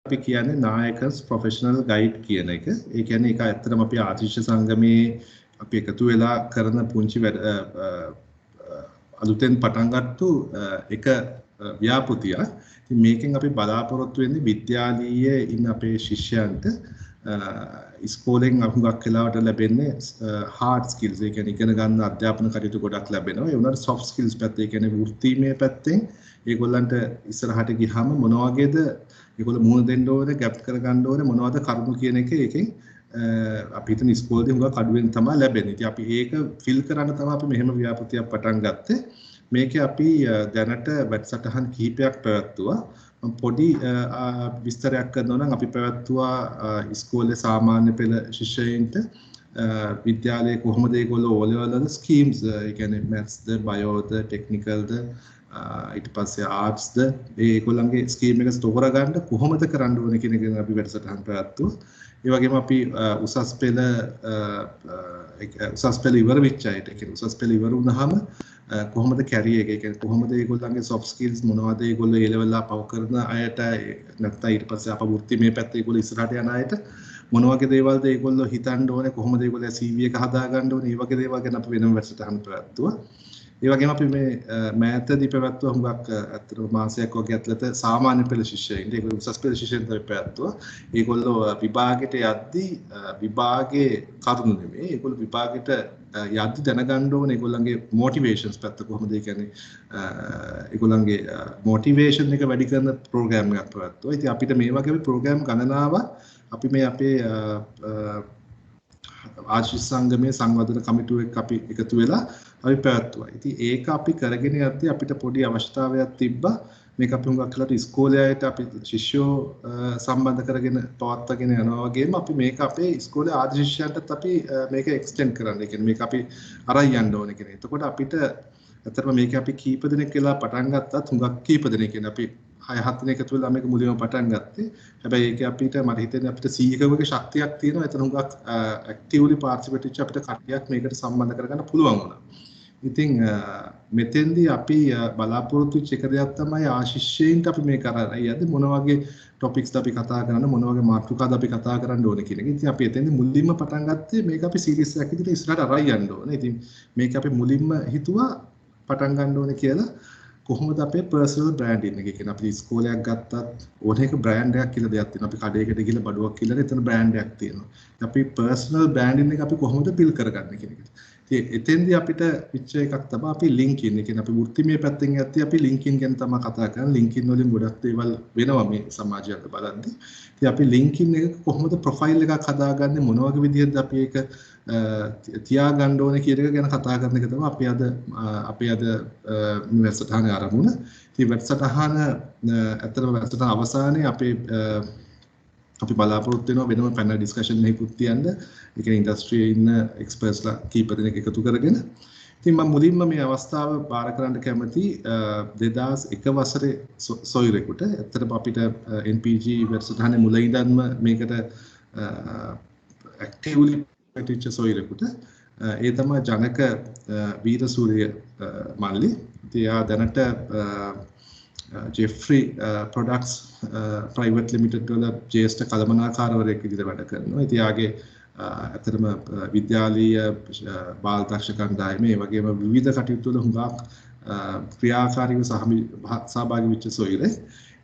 අපි කියන්නේ නායකස් professional guide කියන එක. ඒ කියන්නේ ඒක ඇත්තටම අපි ආතිශ සංගමේ අපි එකතු වෙලා කරන පුංචි වැඩ අලුතෙන් පටන් ගත්තු එක ව්‍යාපෘතියක්. ඉතින් මේකෙන් අපි බලාපොරොත්තු වෙන්නේ විද්‍යාලීය ඉන්න අපේ ශිෂ්‍යයන්ට ඉස්කෝලෙන් හුඟක් වෙලාවට ලැබෙන්නේ hard skills. ඒ කියන්නේ ඉගෙන ගන්න අධ්‍යාපන කටයුතු ගොඩක් ලැබෙනවා. ඒ වුණාට soft skills පැත්තේ, ඒ කියන්නේ වෘත්තීමය පැත්තෙන් ඒගොල්ලන්ට ඉස්සරහට ගියාම මොන වගේද ඒගොල්ලෝ මුහුණ දෙන්න ඕනේ, ගැප් කර ගන්න ඕනේ මොනවද කරුණු කියන එක ඒකෙන් අපි හිතන ඉස්කෝලේදී හුඟක් අඩුවෙන් තමයි ලැබෙන්නේ. ඉතින් අපි ඒක ෆිල් කරන්න තමයි අපි මෙහෙම ව්‍යාපෘතියක් පටන් ගත්තේ. මේකේ අපි දැනට වැඩසටහන් කිහිපයක් පැවැත්තුවා. පොඩි විස්තරයක් කරනවා නම් අපි පැවැත්තුවා ඉස්කෝලේ සාමාන්‍ය පෙළ ශිෂ්‍යයින්ට විද්‍යාලයේ කොහොමද ඒගොල්ලෝ O level වල ස්කීම්ස් ඒ කියන්නේ mathsද බයෝද ටෙක්නිකල්ද ඊට පස්සේ ආර්ට්ස්ද ඒගොල්ලන්ගේ ස්කීම් එක ස්ටෝර් කරගන්න කොහොමද කරන්න ඕනේ කියන එක ගැන අපි වැඩසටහන් පැවැත්තුවා. ඒ වගේම අපි උසස් පෙළ ඉවර වෙච්ච අයට ඒ කියන්නේ උසස් පෙළ ඉවර වුණාම කොහොමද කැරියර් එක ඒ කියන්නේ කොහොමද ඒගොල්ලන්ගේ soft skills මොනවද ඒගොල්ලෝ ඒ level අපව කරන අයට නැත්නම් ඊට පස්සේ අප වෘත්තිමය පැත්තේ ඒගොල්ලෝ ඉස්සරහට යන අයට මොන වගේ දේවල්ද ඒගොල්ලෝ හිතන්න ඕනේ කොහොමද ඒගොල්ලෝ CV එක හදා ගන්න ඕනේ මේ වගේ දේවල් ගැන අපි වෙනම වැඩසටහන් පැවැත්තුවා. ඒ වගේම අපි මේ මෑතදී පැවැත්වුවා හුඟක් අත්‍තර මාසයක් වගේ ඇතුළත සාමාන්‍ය පෙළ ශිෂ්‍යයින්ට ඒක උසස් පෙළ ශිෂ්‍යයින්ට පැවැත්වුවා. ඒගොල්ලෝ විභාගෙට යද්දී විභාගේ කරුණු නෙමෙයි ඒගොල්ලෝ විභාගෙට යද්දී දැනගන්න ඕනේ ඒගොල්ලන්ගේ මොටිවේෂන්ස් පැත්ත කොහොමද ඒ කියන්නේ ඒගොල්ලන්ගේ මොටිවේෂන් එක වැඩි කරන ප්‍රෝග්‍රෑම් එකක් පැවැත්වුවා. ඉතින් අපිට මේ වගේ ප්‍රෝග්‍රෑම් ගණනාවක් අපි මේ අපේ ආශිෂ් සංගමයේ සංවර්ධන කමිටුවක් අපි එකතු වෙලා අපි පැවැත්තුවා. ඉතින් ඒක අපි කරගෙන යද්දී අපිට පොඩි අවශ්‍යතාවයක් තිබ්බා. මේක අපි හුඟක් වෙලාවට ඉස්කෝලේ අයට අපි ශිෂ්‍යෝ සම්බන්ධ කරගෙන පවත්වාගෙන යනවා වගේම අපි මේක අපේ ඉස්කෝලේ ආදි ශිෂ්‍යයන්ටත් අපි මේක එක්ස්ටෙන්ඩ් කරන්න. ඒ කියන්නේ මේක අපි අරන් යන්න ඕනේ කියන. එතකොට අපිට ඇත්තටම මේක අපි කීප දෙනෙක් වෙලා පටන් ගත්තත් හුඟක් කීප දෙනෙක් කියන්නේ අපි 6-7 දෙනෙක් එකතු වෙලා මේක මුලින්ම පටන් ගත්තේ. හැබැයි ඒක අපිට මට හිතෙන්නේ අපිට 100ක වගේ ශක්තියක් තියෙනවා. එතන හුඟක් ඇක්ටිව්ලි පාර්ටිසිපේට් වෙච්ච අපිට කට්ටියක් මේකට සම්බන්ධ කරගන්න පුළුවන් වුණා. ඉතින් මෙතෙන්දී අපි බලාපොරොත්තු වෙච්ච එක දෙයක් තමයි ආශිෂ්‍යයින්ට අපි මේ කරන්නේ. යද්දී මොන වගේ ටොපික්ස් අපි කතා කරන්න මොන වගේ මාතෘකාද අපි කතා කරන්න ඕනේ කියන එක. ඉතින් අපි එතෙන්දී මුලින්ම පටන් ගත්තේ මේක අපි සීරීස් එකක් විදිහට ඉස්සරහට අරන් යන්න ඕනේ. ඉතින් මේක අපි මුලින්ම හිතුවා පටන් ගන්න ඕනේ කියලා කොහොමද අපේ පර්සනල් බ්‍රෑන්ඩින් එක කියන්නේ අපි ඉස්කෝලයක් ගත්තත් ඕන එක බ්‍රෑන්ඩ් එකක් කියලා දෙයක් තියෙනවා. අපි කඩේකට ගිහලා බඩුවක් කියලා එතන බ්‍රෑන්ඩ් එකක් තියෙනවා. අපි පර්සනල් බ්‍රෑන්ඩින් එක අපි කොහොමද බිල්ඩ් කරගන්නේ කියන එක. ඉතින් එතෙන්දී අපිට පිච්ච එකක් තමයි අපි ලින්කින්. ඒ කියන්නේ අපි වෘත්තිමය පැත්තෙන් යද්දී අපි ලින්කින් ගැන තමයි කතා කරන්නේ. ලින්කින් වලින් ගොඩක් දේවල් වෙනවා මේ සමාජයට බලද්දී. ඉතින් අපි ලින්කින් එක කොහොමද ප්‍රොෆයිල් එකක් හදාගන්නේ මොන වගේ විදිහටද අපි ඒක තියාගන්න ඕනේ කියන එක ගැන කතා කරන එක තමයි අපි අද වැඩසටහනේ ආරම්භුණ. ඉතින් වැඩසටහන ඇත්තටම වැඩසටහන අවසානයේ අපි බලාපොරොත්තු වෙනවා වෙනම පැනල් ඩිස්කෂන් එකකුත් තියන්න. ඒ කියන්නේ ඉන්ඩස්ට්‍රියේ ඉන්න එක්ස්පර්ට්ස්ලා කීප දෙනෙක් එකතු කරගෙන. ඉතින් මම මුලින්ම මේ අවස්ථාව බාර කරන්න කැමති 2001 වසරේ සොයිරෙකුට. ඇත්තටම අපිට NPG වැඩසටහනේ මුල ඉඳන්ම මේකට ඇක්ටිව්ලි පැටිච්ච සොයිරෙකුට. ඒ තමයි ජනක වීරසූරිය මල්ලි. ඉතින් එයා දැනට ජෙෆ්රි ප්‍රොඩක්ට්ස් ප්‍රයිවට් ලිමිටඩ් වල ජ්‍යෙෂ්ඨ කළමනාකාරවරයෙක් විදිහට වැඩ කරනවා. ඉතින් යාගේ ඇත්තටම විද්‍යාලීය බාල දක්ෂ කණ්ඩායමේ ඒ වගේම විවිධ කටයුතු වල හුඟක් ක්‍රියාකාරීව සහභාගී වෙච්ච සොයිරේ.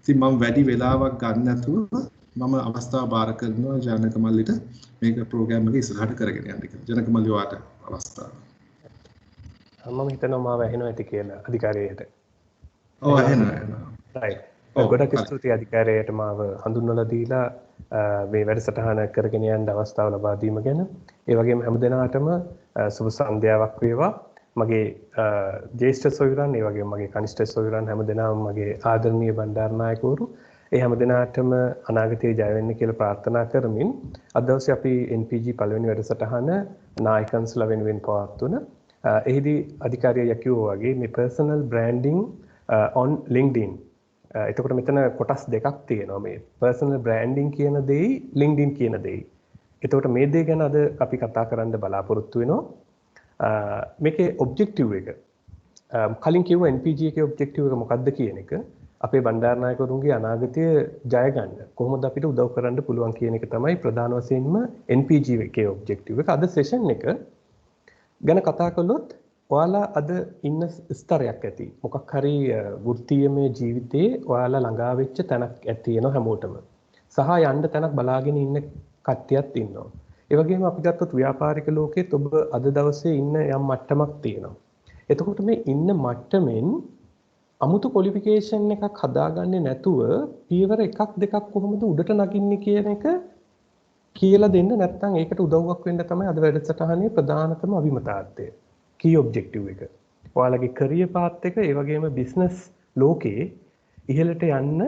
ඉතින් මම වැඩි වෙලාවක් ගන්න නැතුව මම අවස්ථාව බාර කරනවා ජනක මල්ලිට මේක ප්‍රෝග්‍රෑම් එක ඉස්සරහට කරගෙන යන්න කියලා. ජනක මල්ලි වාට අවස්ථාව. මම හිතනවා මාව ඇහෙනවා ඇති කියලා අධිකාරියට. ඔව් ඇහෙනවා. right. ගොඩක් ස්තුතියි අධිකාරියට මාව හඳුන්වලා දීලා මේ වැඩසටහන කරගෙන යන්න අවස්ථාව ලබා දීම ගැන. ඒ වගේම හැමදෙනාටම සුබ සන්ධ්‍යාවක් වේවා. මගේ ජ්‍යෙෂ්ඨ සොයුරන් ඒ වගේම මගේ කනිෂ්ඨ සොයුරන් හැමදෙනාම මගේ ආදරණීය බණ්ඩාරනායකවරු ඒ හැමදෙනාටම අනාගතයේ ජය වෙන්න කියලා ප්‍රාර්ථනා කරමින් අද දවසේ අපි NPG පළවෙනි වැඩසටහන නායකන්ස්ලා වෙනුවෙන් පවත්වන එහිදී අධිකාරිය කිව්වා වගේ මේ personal branding on LinkedIn. එතකොට මෙතන කොටස් දෙකක් තියෙනවා මේ personal branding කියන දෙයි LinkedIn කියන දෙයි. එතකොට මේ දෙය ගැන අද අපි කතා කරන්න බලාපොරොත්තු වෙනවා. මේකේ ඔබ්ජෙක්ටිව් එක කලින් කිව්ව NPG එකේ ඔබ්ජෙක්ටිව් එක මොකක්ද කියන එක අපේ බණ්ඩාරනායකවරුන්ගේ අනාගතය ජය ගන්න කොහොමද අපිට උදව් කරන්න පුළුවන් කියන එක තමයි ප්‍රධාන වශයෙන්ම NPG එකේ ඔබ්ජෙක්ටිව් එක. අද සෙෂන් එක ගැන කතා කළොත් ඔයාලා අද ඉන්න ස්තරයක් ඇති. මොකක් හරි වෘත්තීයමය ජීවිතේ ඔයාලා ළඟා වෙච්ච තැනක් ඇතිවෙනවා හැමෝටම. සහ යන්න තැනක් බලාගෙන ඉන්න කට්ටියක් ඉන්නවා. ඒ වගේම අපි ගත්තොත් ව්‍යාපාරික ලෝකෙත් ඔබ අද දවසේ ඉන්න යම් මට්ටමක් තියෙනවා. එතකොට මේ ඉන්න මට්ටමෙන් අමුතු ක්වොලිෆිකේෂන් එකක් හදාගන්නේ නැතුව පියවර එකක් දෙකක් කොහොමද උඩට නගින්නේ කියන එක කියලා දෙන්න නැත්නම් ඒකට උදව්වක් වෙන්න තමයි අද වැඩසටහනේ ප්‍රධානතම අභිමතාර්ථය. කී ඔබ්ජෙක්ටිව් එක. ඔයාලගේ කැරියර් පාත් එක ඒ වගේම බිස්නස් ලෝකේ ඉහළට යන්න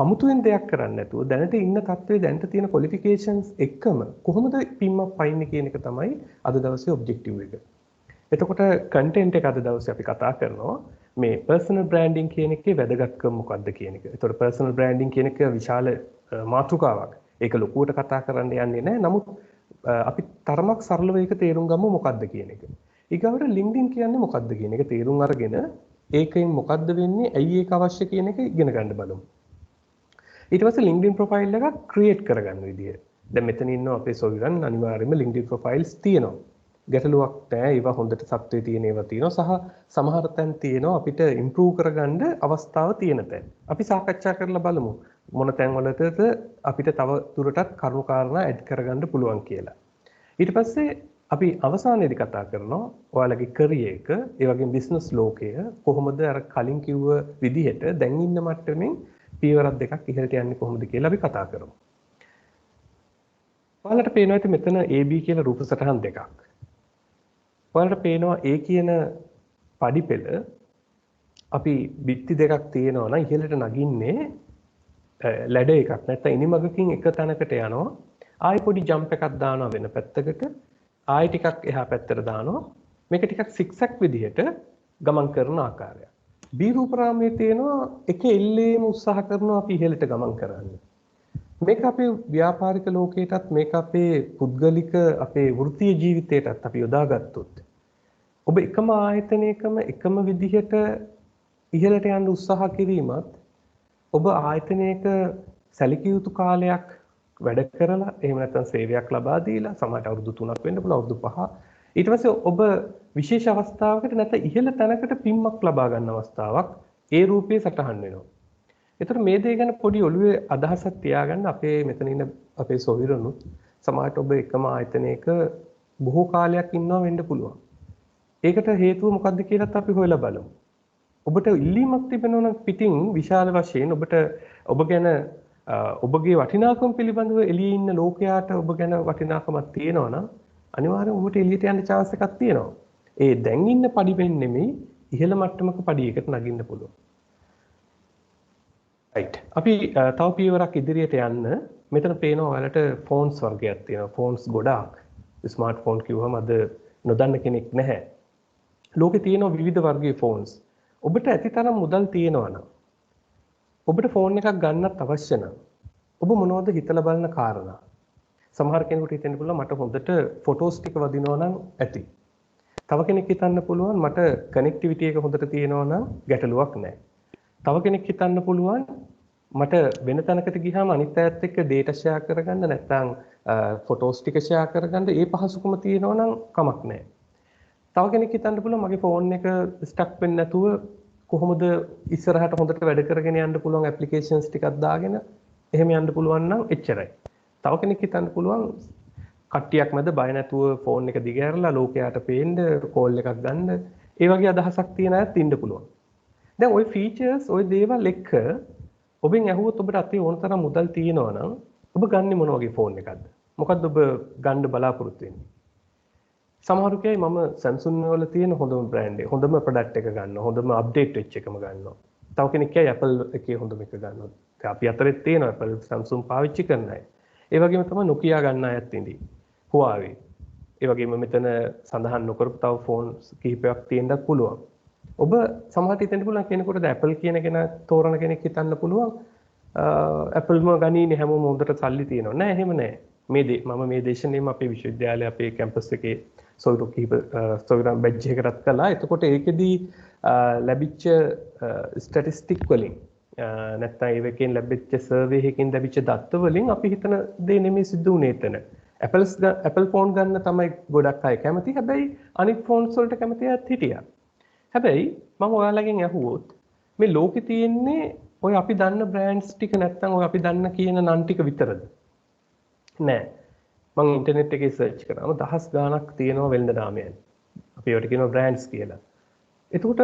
අමුතුවෙන් දෙයක් කරන්නේ නැතුව දැනට ඉන්න තත්ත්වයේ දැනට තියෙන ක්වොලිෆිකේෂන්ස් එක්කම කොහොමද පිම්මක් පයින්නේ කියන එක තමයි අද දවසේ ඔබ්ජෙක්ටිව් එක. එතකොට කන්ටෙන්ට් එක අද දවසේ අපි කතා කරනවා මේ පර්සනල් බ්‍රෑන්ඩින් කියන එකේ වැදගත්කම මොකක්ද කියන එක. එතකොට පර්සනල් බ්‍රෑන්ඩින් කියන එක විශාල මාතෘකාවක්. ඒක ලොකුවට කතා කරන්න යන්නේ නැහැ. නමුත් අපි තරමක් සරලව ඒක තේරුම් ගමු මොකක්ද කියන එක. ඊගාවට LinkedIn කියන්නේ මොකක්ද කියන එක තේරුම් අරගෙන ඒකෙන් මොකක්ද වෙන්නේ, ඇයි ඒක අවශ්‍ය කියන එක ඉගෙන ගන්න බලමු. ඊට පස්සේ LinkedIn ප්‍රොෆයිල් එකක් ක්‍රියේට් කරගන්න විදිය. දැන් මෙතන ඉන්නවා අපේ සොයුරන් අනිවාර්යයෙන්ම LinkedIn ප්‍රොෆයිල්ස් තියෙනවා. ගැටලුවක් නැහැ. ඒවා හොඳට සත්‍යයේ තියෙන ඒවා තියෙනවා. සහ සමහර තැන් තියෙනවා අපිට ඉම්ප්‍රූව් කරගන්න අවස්ථාව තියෙන තැන්. අපි සාකච්ඡා කරලා බලමු මොන තැන් වලටද අපිට තව දුරටත් කරුණු කාරණා ඇඩ් කරගන්න පුළුවන් කියලා. ඊට පස්සේ අපි අවසානයේදී කතා කරනවා ඔයාලගේ කැරියර් එක, ඒ වගේම බිස්නස් ලෝකය කොහොමද අර කලින් කිව්ව විදිහට දැන් ඉන්න මට්ටමින් පියවරක් දෙකක් ඉහළට යන්නේ කොහොමද කියලා අපි කතා කරමු. ඔයාලට පේනවා ඇති මෙතන AB කියලා රූප සටහන් දෙකක්. ඔයාලට පේනවා A කියන පඩිපෙළ අපි බිත්ති දෙකක් තියෙනවා නම් ඉහළට නගින්නේ ලැඩර් එකක් නැත්නම් ඉනිමගකින් එක තැනකට යනවා. ආයෙ පොඩි ජම්ප් එකක් දානවා වෙන පැත්තකට. ආයෙ ටිකක් එහා පැත්තට දානවා. මේක ටිකක් සික්සැක් විදිහට ගමන් කරන ආකාරයක්. B රූපරාමයේ තියෙනවා එක එල්ලේම උත්සාහ කරනවා අපි ඉහළට ගමන් කරන්න. මේක අපේ ව්‍යාපාරික ලෝකයටත් මේක අපේ පුද්ගලික අපේ වෘත්තීය ජීවිතයටත් අපි යොදාගත්තොත් ඔබ එකම ආයතනයකම එකම විදිහට ඉහළට යන්න උත්සාහ කිරීමත් ඔබ ආයතනයක සැලකිය යුතු කාලයක් වැඩ කරලා එහෙම නැත්නම් සේවයක් ලබා දීලා සමහරට අවුරුදු 3ක් වෙන්න පුළුවන් අවුරුදු 5 ඊට පස්සේ ඔබ විශේෂ අවස්ථාවකට නැත්නම් ඉහළ තැනකට පිම්මක් ලබා ගන්න අවස්ථාවක් ඒ රූපයේ සටහන් වෙනවා. ඒතර මේ දේ ගැන පොඩි ඔළුවේ අදහසක් තියාගන්න අපේ මෙතන ඉන්න අපේ සොහිරනුත් සමහරට ඔබ එකම ආයතනයක බොහෝ කාලයක් ඉන්නවා වෙන්න පුළුවන්. ඒකට හේතුව මොකක්ද කියලාත් අපි හොයලා බලමු. ඔබට ඉල්ලීමක් තිබෙනවා නම් පිටින් විශාල වශයෙන් ඔබට ඔබ ගැන ඔබගේ වටිනාකම පිළිබඳව එළියේ ඉන්න ලෝකයාට ඔබ ගැන වටිනාකමක් තියෙනවා නම් අනිවාර්යයෙන් ඔබට එළියට යන්න chance එකක් තියෙනවා. ඒ දැන් ඉන්න පඩිපෙන් නෙමෙයි ඉහළ මට්ටමක පඩියකට නගින්න පුළුවන්. right. අපි තව පියවරක් ඉදිරියට යන්න මෙතන පේනවා ඔයාලට ෆෝන්ස් වර්ගයක් තියෙනවා. ෆෝන්ස් ගොඩාක්. ස්මාර්ට් ෆෝන් කිව්වම අද නොදන්න කෙනෙක් නැහැ. ලෝකේ තියෙන විවිධ වර්ගයේ ෆෝන්ස්. ඔබට ඇතිතරම් මුදල් තියෙනවා නම් ඔබට ෆෝන් එකක් ගන්නත් අවශ්‍ය නම් ඔබ මොනවද හිතලා බලන කාරණා? සමහර කෙනෙකුට හිතෙන්න පුළුවන් මට හොඳට ෆොටෝස් ටික වදිනවා නම් ඇති. තව කෙනෙක් හිතන්න පුළුවන් මට කනෙක්ටිවිටි එක හොඳට තියෙනවා නම් ගැටලුවක් නැහැ. තව කෙනෙක් හිතන්න පුළුවන් මට වෙන තැනකට ගියාම අනිත් අයත් එක්ක data share කරගන්න නැත්නම් ෆොටෝස් ටික share කරගන්න ඒ පහසුකම තියෙනවා නම් කමක් නැහැ. තව කෙනෙක් හිතන්න පුළුවන් මගේ ෆෝන් එක ස්ටක් වෙන්නේ නැතුව කොහොමද ඉස්සරහට හොඳට වැඩ කරගෙන යන්න පුළුවන් ඇප්ලිකේෂන්ස් ටිකක් දාගෙන එහෙම යන්න පුළුවන් නම් එච්චරයි. තව කෙනෙක් හිතන්න පුළුවන් කට්ටියක් මැද බය නැතුව ෆෝන් එක දිගහැරලා ලෝකයට පේන්න කෝල් එකක් ගන්න ඒ වගේ අදහසක් තියෙන අයත් ඉන්න පුළුවන්. දැන් ওই ෆීචර්ස් ওই දේවල් එක්ක ඔබෙන් ඇහුවොත් ඔබට අතේ ඕන තරම් මුදල් තියෙනවා නම් ඔබ ගන්නේ මොන වගේ ෆෝන් එකක්ද? මොකද්ද ඔබ ගන්න බලාපොරොත්තු වෙන්නේ? සමහරු කියයි මම Samsung වල තියෙන හොඳම බ්‍රෑන්ඩ් එක, හොඳම ප්‍රොඩක්ට් එක ගන්නවා, හොඳම අප්ඩේට් වෙච්ච එකම ගන්නවා. තව කෙනෙක් කියයි Apple එකේ හොඳම එක ගන්නවා. අපි අතරේ තියෙනවා Apple Samsung පාවිච්චි කරන අය. ඒ වගේම තමයි Nokia ගන්න අයත් ඉඳී. Huawei. ඒ වගේම මෙතන සඳහන් නොකරපු තව ෆෝන්ස් කිහිපයක් තියෙන්නත් පුළුවන්. ඔබ සමහරට හිතෙන්න පුළුවන් කෙනෙකුට Apple කියන කෙනා තෝරන කෙනෙක් හිතන්න පුළුවන් Appleම ගනීනේ හැමෝම හොඳට සල්ලි තියෙනවා. නෑ එහෙම නෑ. මම මේ දේශනේම අපේ විශ්වවිද්‍යාලයේ අපේ කැම්පස් එකේ සොයුරු කිහිප සොයුරන් බැච් එකකටත් කළා. එතකොට ඒකෙදී ලැබිච්ච ස්ටැටිස්ටික් වලින් නැත්නම් ඒවකින් ලැබිච්ච සර්වේ එකකින් ලැබිච්ච දත්ත වලින් අපි හිතන දේ නෙමෙයි සිද්ධ වුනේ එතන. Apple phone ගන්න තමයි ගොඩක් අය කැමති. හැබැයි අනිත් phones වලට කැමති අයත් හිටියා. හැබැයි මම ඔයාලගෙන් අහුවොත් මේ ලෝකේ තියෙන්නේ ඔය අපි දන්න brands ටික නැත්නම් ඔය අපි දන්න කියන නම් ටික විතරද? නෑ. මම ඉන්ටර්නෙට් එකේ සර්ච් කරාම දහස් ගාණක් තියෙනවා වෙළඳ නාමයන්. අපි ඒවට කියනවා brands කියලා. එතකොට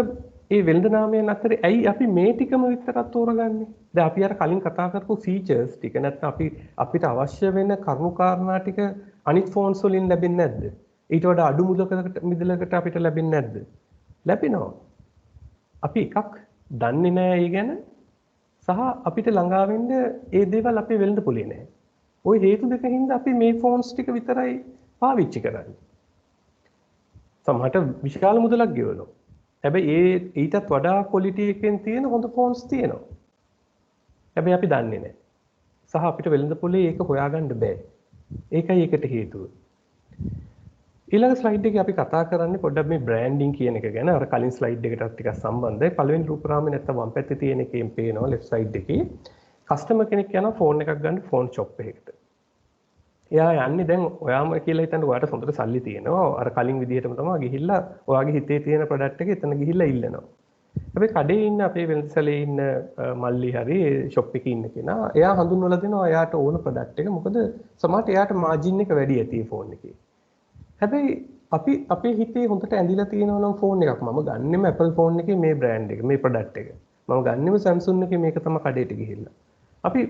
මේ වෙළඳ නාමයන් අතරේ ඇයි අපි මේ ටිකම විතරක් තෝරගන්නේ? දැන් අපි අර කලින් කතා කරපු features ටික නැත්නම් අපිට අවශ්‍ය වෙන කරුණු කාරණා ටික අනිත් phones වලින් ලැබෙන්නේ නැද්ද? ඊට වඩා අඩු මුදලකට අපිට ලැබෙන්නේ නැද්ද? ලැබෙනවා. අපි එකක් දන්නේ නැහැ ඒ ගැන සහ අපිට ළඟා වෙන්න ඒ දේවල් අපේ වෙළඳ පොලේ නැහැ. ওই හේතු දෙකින් හින්දා අපි මේ phones ටික විතරයි පාවිච්චි කරන්නේ. සමහරට විශාල මුදලක් ගෙවනවා. හැබැයි ඊටත් වඩා quality එකෙන් තියෙන හොඳ phones තියෙනවා. හැබැයි අපි දන්නේ නැහැ. සහ අපිට වෙළඳ පොලේ ඒක හොයාගන්න බෑ. ඒකයි ඒකට හේතුව. ඊළඟ ස්ලයිඩ් එකේ අපි කතා කරන්නේ පොඩ්ඩක් මේ බ්‍රෑන්ඩින් කියන එක ගැන. අර කලින් ස්ලයිඩ් එකටත් ටිකක් සම්බන්ධයි. පළවෙනි රූපරාමයේ නැත්තම් වම් පැත්තේ තියෙන එකෙන් පේනවා left side එකේ කස්ටමර් කෙනෙක් යනවා ෆෝන් එකක් ගන්න ෆෝන් ෂොප් එකකට. එයා යන්නේ දැන් ඔයාම කියලා හිතන්න ඔයාට හොඳට සල්ලි තියෙනවා. අර කලින් විදිහටම තමයි ගිහිල්ලා ඔයාගේ හිතේ තියෙන ප්‍රොඩක්ට් එක එතන ගිහිල්ලා ඉල්ලනවා. හැබැයි කඩේ ඉන්න අපේ වෙළඳසැලේ ඉන්න මල්ලි හරි ෂොප් එකේ ඉන්න කෙනා එයා හඳුන්වලා දෙනවා එයාට ඕන ප්‍රොඩක්ට් එක. මොකද සමහරට එයාට මාජින් එක වැඩි ඇති ෆෝන් එකේ. හැබැයි අපි අපේ හිතේ හොඳට ඇඳිලා තියෙනවා නම් ෆෝන් එකක් මම ගන්නෙම Apple ෆෝන් එකේ මේ බ්‍රෑන්ඩ් එක මේ ප්‍රොඩක්ට් එක. මම ගන්නෙම Samsung එකේ මේක තමයි කඩේට ගිහිල්ලා. අපි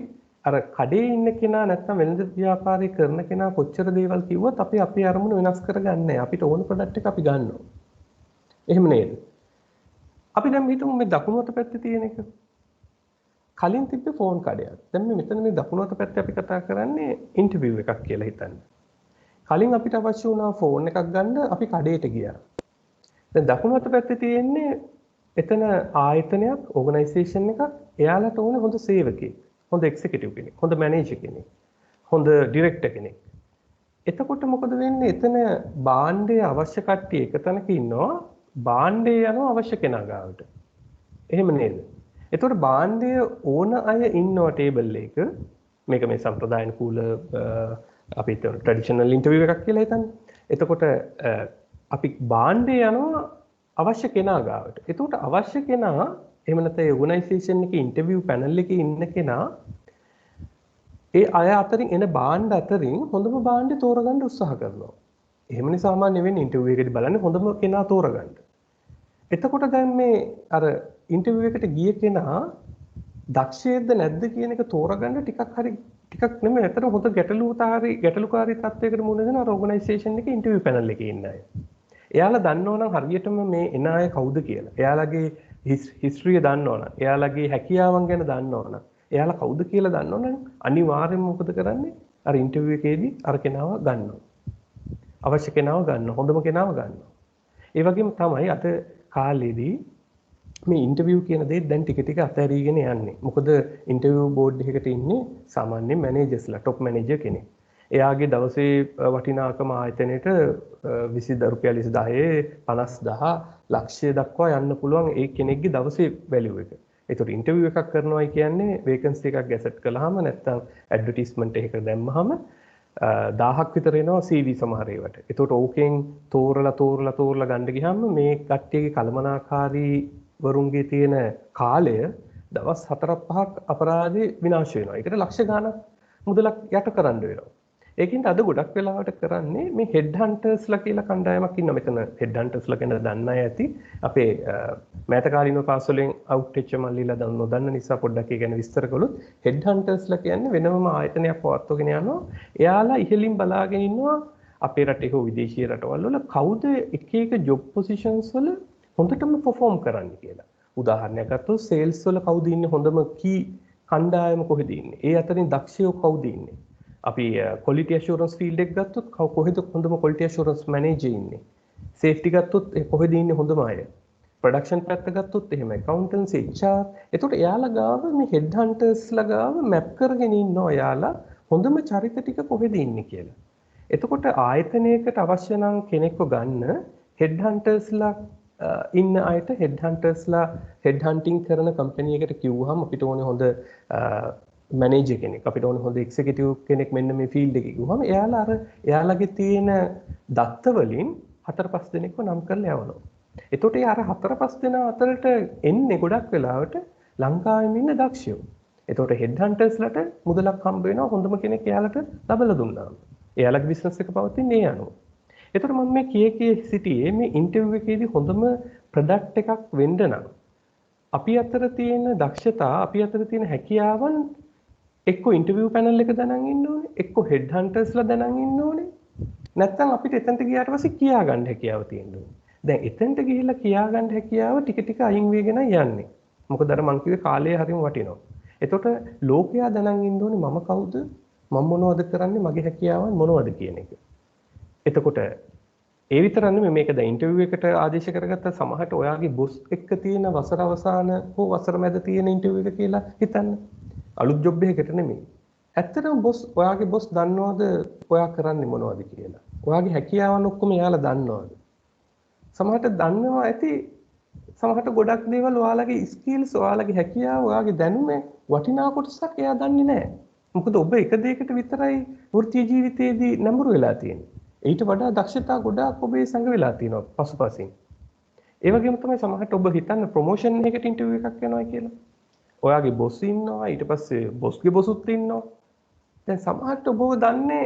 අර කඩේ ඉන්න කෙනා නැත්නම් වෙළඳ ව්‍යාපාරය කරන කෙනා කොච්චර දේවල් කිව්වත් අපි අපේ අරමුණ වෙනස් කරගන්නේ නැහැ. අපිට ඕන ප්‍රොඩක්ට් එක අපි ගන්නවා. එහෙම නේද? අපි දැන් හිතමු මේ දකුණු අත පැත්තේ තියෙන එක. කලින් තිබ්බේ ෆෝන් කඩයක්. දැන් මෙතන මේ දකුණු අත පැත්තේ අපි කතා කරන්නේ ඉන්ටර්විව් එකක් කියලා හිතන්න. කලින් අපිට අවශ්‍ය වුණා ෆෝන් එකක් ගන්න අපි කඩේට ගියා. දැන් දකුණු අත පැත්තේ තියෙන්නේ එතන ආයතනයක්, ඕගනයිසේෂන් එකක්. එයාලට ඕනේ හොඳ සේවකයෙක්. හොඳ එක්සිකියුටිව් කෙනෙක්, හොඳ මැනේජර් කෙනෙක්, හොඳ ඩිරෙක්ටර් කෙනෙක්. එතකොට මොකද වෙන්නේ? එතන භාණ්ඩයේ අවශ්‍ය කට්ටිය එක තැනක ඉන්නවා, භාණ්ඩයේ යනවා අවශ්‍ය කෙනා ගාවට. එහෙම නේද? එතකොට භාණ්ඩයේ ඕන අය ඉන්නවා ටේබල් එක. මේක මේ සම්ප්‍රදායන කූල අපි ට්‍රැඩිෂනල් ඉන්ටර්විව් එකක් කියලා හිතන්න. එතකොට අපි භාණ්ඩයේ යනවා අවශ්‍ය කෙනා ගාවට. එතකොට අවශ්‍ය කෙනා එහෙම නැත්නම් ඕගනයිසේෂන් එකේ ඉන්ටර්විව් පැනල් එකේ ඉන්න කෙනා ඒ අය අතරින් එන භාණ්ඩ අතරින් හොඳම භාණ්ඩය තෝරගන්න උත්සාහ කරනවා. එහෙමනේ සාමාන්‍ය වෙන්නේ ඉන්ටර්විව් එකේදී බලන්නේ හොඳම කෙනා තෝරගන්න. එතකොට දැන් මේ අර ඉන්ටර්විව් එකට ගිය කෙනා දක්ෂයේද නැද්ද කියන එක තෝරගන්න ටිකක් නෙමෙයි අතන හොඳ ගැටලුකාරී තත්වයකට මුහුණ දෙන අර ඕගනයිසේෂන් එකේ ඉන්ටර්විව් පැනල් එකේ ඉන්න අය. එයාලා දන්නවනම් හරියටම මේ එන අය කවුද කියලා. එයාලගේ හිස්ටරිය දන්නවනම්, එයාලගේ හැකියාවන් ගැන දන්නවනම්, එයාලා කවුද කියලා දන්නවනම් අනිවාර්යයෙන්ම මොකද කරන්නේ? අර ඉන්ටර්විව් එකේදී අර කෙනාව ගන්නවා. අවශ්‍ය කෙනාව ගන්නවා, හොඳම කෙනාව ගන්නවා. ඒ වගේම තමයි අද කාලේදී මේ ඉන්ටර්විව් කියන දේ දැන් ටික ටික අතහැරීගෙන යන්නේ. මොකද ඉන්ටර්විව් බෝඩ් එකකට ඉන්නේ සාමාන්‍ය මැනේජර්ස්ලා, টොප් මැනේජර් කෙනෙක්. එයාගේ දවසේ වටිනාකම ආයතනයේට 20 රුපියල් 20000 50000 ලක්ෂය දක්වා යන්න පුළුවන් ඒ කෙනෙක්ගේ දවසේ වැලියු එක. ඒතකොට ඉන්ටර්විව් එකක් කරනවායි කියන්නේ වේකන්සි එකක් ගැසට් කළාම නැත්නම් ඇඩ්වර්ටයිස්මන්ට් එකක දැම්මහම 1000ක් විතර එනවා CV සමහර ඒවාට. ඒතකොට ඕකෙන් තෝරලා ගන්න ගියාම මේ කට්ටියගේ කලමනාකාරී වරුන්ගේ තියෙන කාලය දවස් 4-5ක් අපරාධේ විනාශ වෙනවා. ඒකට ලක්ෂ ගාණක් මුදලක් යට කරන්න වෙනවා. ඒකින්ද අද ගොඩක් වෙලාවට කරන්නේ මේ හෙඩ් හන්ටර්ස්ලා කියලා කණ්ඩායමක් ඉන්නවා. මෙතන හෙඩ් හන්ටර්ස්ලා ගැන දන්න අය ඇති. අපේ මෑත කාලීන පාස් වලින් අවුට් වෙච්ච මල්ලිලා නොදන්න නිසා පොඩ්ඩක් ඒ ගැන විස්තර කළොත් හෙඩ් හන්ටර්ස්ලා කියන්නේ වෙනම ආයතනයක් පවත්වගෙන යනවා. එයාලා ඉහළින් බලාගෙන ඉන්නවා අපේ රටේ හෝ විදේශීය රටවල් වල කවුද එක එක ජොබ් පොසිෂන්ස් වල හොඳටම perform කරන්නේ කියලා. උදාහරණයක් ගත්තොත් සේල්ස් වල කවුද ඉන්නේ හොඳම කී කණ්ඩායම කොහෙද ඉන්නේ? ඒ අතරින් දක්ෂයෝ කවුද ඉන්නේ? අපි quality assurance field එක ගත්තොත් කොහෙද හොඳම quality assurance manager ඉන්නේ? safety ගත්තොත් කොහෙද ඉන්නේ හොඳම අය? production පැත්ත ගත්තොත් එහෙම accountancy HR. එතකොට එයාලා ගාව මේ head hunters ලා ගාව map කරගෙන ඉන්නවා එයාලා හොඳම චරිත ටික කොහෙද ඉන්නේ කියලා. එතකොට ආයතනයකට අවශ්‍ය නම් කෙනෙක්ව ගන්න head hunters ලා ඉන්න අයට හෙඩ් හන්ටර්ස්ලා හෙඩ් හන්ටිං කරන කම්පැනි එකට කිව්වහම අපිට ඕනේ හොඳ මැනේජර් කෙනෙක් අපිට ඕනේ හොඳ එක්සිකියුටිව් කෙනෙක් මෙන්න මේ ෆීල්ඩ් එකේ කිව්වහම එයාලගේ තියෙන දත්ත වලින් 4-5 දෙනෙක්ව නම් කරලා යවනවා. එතකොට ඒ අර 4-5 දෙනා අතරට එන්නේ ගොඩක් වෙලාවට ලංකාවේ ඉන්න දක්ෂයෝ. එතකොට හෙඩ් හන්ටර්ස්ලට මුදලක් හම්බ වෙනවා හොඳම කෙනෙක් එයාලට ලබලා දුන්නාම. එයාලගේ බිස්නස් එක පවතින්නේ ඒ අනුව. එතකොට මම මේ කී සිටියේ මේ ඉන්ටර්විව් එකේදී හොඳම ප්‍රොඩක්ට් එකක් වෙන්න නම් අපි අතර තියෙන දක්ෂතා අපි අතර තියෙන හැකියාවන් එක්ක ඉන්ටර්විව් පැනල් එක දැනන් ඉන්න ඕනේ එක්ක හෙඩ් හන්ටර්ස්ලා දැනන් ඉන්න ඕනේ නැත්නම් අපිට එතනට ගියාට පස්සේ කියා ගන්න හැකියාව තියෙන්න ඕනේ. දැන් එතනට ගිහිල්ලා කියා ගන්න හැකියාව ටික ටික අයින් වෙගෙන යන්නේ. මොකද අර මං කිව්වේ කාලය හරිම වටිනවා. එතකොට ලෝකයා දැනන් ඉන්න ඕනේ මම කවුද? මම මොනවද කරන්නේ? මගේ හැකියාවන් මොනවද කියන එක. එතකොට ඒ විතරක් නෙමෙයි මේක දැන් ඉන්ටර්විව් එකට ආදේශ කරගත්ත සමහරට ඔයාගේ බොස් එක්ක තියෙන වසර අවසාන හෝ වසර මැද තියෙන ඉන්ටර්විව් එක කියලා හිතන්න. අලුත් ජොබ් එකකට නෙමෙයි. ඇත්තටම ඔයාගේ බොස් දන්නවද ඔයා කරන්නේ මොනවද කියලා? ඔයාගේ හැකියාවන් ඔක්කොම එයාලා දන්නවද? සමහරට දන්නවා ඇති සමහරට ගොඩක් දේවල් ඔයාලගේ ස්කිල්ස් ඔයාලගේ හැකියාව ඔයාගේ දැනුමේ වටිනා කොටසක් එයා දන්නේ නැහැ. මොකද ඔබ එක දෙයකට විතරයි වෘත්තීය ජීවිතයේදී නැඹුරු වෙලා තියෙන්නේ. ඊට වඩා දක්ෂතා ගොඩාක් ඔබේ සංග වෙලා තියෙනවා පසුපසින්. ඒ වගේම තමයි සමහරට ඔබ හිතන්න ප්‍රොමෝෂන් එකකට ඉන්ටර්විව් එකක් යනවා කියලා. ඔයාගේ බොස් ඉන්නවා ඊට පස්සේ බොස්ගේ බොසුත් ඉන්නවා. දැන් සමහරට ඔබව දන්නේ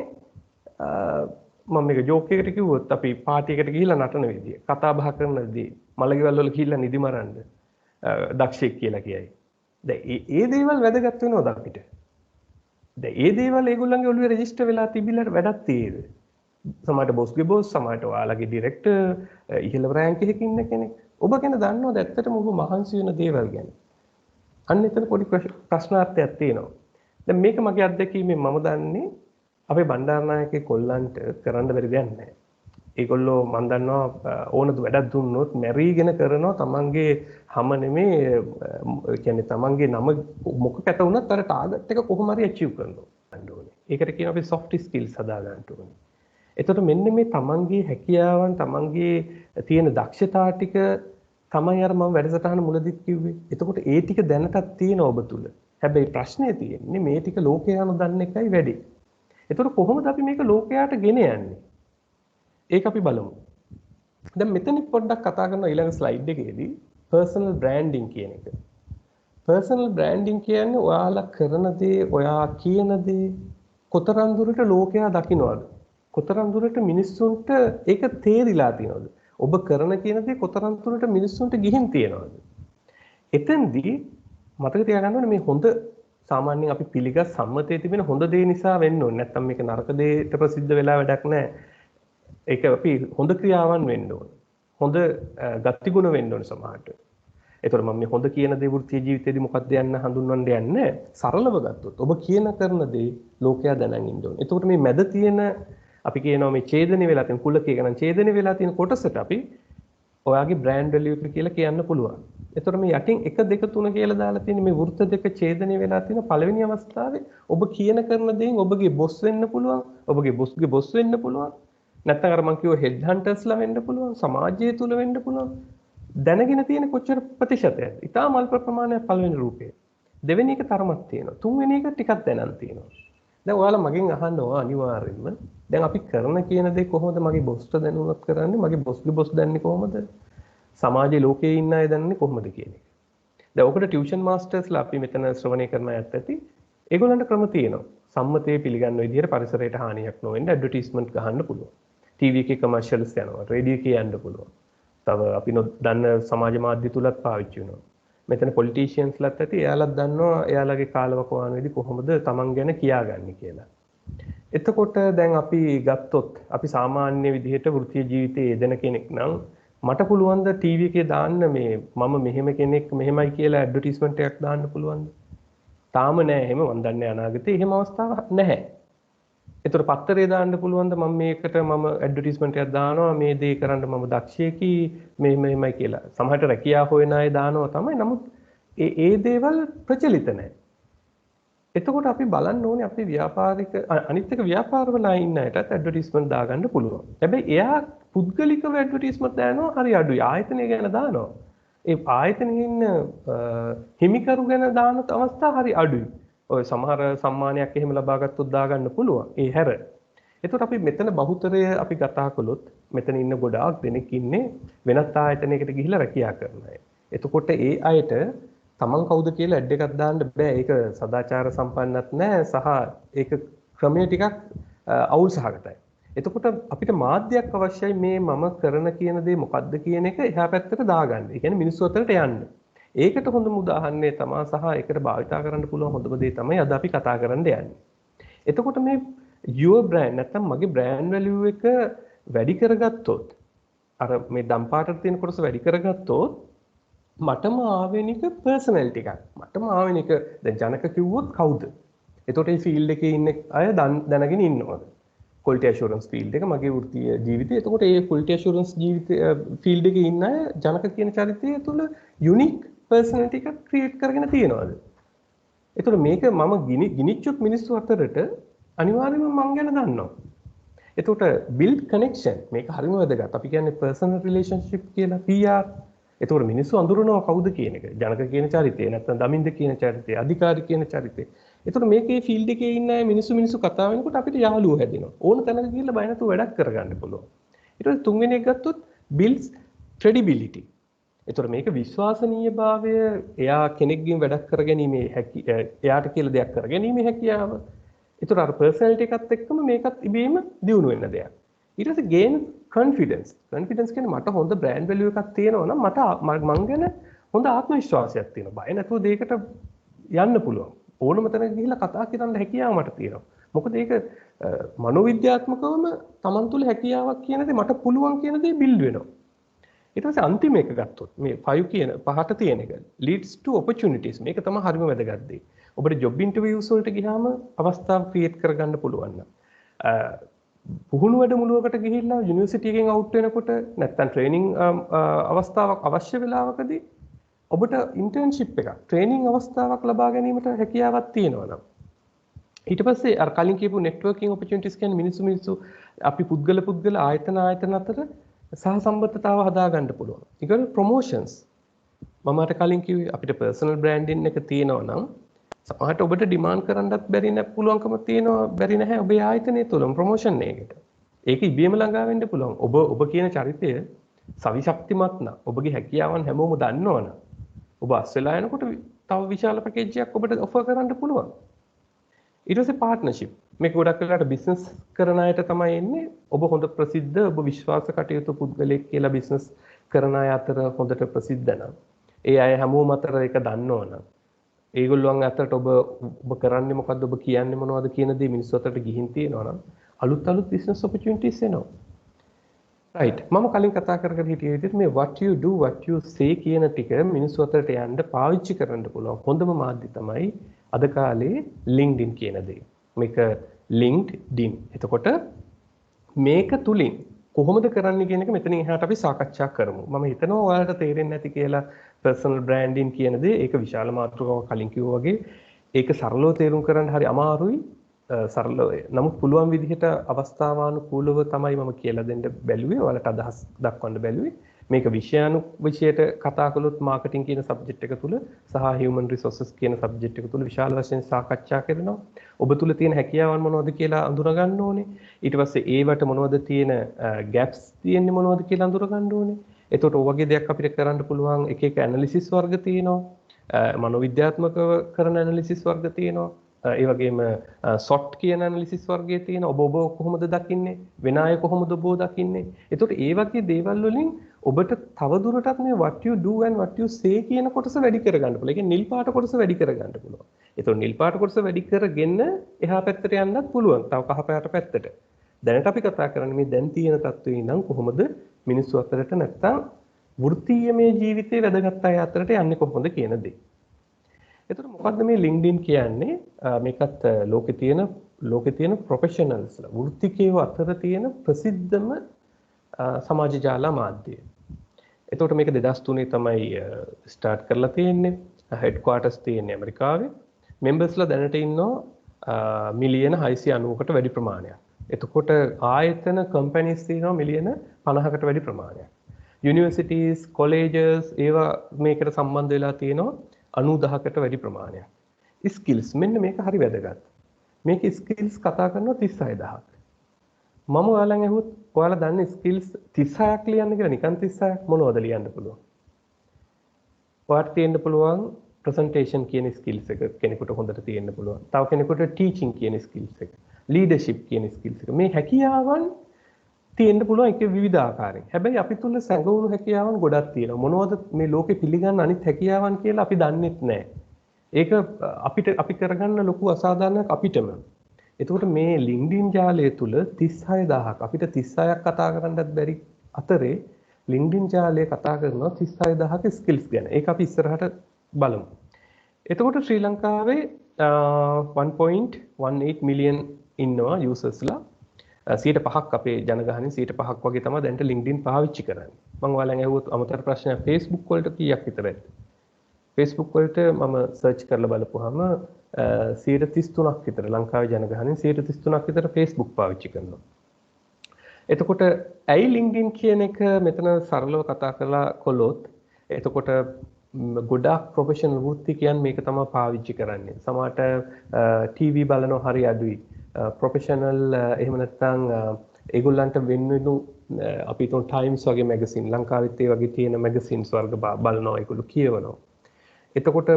මම මේක ජෝක් එකකට කිව්වොත් අපි පාටි එකට ගිහිල්ලා නටන විදිය කතා බහ කරන විදිය මලගෙවල් වල ගිහිල්ලා නිදි මරන්න දක්ෂයෙක් කියලා කියයි. දැන් ඒ දේවල් වැදගත් වෙනවද අපිට? දැන් ඒ දේවල් ඒගොල්ලන්ගේ ඔළුවේ රෙජිස්ටර් වෙලා තිබිලා වැඩක් තියෙද? සමහරට බොස්ගේ බොස් සමහරට ඔයාලගේ ඩිරෙක්ටර් ඉහළ රෑන්ක් එකක ඉන්න කෙනෙක්. ඔබ ගැන දන්නවද ඇත්තටම ඔබ මහන්සි වෙන දේවල් ගැන? අන්න එතන පොඩි ප්‍රශ්නාර්ථයක් තියෙනවා. දැන් මේක මගේ අත්දැකීමෙන් මම දන්නේ අපේ බණ්ඩාරනායකේ කොල්ලන්ට කරන්න බැරි දෙයක් නැහැ. ඒගොල්ලෝ මම දන්නවා ඕනද වැඩක් දුන්නොත් මැරීගෙන කරනවා තමන්ගේ හැම නෙමේ කියන්නේ තමන්ගේ නම මොක කැත වුණත් අර ටාගට් එක කොහොම හරි අචීව් කරනවා ගන්න ඕනේ. ඒකට කියනවා අපි සොෆ්ට් ස්කිල්ස් හදා ගන්න ඕනේ. එතකොට මෙන්න මේ තමන්ගේ හැකියාවන් තමන්ගේ තියෙන දක්ෂතා ටික තමයි අර මම වැඩසටහන මුලදිත් කිව්වේ. එතකොට ඒ ටික දැනටත් තියෙන ඔබ තුල. හැබැයි ප්‍රශ්නේ තියෙන්නේ මේ ටික ලෝකයා නොදන්න එකයි වැඩි. එතකොට කොහොමද අපි මේක ලෝකයාට ගෙන යන්නේ? ඒක අපි බලමු. දැන් මෙතන පොඩ්ඩක් කතා කරනවා ඊළඟ ස්ලයිඩ් එකේදී personal branding කියන එක. personal branding කියන්නේ ඔයාලා කරන දේ, ඔයා කියන දේ කොතරම් දුරට ලෝකයා දකින්නවද? කොතරම් දුරට මිනිස්සුන්ට ඒක තේරිලා තියෙනවද? ඔබ කරන කියන දේ කොතරම් දුරට මිනිස්සුන්ට ගිහින් තියෙනවද? එතෙන්දී මතක තියාගන්න ඕනේ මේ හොඳ සාමාන්‍යයෙන් අපි පිළිගත් සම්මතයේ තිබෙන හොඳ දේ නිසා වෙන්න ඕනේ. නැත්තම් මේක නරක දෙයට ප්‍රසිද්ධ වෙලා වැඩක් නැහැ. ඒක අපි හොඳ ක්‍රියාවන් වෙන්න ඕනේ. හොඳ ගතිගුණ වෙන්න ඕනේ සමහරට. ඒතකොට මම මේ හොඳ කියන දේ වෘත්තීය ජීවිතේදී මොකක්ද යන්න හඳුන්වන්න යන්නේ සරලව ගත්තොත් ඔබ කියන කරන දේ ලෝකයා දැනන් ඉන්න ඕනේ. ඒතකොට මේ මැද තියෙන අපි කියනවා මේ ඡේදනය වෙලා තියෙන කුලකේ ගණන් ඡේදනය වෙලා තියෙන කොටසට අපි ඔයාගේ බ්‍රෑන්ඩ් වැලියු එක කියලා කියන්න පුළුවන්. ඒතකොට මේ යටින් 1 2 3 කියලා දාලා තියෙන මේ වෘත්ත දෙක ඡේදනය වෙලා තියෙන පළවෙනි අවස්ථාවේ ඔබ කියන කරන දේෙන් ඔබගේ බොස් වෙන්න පුළුවන්, ඔබගේ බොස්ගේ බොස් වෙන්න පුළුවන්. නැත්නම් අර මම කිව්ව හෙඩ් හන්ටර්ස්ලා වෙන්න පුළුවන්, සමාජය තුල වෙන්න පුළුවන්. දැනගෙන තියෙන කොච්චර ප්‍රතිශතයක්ද? ඉතාම අල්ප ප්‍රමාණයක් පළවෙනි රූපේ. දෙවෙනි එක තරමක් තියෙනවා. තුන්වෙනි එක ටිකක් දැනන් තියෙනවා. දැන් ඔයාලා මගෙන් අහනවා අනිවාර්යෙන්ම දැන් අපි කරන කියන දේ කොහොමද මගේ බොස්ට දැනුවත් කරන්නේ? මගේ බොස්ගේ බොස් දන්නේ කොහොමද? සමාජයේ ලෝකයේ ඉන්න අය දන්නේ කොහොමද කියන එක. දැන් ඔකට ටියුෂන් මාස්ටර්ස්ලා අපි මෙතන ශ්‍රවණය කරන අයත් ඇති. ඒගොල්ලන්ට ක්‍රම තියෙනවා. සම්මතයේ පිළිගන්න විදිහට පරිසරයට හානියක් නොවෙන්න ඇඩ්වර්ටයිස්මන්ට් ගහන්න පුළුවන්. ටීවී එකේ කමර්ෂියල්ස් යනවා. රේඩියෝ එකේ යන්න පුළුවන්. තව අපි දන්න සමාජ මාධ්‍ය තුලත් පාවිච්චි වෙනවා. මෙතන පොලිටිෂියන්ස්ලාත් ඇති. එයාලත් දන්නවා එයාලගේ කාලවකවාන වෙදි කොහොමද Taman ගැන කියාගන්නේ කියලා. එතකොට දැන් අපි ගත්තොත් අපි සාමාන්‍ය විදිහට වෘත්තීය ජීවිතයේ යෙදෙන කෙනෙක් නම් මට පුළුවන් ද ටීවී එකේ දාන්න මේ මම මෙහෙම කෙනෙක් මෙහෙමයි කියලා ඇඩ්වර්ටයිස්මන්ට් එකක් දාන්න පුළුවන්ද? තාම නෑ එහෙම මම දන්නේ අනාගතේ එහෙම අවස්ථාවක් නැහැ. ඒතර පත්තරේ දාන්න පුළුවන්ද මම මේකට මම ඇඩ්වර්ටයිස්මන්ට් එකක් දානවා මේ දේ කරන්න මම දක්ෂයෙකි මෙහෙමයි කියලා. සමහරට රැකියාව හොයන අය දානවා තමයි. නමුත් ඒ දේවල් ප්‍රචලිත නැහැ. එතකොට අපි බලන්න ඕනේ අපි ව්‍යාපාරික අනිත් එක ව්‍යාපාරවල ඉන්න අයටත් ඇඩ්වර්ටයිස්මන්ට් දාගන්න පුළුවන්. හැබැයි එයා පුද්ගලිකව ඇඩ්වර්ටයිස්මන්ට් දානවා හරි අඩුයි. ආයතනය ගැන දානවා. ඒ ආයතනයේ ඉන්න හිමිකරු ගැන දාන අවස්ථා හරි අඩුයි. ඔය සමහර සම්මානයක් එහෙම ලබාගත්තොත් දාගන්න පුළුවන්. ඒ හැර. එතකොට අපි මෙතන බහුතරය අපි කතා කළොත් මෙතන ඉන්න ගොඩාක් දෙනෙක් ඉන්නේ වෙනත් ආයතනයකට ගිහිල්ලා රැකියා කරන අය. එතකොට ඒ අයට තමන් කවුද කියලා ඇඩ් එකක් දාන්න බෑ. ඒක සදාචාර සම්පන්නත් නෑ සහ ඒක ක්‍රමයේ ටිකක් අවුල් සහගතයි. එතකොට අපිට මාධ්‍යයක් අවශ්‍යයි මේ මම කරන කියන දේ මොකද්ද කියන එක එහා පැත්තට දාගන්න. ඒ කියන්නේ මිනිස්සු අතරට යන්න. ඒකට හොඳම උදාහරණය තමයි සහ ඒකට භාවිතා කරන්න පුළුවන් හොඳම දේ තමයි අද අපි කතා කරන්න යන්නේ. එතකොට මේ your brand නැත්නම් මගේ brand value එක වැඩි කරගත්තොත් අර මේ දම්පාටට තියෙන කොටස වැඩි කරගත්තොත් මටම ආවෙනික පර්සනැලිටි එකක්. මටම ආවෙනික දැන් ජනක කිව්වොත් කවුද? එතකොට මේ ෆීල්ඩ් එකේ ඉන්න අය දැනගෙන ඉන්නවද? quality assurance field එක මගේ වෘත්තීය ජීවිතය. එතකොට මේ quality assurance ජීවිතය field එකේ ඉන්න අය ජනක කියන චරිතය තුළ unique personality එකක් create කරගෙන තියෙනවද? එතකොට මේක මම ගිනිච්චොත් මිනිස්සු අතරට අනිවාර්යයෙන්ම මං ගැන දන්නවා. එතකොට build connection මේක හරිම වැදගත්. අපි කියන්නේ personal relationship කියලා PR. එතකොට මිනිස්සු අඳුරනවා කවුද කියන එක. ජනක කියන චරිතය නැත්නම් දමින්ද කියන චරිතය, අධිකාරී කියන චරිතය. එතකොට මේකේ ෆීල්ඩ් එකේ ඉන්න අය මිනිස්සු කතා වෙනකොට අපිට යාළුවෝ හැදෙනවා. ඕන තැනක ගිහිල්ලා බය නැතුව වැඩක් කරගන්න පුළුවන්. ඊට පස්සේ තුන්වෙනි එක ගත්තොත් builds credibility. එතකොට මේක විශ්වාසනීයභාවය එයා කෙනෙක්ගෙන් වැඩක් කරගැනීමේ එයාට කියලා දෙයක් කරගැනීමේ හැකියාව. එතකොට අර personality එකත් එක්කම මේකත් ඉබේම දියුණු වෙන දෙයක්. ඊට පස්සේ gain confidence. confidence කියන්නේ මට හොඳ brand value එකක් තියෙනවා නම් මං ගැන හොඳ ආත්ම විශ්වාසයක් තියෙනවා. බය නැතුව දෙයකට යන්න පුළුවන්. ඕනම තැනක ගිහිල්ලා කතා කරන්න හැකියාව මට තියෙනවා. මොකද ඒක මනෝවිද්‍යාත්මකවම Taman තුල හැකියාවක් කියන දේ මට පුළුවන් කියන දේ බිල්ඩ් වෙනවා. ඊට පස්සේ අන්තිම එක ගත්තොත් මේ 5 කියන පහට තියෙන එක leads to opportunities. මේක තමයි හරිම වැදගත් දේ. ඔබට job interviews වලට ගියාම අවස්ථාව create කරගන්න පුළුවන් නම් පුහුණු වැඩමුළුවකට ගිහිල්ලා යුනිවර්සිටි එකෙන් අවුට් වෙනකොට නැත්නම් ට්‍රේනින් අවස්ථාවක් අවශ්‍ය වෙලාවකදී ඔබට ඉන්ටර්න්ෂිප් එකක් ට්‍රේනින් අවස්ථාවක් ලබා ගැනීමට හැකියාවක් තියෙනවා නම් ඊට පස්සේ අර කලින් කියපු networking opportunities කියන්නේ මිනිස්සු අපි පුද්ගල ආයතන අතර සහසම්බන්ධතාව හදා ගන්න පුළුවන්. ඊගොල්ල ප්‍රොමෝෂන්ස් මම අර කලින් කිව්වේ අපිට personal branding එක තියෙනවා නම් සමහරට ඔබට ඩිමාන්ඩ් කරන්නත් බැරි නැ පුළුවන්කම තියෙනවා බැරි නැහැ ඔබේ ආයතනය තුලම ප්‍රොමෝෂන් එකකට. ඒක ඉබේම ළඟා වෙන්න පුළුවන්. ඔබ කියන චරිතය සවිශක්තිමත් නම් ඔබගේ හැකියාවන් හැමෝම දන්නවනම් ඔබ අස්වෙලා යනකොට තව විශාල පැකේජ් එකක් ඔබට ඔෆර් කරන්න පුළුවන්. ඊට පස්සේ පාර්ට්නර්ෂිප්. මේක ගොඩක් වෙලාවට බිස්නස් කරන අයට තමයි එන්නේ. ඔබ හොඳ ප්‍රසිද්ධ ඔබ විශ්වාස කටයුතු පුද්ගලයෙක් කියලා බිස්නස් කරන අය අතර හොඳට ප්‍රසිද්ධ නම් ඒ අය හැමෝම අතර ඒක දන්නවනම් ඒගොල්ලන් අතරට ඔබ කරන්නේ මොකද්ද ඔබ කියන්නේ මොනවද කියන දේ මිනිස්සු අතරට ගිහින් තියෙනවා නම් අලුත් business opportunities එනවා. right මම කලින් කතා කරගෙන හිටිය විදිහට මේ what you do what you say කියන ටික මිනිස්සු අතරට යන්න පාවිච්චි කරන්න පුළුවන් හොඳම මාධ්‍ය තමයි අද කාලේ LinkedIn කියන දේ. මේක LinkedIn. එතකොට මේක තුලින් කොහොමද කරන්නේ කියන එක මෙතනින් එහාට අපි සාකච්ඡා කරමු. මම හිතනවා ඔයාලට තේරෙන්නේ නැති කියලා personal branding කියන දේ ඒක විශාල මාතෘකාවක් කලින් කිව්වා වගේ ඒක සරලව තේරුම් කරන්න හරි අමාරුයි. සරලව නමුත් පුළුවන් විදිහට අවස්ථාවානුකූලව තමයි මම කියලා දෙන්න බැලුවේ. ඔයාලට අදහස් දක්වන්න බැලුවේ. මේක විෂයට කතා කළොත් මාකටිං කියන සබ්ජෙක්ට් එක තුල සහ human resources කියන සබ්ජෙක්ට් එක තුල විශාල වශයෙන් සාකච්ඡා කරනවා. ඔබ තුල තියෙන හැකියාවන් මොනවද කියලා අඳුර ගන්න ඕනේ. ඊට පස්සේ ඒවට මොනවද තියෙන gaps තියෙන්නේ මොනවද කියලා අඳුර ගන්න ඕනේ. එතකොට ඔය වගේ දෙයක් අපිට කරන්න පුළුවන් එක ඇනලිසිස් වර්ග තියෙනවා. මනෝවිද්‍යාත්මකව කරන ඇනලිසිස් වර්ග තියෙනවා. ඒ වගේම SWOT කියන ඇනලිසිස් වර්ගයේ තියෙන ඔබ කොහොමද දකින්නේ වෙන අය කොහොමද ඔබ දකින්නේ එතකොට ඒ වගේ දේවල් වලින් ඔබට තවදුරටත් මේ what you do and what you say කියන කොටස වැඩි කරගන්න පුළුවන්. ඒ කියන්නේ නිල් පාට කොටස වැඩි කරගන්න පුළුවන්. එතකොට නිල් පාට කොටස වැඩි කරගෙන එහා පැත්තට යන්නත් පුළුවන්. තව කහ පාට පැත්තට. දැනට අපි කතා කරන්නේ මේ දැන් තියෙන තත්ත්වේ ඉඳන් කොහොමද මිනිස්සු අතරට නැත්තම් වෘත්තීයමය ජීවිතේ වැදගත් අය අතරට යන්නේ කොහොමද කියන දේ. එතකොට මොකද්ද මේ LinkedIn කියන්නේ? මේකත් ලෝකේ තියෙන ප්‍රොෆෙෂනල්ස්ලා වෘත්තිකයෝ අතර තියෙන ප්‍රසිද්ධම සමාජ ජාල මාධ්‍යය. එතකොට මේක 2003 තමයි ස්ටාර්ට් කරලා තියෙන්නේ. හෙඩ්ක්වාටර්ස් තියෙන්නේ ඇමරිකාවේ. මෙම්බර්ස්ලා දැනට ඉන්නවා මිලියන 690කට වැඩි ප්‍රමාණයක්. එතකොට ආයතන කම්පැනිස් තියෙනවා මිලියන 50කට වැඩි ප්‍රමාණයක්. යුනිවර්සිටිස්, කොලේජස් ඒවා මේකට සම්බන්ධ වෙලා තියෙනවා 90කට වැඩි ප්‍රමාණයක්. ස්කිල්ස් මෙන්න මේක හරි වැදගත්. මේක ස්කිල්ස් කතා කරනවා 36000ක්. මම ඔයාලන් අහුවොත් ඔයාලා දන්නේ ස්කිල්ස් 36ක් ලියන්න කියලා නිකන් 36ක් මොනවද ලියන්න පුළුවන්? ඔයාලට තියෙන්න පුළුවන් presentation කියන skills එක කෙනෙකුට හොඳට තියෙන්න පුළුවන්. තව කෙනෙකුට teaching කියන skills එක, leadership කියන skills එක. මේ හැකියාවන් තියෙන්න පුළුවන් එක විවිධ ආකාරයෙන්. හැබැයි අපි තුල සැඟවුණු හැකියාවන් ගොඩක් තියෙනවා. මොනවද මේ ලෝකෙ පිළිගන්න අනිත් හැකියාවන් කියලා අපි දන්නෙත් නැහැ. ඒක අපි කරගන්න ලොකු අසාධාරණයක් අපිටම. එතකොට මේ LinkedIn ජාලය තුල 36000ක් අපිට 36ක් කතා කරන්නත් බැරි අතරේ LinkedIn ජාලය කතා කරනවා 36000ක skills ගැන. ඒක අපි ඉස්සරහට බලමු. එතකොට ශ්‍රී ලංකාවේ 1.18 මිලියන් ඉන්නවා යූසර්ස්ලා. 5% අපේ ජනගහනයෙන් 5% වගේ තමයි දැන්ට LinkedIn පාවිච්චි කරන්නේ. මම ඔයාලන් අහුවොත් අමතර ප්‍රශ්නයක් Facebook වලට කීයක් විතරද? Facebook වලට මම සර්ච් කරලා බලපුවාම 133ක් විතර ලංකාවේ ජනගහනයෙන් 133ක් විතර Facebook පාවිච්චි කරනවා. එතකොට ඇයි LinkedIn කියන එක මෙතන සරලව කතා කරලා කොළොත් එතකොට ගොඩාක් ප්‍රොෆෙෂනල් වෘත්තිකයන් මේක තමයි පාවිච්චි කරන්නේ. සමහරට TV බලනවා හරි අඩුයි. ප්‍රොෆෙෂනල් එහෙම නැත්නම් ඒගොල්ලන්ට වෙන්වෙනු අපි හිතමු ටයිම්ස් වගේ මැගසින් ලංකාවෙත් ඒ වගේ තියෙන මැගසින්ස් වර්ග බලනවා ඒගොල්ලෝ කියවනවා. එතකොට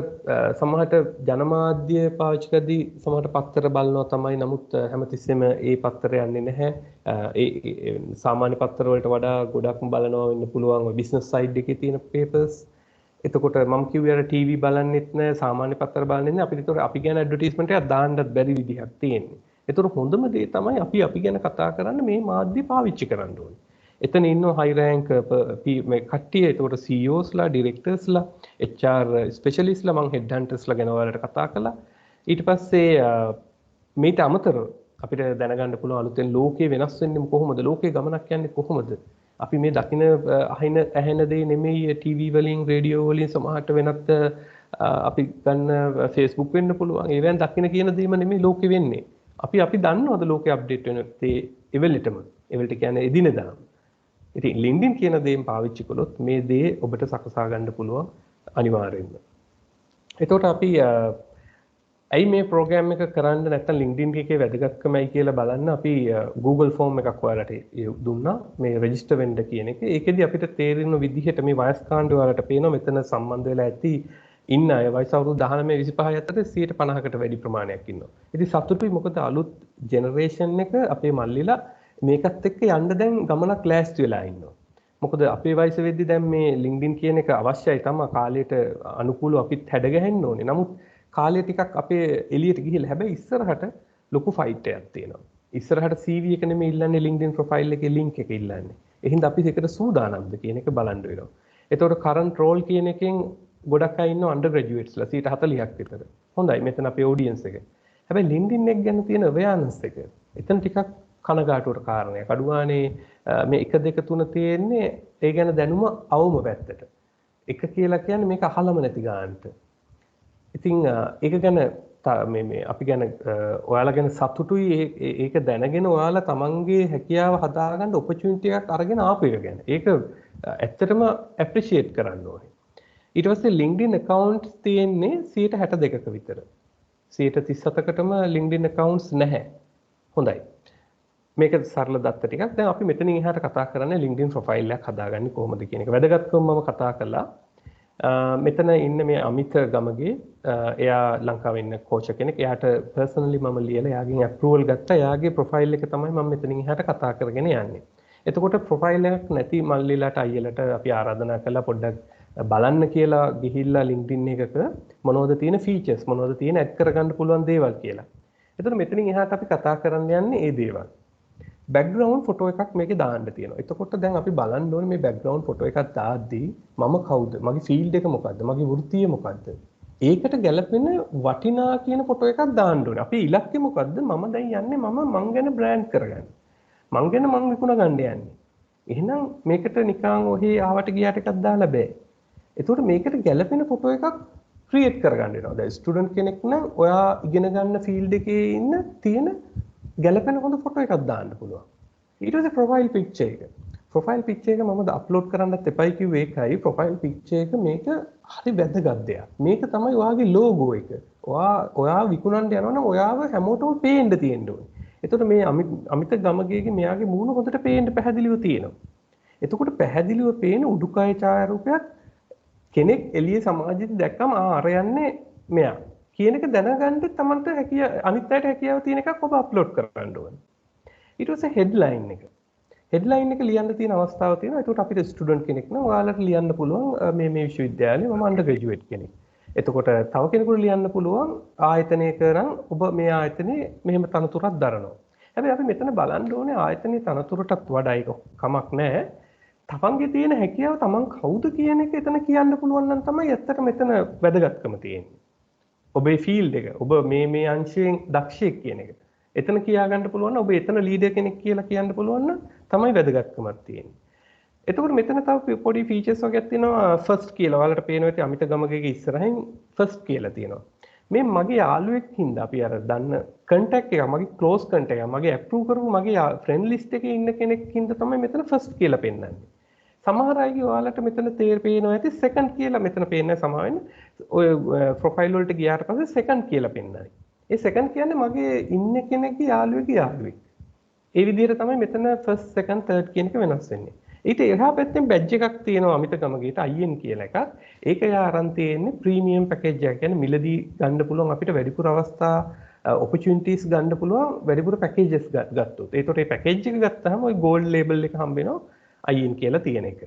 සමහරට ජනමාධ්‍ය පාවිච්චි කරද්දී සමහරට පත්තර බලනවා තමයි. නමුත් හැමතිස්සෙම ඒ පත්තර යන්නේ නැහැ. ඒ සාමාන්‍ය පත්තර වලට වඩා ගොඩක්ම බලනවා වෙන්න පුළුවන් ඔය බිස්නස් සයිඩ් එකේ තියෙන පේපර්ස්. එතකොට මම කිව්වේ අර TV බලන්නෙත් නැහැ, සාමාන්‍ය පත්තර බලන්නෙත් නැහැ. අපිට ඒතකොට අපි ගැන ඇඩ්වර්ටයිස්මන්ට් එකක් දාන්නත් බැරි විදිහක් තියෙන්නේ. ඒතකොට හොඳම දේ තමයි අපි ගැන කතා කරන්න මේ මාධ්‍ය පාවිච්චි කරන්න ඕනේ. එතන ඉන්න හයි රෑන්ක් මේ කට්ටිය එතකොට CEOස්ලා, ඩිරෙක්ටර්ස්ලා, HR ස්පෙෂලිස්ට්ලා මම හෙඩ් හන්ටර්ස්ලා ගැන ඔයාලට කතා කළා. ඊට පස්සේ මේට අමතරව අපිට දැනගන්න පුළුවන් අලුතෙන් ලෝකේ වෙනස් වෙන්නේ කොහොමද? ලෝකේ ගමනක් යන්නේ කොහොමද? අපි මේ දකින ඇහෙන දේ නෙමෙයි TV වලින්, රේඩියෝ වලින් සමහරට වෙනත් අපි ගන්න Facebook වෙන්න පුළුවන්. ඒවෙන් දකින කියන දේම නෙමෙයි ලෝකේ වෙන්නේ. අපි දන්නවද ලෝකේ අප්ඩේට් වෙන තේ එවෙලටම? එවෙලට කියන්නේ එදිනෙදා. ඉතින් LinkedIn කියන දේම පාවිච්චි කළොත් මේ දේ ඔබට සකසා ගන්න පුළුවන් අනිවාර්යෙන්ම. එතකොට අපි ඇයි මේ ප්‍රෝග්‍රෑම් එක කරන්න නැත්නම් LinkedIn එකේ වැදගත්කමයි කියලා බලන්න අපි Google form එකක් ඔයාලට දුන්නා මේ රෙජිස්ටර් වෙන්න කියන එක. ඒකෙදි අපිට තේරෙන විදිහට මේ වයස් කාණ්ඩ ඔයාලට පේනවා මෙතන සම්බන්ධ වෙලා ඇති ඉන්න අය වයස අවුරුදු 19 25 අතර 50%කට වැඩි ප්‍රමාණයක් ඉන්නවා. ඉතින් සතුටුයි මොකද අලුත් ජෙනරේෂන් එක අපේ මල්ලිලා මේකත් එක්ක යන්න දැන් ගමනක් ලෑස්ති වෙලා ඉන්නවා. මොකද අපේ වයස වෙද්දි දැන් මේ LinkedIn කියන එක අවශ්‍යයි තමයි කාලයට අනුකූලව අපිත් හැඩ ගැහෙන්න ඕනේ. නමුත් කාලය ටිකක් අපේ එළියට ගිහිල්ලා හැබැයි ඉස්සරහට ලොකු ෆයිට් එකක් තියෙනවා. ඉස්සරහට CV එක නෙමෙයි ඉල්ලන්නේ LinkedIn ප්‍රොෆයිල් එකේ link එක ඉල්ලන්නේ. එහෙනම් අපි ඒකට සූදානම්ද කියන එක බලන්න වෙනවා. එතකොට current role කියන එකෙන් ගොඩක් අය ඉන්නවා undergraduatesලා 40ක් විතර. හොඳයි මෙතන අපේ audience එක. හැබැයි LinkedIn එක ගැන තියෙන awareness එක එතන ටිකක් කනගාටුවට කාරණයක්. අඩුවානේ මේ 1 2 3 තියෙන්නේ ඒ ගැන දැනුම අවම පැත්තට. එක කියලා කියන්නේ මේක අහලම නැති ගන්නට. ඉතින් ඒක ගැන මේ අපි ගැන ඔයාලා ගැන සතුටුයි ඒක දැනගෙන ඔයාලා තමන්ගේ හැකියාව හදාගන්න opportunity එකක් අරගෙන ආපු එක ගැන. ඒක ඇත්තටම appreciate කරන්න ඕනේ. ඊට පස්සේ LinkedIn accounts තියෙන්නේ 62ක විතර. 37කටම LinkedIn accounts නැහැ. හොඳයි. මේක සරල දත්ත ටිකක්. දැන් අපි මෙතනින් එහාට කතා කරන්නේ LinkedIn profile එකක් හදාගන්නේ කොහොමද කියන එක. වැදගත්කම මම කතා කළා. මෙතන ඉන්න මේ අමිත ගමගේ එයා ලංකාවේ ඉන්න කෝච් කෙනෙක්. එයාට පර්සනලි මම ලියලා එයාගෙන් අප්‍රූවල් ගත්තා. එයාගේ ප්‍රොෆයිල් එක තමයි මම මෙතනින් එහාට කතා කරගෙන යන්නේ. එතකොට ප්‍රොෆයිල් එකක් නැති මල්ලිලාට අයියලට අපි ආරාධනා කළා පොඩ්ඩක් බලන්න කියලා ගිහිල්ලා LinkedIn එකක මොනවද තියෙන ෆීචර්ස් මොනවද තියෙන ඇඩ් කරගන්න පුළුවන් දේවල් කියලා. එතකොට මෙතනින් එහාට අපි කතා කරන්න යන්නේ මේ දේවල්. බෑග්ග්‍රවුන්ඩ් ෆොටෝ එකක් මේකේ දාන්න තියෙනවා. එතකොට දැන් අපි බලන්න ඕනේ මේ බෑග්ග්‍රවුන්ඩ් ෆොටෝ එකක් දාද්දී මම කවුද? මගේ ෆීල්ඩ් එක මොකද්ද? මගේ වෘත්තිය මොකද්ද? ඒකට ගැලපෙන වටිනා කියන ෆොටෝ එකක් දාන්න ඕනේ. අපි ඉලක්කය මොකද්ද? මම දැන් යන්නේ මං ගැන බ්‍රෑන්ඩ් කරගන්න. මං ගැන මං විකුණ ගන්න යන්නේ. එහෙනම් මේකට නිකන් ඔහේ ආවට ගියාට එකක් දාලා බෑ. එතකොට මේකට ගැලපෙන ෆොටෝ එකක් ක්‍රියේට් කරගන්න වෙනවා. දැන් ස්ටුඩන්ට් කෙනෙක් නම් ඔයා ඉගෙන ගන්න ෆීල්ඩ් එකේ ඉන්න තියෙන ගැළපෙන හොඳ ෆොටෝ එකක් දාන්න පුළුවන්. ඊට පස්සේ ප්‍රොෆයිල් පික්චර් එක. ප්‍රොෆයිල් පික්චර් එක මම අප්ලෝඩ් කරන්නත් එපයි කිව්වේ ඒකයි. ප්‍රොෆයිල් පික්චර් එක මේක හරි වැදගත් දෙයක්. මේක තමයි ඔයාගේ ලෝගෝ එක. ඔයා විකුණන්න යනවා නම් ඔයාව හැමෝටම පේන්න තියෙන්න ඕනේ. එතකොට මේ අමිත ගමගේගේ මෙයාගේ මූණ හොඳට පේන්න පැහැදිලිව තියෙනවා. එතකොට පැහැදිලිව පේන උඩුකය ඡායාරූපයක් කෙනෙක් එළිය සමාජෙට දැක්කම අර යන්නේ මෙයා කියන එක දැනගන්න තමන්ට අනිත් අයට හැකියාව තියෙන එකක් ඔබ අප්ලෝඩ් කරන්න ඕනේ. ඊට පස්සේ හෙඩ්ලයින් එක. හෙඩ්ලයින් එක ලියන්න තියෙන අවස්ථාව තියෙනවා. ඒකට අපිට ස්ටුඩන්ට් කෙනෙක් නම් ඔයාලට ලියන්න පුළුවන් මේ විශ්වවිද්‍යාලේ මම අන්ඩර් ග්‍රැජුවේට් කෙනෙක්. එතකොට තව කෙනෙකුට ලියන්න පුළුවන් ආයතනයක නම් ඔබ මේ ආයතනයේ මෙහෙම තනතුරක් දරනවා. හැබැයි අපි මෙතන බලන්න ඕනේ ආයතනයේ තනතුරටත් වඩා ඒක කමක් නැහැ. තමන්ගේ තියෙන හැකියාව තමන් කවුද කියන එක එතන කියන්න පුළුවන් නම් තමයි ඇත්තට මෙතන වැදගත්කම තියෙන්නේ. ඔබේ ෆීල්ඩ් එක, ඔබ මේ අංශයෙන් දක්ෂයෙක් කියන එක. එතන කියා ගන්න පුළුවන් නම් ඔබ එතන ලීඩර් කෙනෙක් කියලා කියන්න පුළුවන් නම් තමයි වැදගත්කමක් තියෙන්නේ. එතකොට මෙතන තව පොඩි ෆීචර්ස් වගේක් තියෙනවා ෆස්ට් කියලා. ඔයාලට පේනවා ඇති අමිත ගමගේගේ ඉස්සරහින් ෆස්ට් කියලා තියෙනවා. මේ මගේ යාළුවෙක් හින්දා අපි අර දන්න කන්ටැක්ට් එක, මගේ ක්ලෝස් කන්ටැක්ට් එක, මගේ අප්‍රූව් කරපු මගේ ෆ්‍රෙන්ඩ් ලිස්ට් එකේ ඉන්න කෙනෙක් හින්දා තමයි මෙතන ෆස්ට් කියලා පෙන්නන්නේ. සමහර අයගේ ඔයාලට මෙතන පේනවා ඇති සෙකන්ඩ් කියලා මෙතන පේන්නේ සමාවෙන්න. ඔය ප්‍රොෆයිල් වලට ගියාට පස්සේ සෙකන්ඩ් කියලා පෙන්නයි. ඒ සෙකන්ඩ් කියන්නේ මගේ ඉන්න කෙනෙක්ගේ යාළුවෙක්ගේ යාළුවෙක්. ඒ විදිහට තමයි මෙතන ෆස්ට් සෙකන්ඩ් තර්ඩ් කියන එක වෙනස් වෙන්නේ. ඊට එහා පැත්තෙන් බැජ් එකක් තියෙනවා අමිත ගමගේට IN කියලා එකක්. ඒක යා අරන් තියෙන්නේ ප්‍රීමියම් පැකේජ් එක. කියන්නේ මිලදී ගන්න පුළුවන් අපිට වැඩිපුර අවස්ථා opportunities ගන්න පුළුවන් වැඩිපුර පැකේජස් ගත්තොත්. ඒතකොට මේ පැකේජ් එක ගත්තාම ওই gold label එක හම්බ වෙනවා IN කියලා තියෙන එක.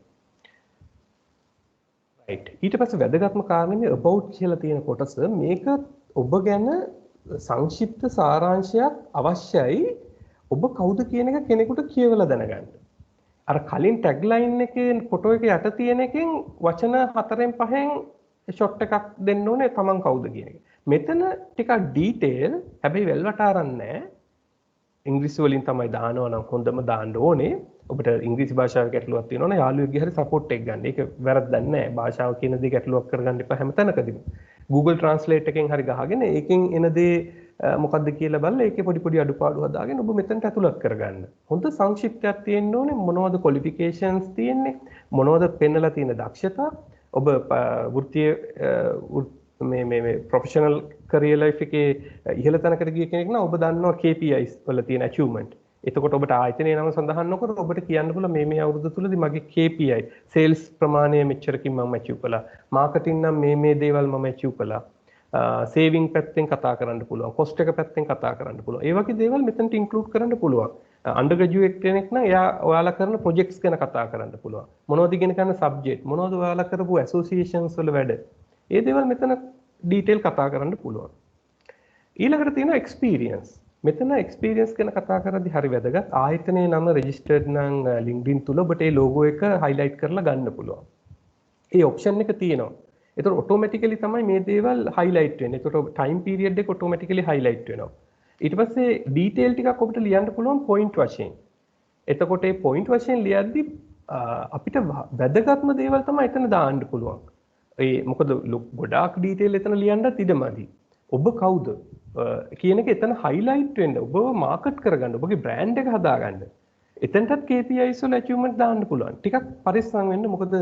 right. ඊට පස්සේ වැදගත්ම කාරණේ මේ about කියලා තියෙන කොටස. මේක ඔබ ගැන සංක්ෂිප්ත සාරාංශයක් අවශ්‍යයි. ඔබ කවුද කියන එක කෙනෙකුට කියවලා දැනගන්න. අර කලින් ටැග්ලයින් එකේ ෆොටෝ එක යට තියෙන එකෙන් වචන 4න් 5න් ෂොට් එකක් දෙන්න ඕනේ තමන් කවුද කියන එක. මෙතන ටිකක් ඩීටේල් හැබැයි වෙල්වට අරන් නැහැ. ඉංග්‍රීසි වලින් තමයි දානවා නම් හොඳම දාන්න ඕනේ. ඔබට ඉංග්‍රීසි භාෂාවේ ගැටලුවක් තියෙනවා නම් යාළුවෙක්ගේ හරි සපෝට් එක ගන්න. ඒක වැරද්දක් නැහැ. භාෂාව කියන දේ ගැටලුවක් කරගන්න එපා හැම තැනකදීම. Google Translate එකෙන් හරි ගහගෙන ඒකෙන් එන දේ මොකද්ද කියලා බලලා ඒකේ පොඩි අඩුපාඩු හදාගෙන ඔබ මෙතනට ඇතුළත් කරගන්න. හොඳ සංක්ෂිප්තයක් තියෙන්න ඕනේ. මොනවද qualifications තියෙන්නේ? මොනවද පෙන්නලා තියෙන දක්ෂතා? ඔබ වෘත්තීය මේ professional career life එකේ ඉහළ තැනකට ගිය කෙනෙක් නම් ඔබ දන්නවා KPIs වල තියෙන achievement. එතකොට ඔබට ආයතනයේ නම සඳහන් නොකර ඔබට කියන්න පුළුවන් මේ අවුරුදු තුලදී මගේ KPI sales ප්‍රමාණය මෙච්චරකින් මම achieve කළා. marketing නම් මේ දේවල් මම achieve කළා. සේවිං පැත්තෙන් කතා කරන්න පුළුවන්, කොස්ට් එක පැත්තෙන් කතා කරන්න පුළුවන්. ඒ වගේ දේවල් මෙතනට ඉන්ක්ලූඩ් කරන්න පුළුවන්. අන්ඩර් ග්‍රැජුවේට් කෙනෙක් නම් එයා ඔයාලා කරන ප්‍රොජෙක්ට්ස් ගැන කතා කරන්න පුළුවන්. මොනවද ඉගෙන ගන්න සබ්ජෙක්ට්, මොනවද ඔයාලා කරපු ඇසෝසියේෂන්ස් වල වැඩ. ඒ දේවල් මෙතන ඩීටේල් කතා කරන්න පුළුවන්. ඊළඟට තියෙනවා එක්ස්පීරියන්ස්. මෙතන එක්ස්පීරියන්ස් ගැන කතා කරද්දී හරි වැදගත්. ආයතනයේ නම රෙජිස්ටර්ඩ් නම් LinkedIn තුල ඔබට ඒ ලෝගෝ එක highlight කරලා ගන්න පුළුවන්. ඒ ඔප්ෂන් එක තියෙනවා. එතකොට ඔටෝමැටිකලි තමයි මේ දේවල් highlight වෙන්නේ. එතකොට time period එක ඔටෝමැටිකලි highlight වෙනවා. ඊට පස්සේ detail ටිකක් ඔබට ලියන්න පුළුවන් point වශයෙන්. එතකොට මේ point වශයෙන් ලියද්දි අපිට වැදගත්ම දේවල් තමයි එතන දාන්න පුළුවන්. ඒ මොකද ගොඩාක් detail එතන ලියන්නත් ඉඩමදි. ඔබ කවුද කියන එක එතන highlight වෙන්න, ඔබව market කරගන්න, ඔබගේ brand එක හදාගන්න. එතනටත් KPIs වල achievement දාන්න පුළුවන්. ටිකක් පරිස්සම් වෙන්න. මොකද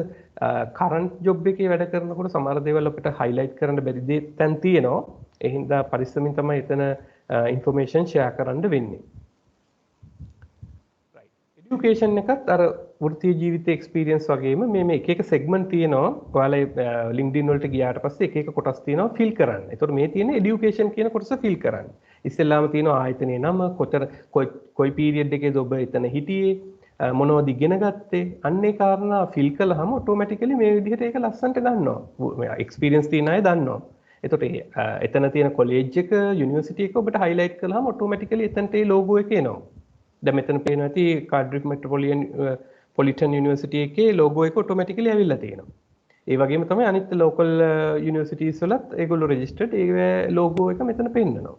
current job එකේ වැඩ කරනකොට සමහර දේවල් අපිට highlight කරන්න බැරි දේ තැන් තියෙනවා. ඒ හින්දා පරිස්සමින් තමයි එතන information share කරන්න වෙන්නේ. right. education එකත් අර වෘත්තීය ජීවිතයේ experience වගේම මේ එක segment තියෙනවා. ඔයාලා LinkedIn වලට ගියාට පස්සේ එක කොටස් තියෙනවා fill කරන්න. ඒතකොට මේ තියෙන education කියන කොටස fill කරන්න. ඉස්සෙල්ලාම තියෙනවා ආයතනයේ නම, කොයි පීරියඩ් එකේද ඔබ එතන හිටියේ, මොනවද ඉගෙන ගත්තේ, අන්නේ කාරණා ෆිල් කළාම ඔටෝමැටිකලි මේ විදිහට ඒක ලස්සනට දන්නවා. එක්ස්පීරියන්ස් තියෙන අය දන්නවා. එතකොට එතන තියෙන කොලෙජ් එක, යුනිවර්සිටි එක ඔබට highlight කළාම ඔටෝමැටිකලි එතනට ඒ ලෝගෝ එක එනවා. දැන් මෙතන පේනවා ඇති කාඩ්‍රිෆ් මෙට්‍රොපොලිටන් යුනිවර්සිටි එකේ ලෝගෝ එක ඔටෝමැටිකලි ඇවිල්ලා තියෙනවා. ඒ වගේම තමයි අනිත් ලෝකල් යුනිවර්සිටිස් වලත් ඒගොල්ලෝ රෙජිස්ටර්ඩ් ඒ ලෝගෝ එක මෙතන පෙන්නනවා.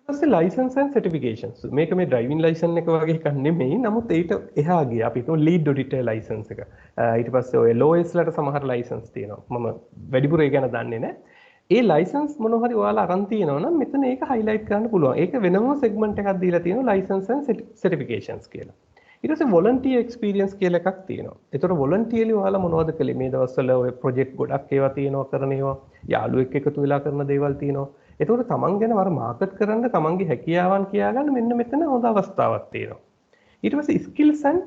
ඊපස්සේ ලයිසන්ස් ඇන්ඩ් සර්ටිෆිකේෂන්ස් මේක මේ ඩ්‍රයිවිං ලයිසන් එක වගේ එකක් නෙමෙයි. නමුත් ඊට එහා ගියා අපි හිතමු ලීඩ් ඔඩිටර් ලයිසන්ස් එක. ඊට පස්සේ ඔය ලෝයස් ලට සමහර ලයිසන්ස් තියෙනවා. මම වැඩිපුර ඒ ගැන දන්නේ නැහැ. ඒ ලයිසන්ස් මොනවා හරි ඔයාලා අරන් තියෙනවා නම් මෙතන ඒක highlight කරන්න පුළුවන්. ඒක වෙනම segment එකක් දීලා තියෙනවා license and certifications කියලා. ඊට පස්සේ volunteer experience කියලා එකක් තියෙනවා. ඒතකොට volunteerly ඔයාලා මොනවද කළේ? මේ දවස්වල ඔය project ගොඩක් ඒවා තියෙනවා කරන ඒවා. යාළුවෙක් එකතු වෙලා කරන දේවල් තියෙනවා. ඒතකොට තමන් ගැන වර මාකට් කරන්න තමන්ගේ හැකියාවන් කියාගන්න මෙන්න මෙතන හොඳ අවස්ථාවක් තියෙනවා. ඊට පස්සේ skills and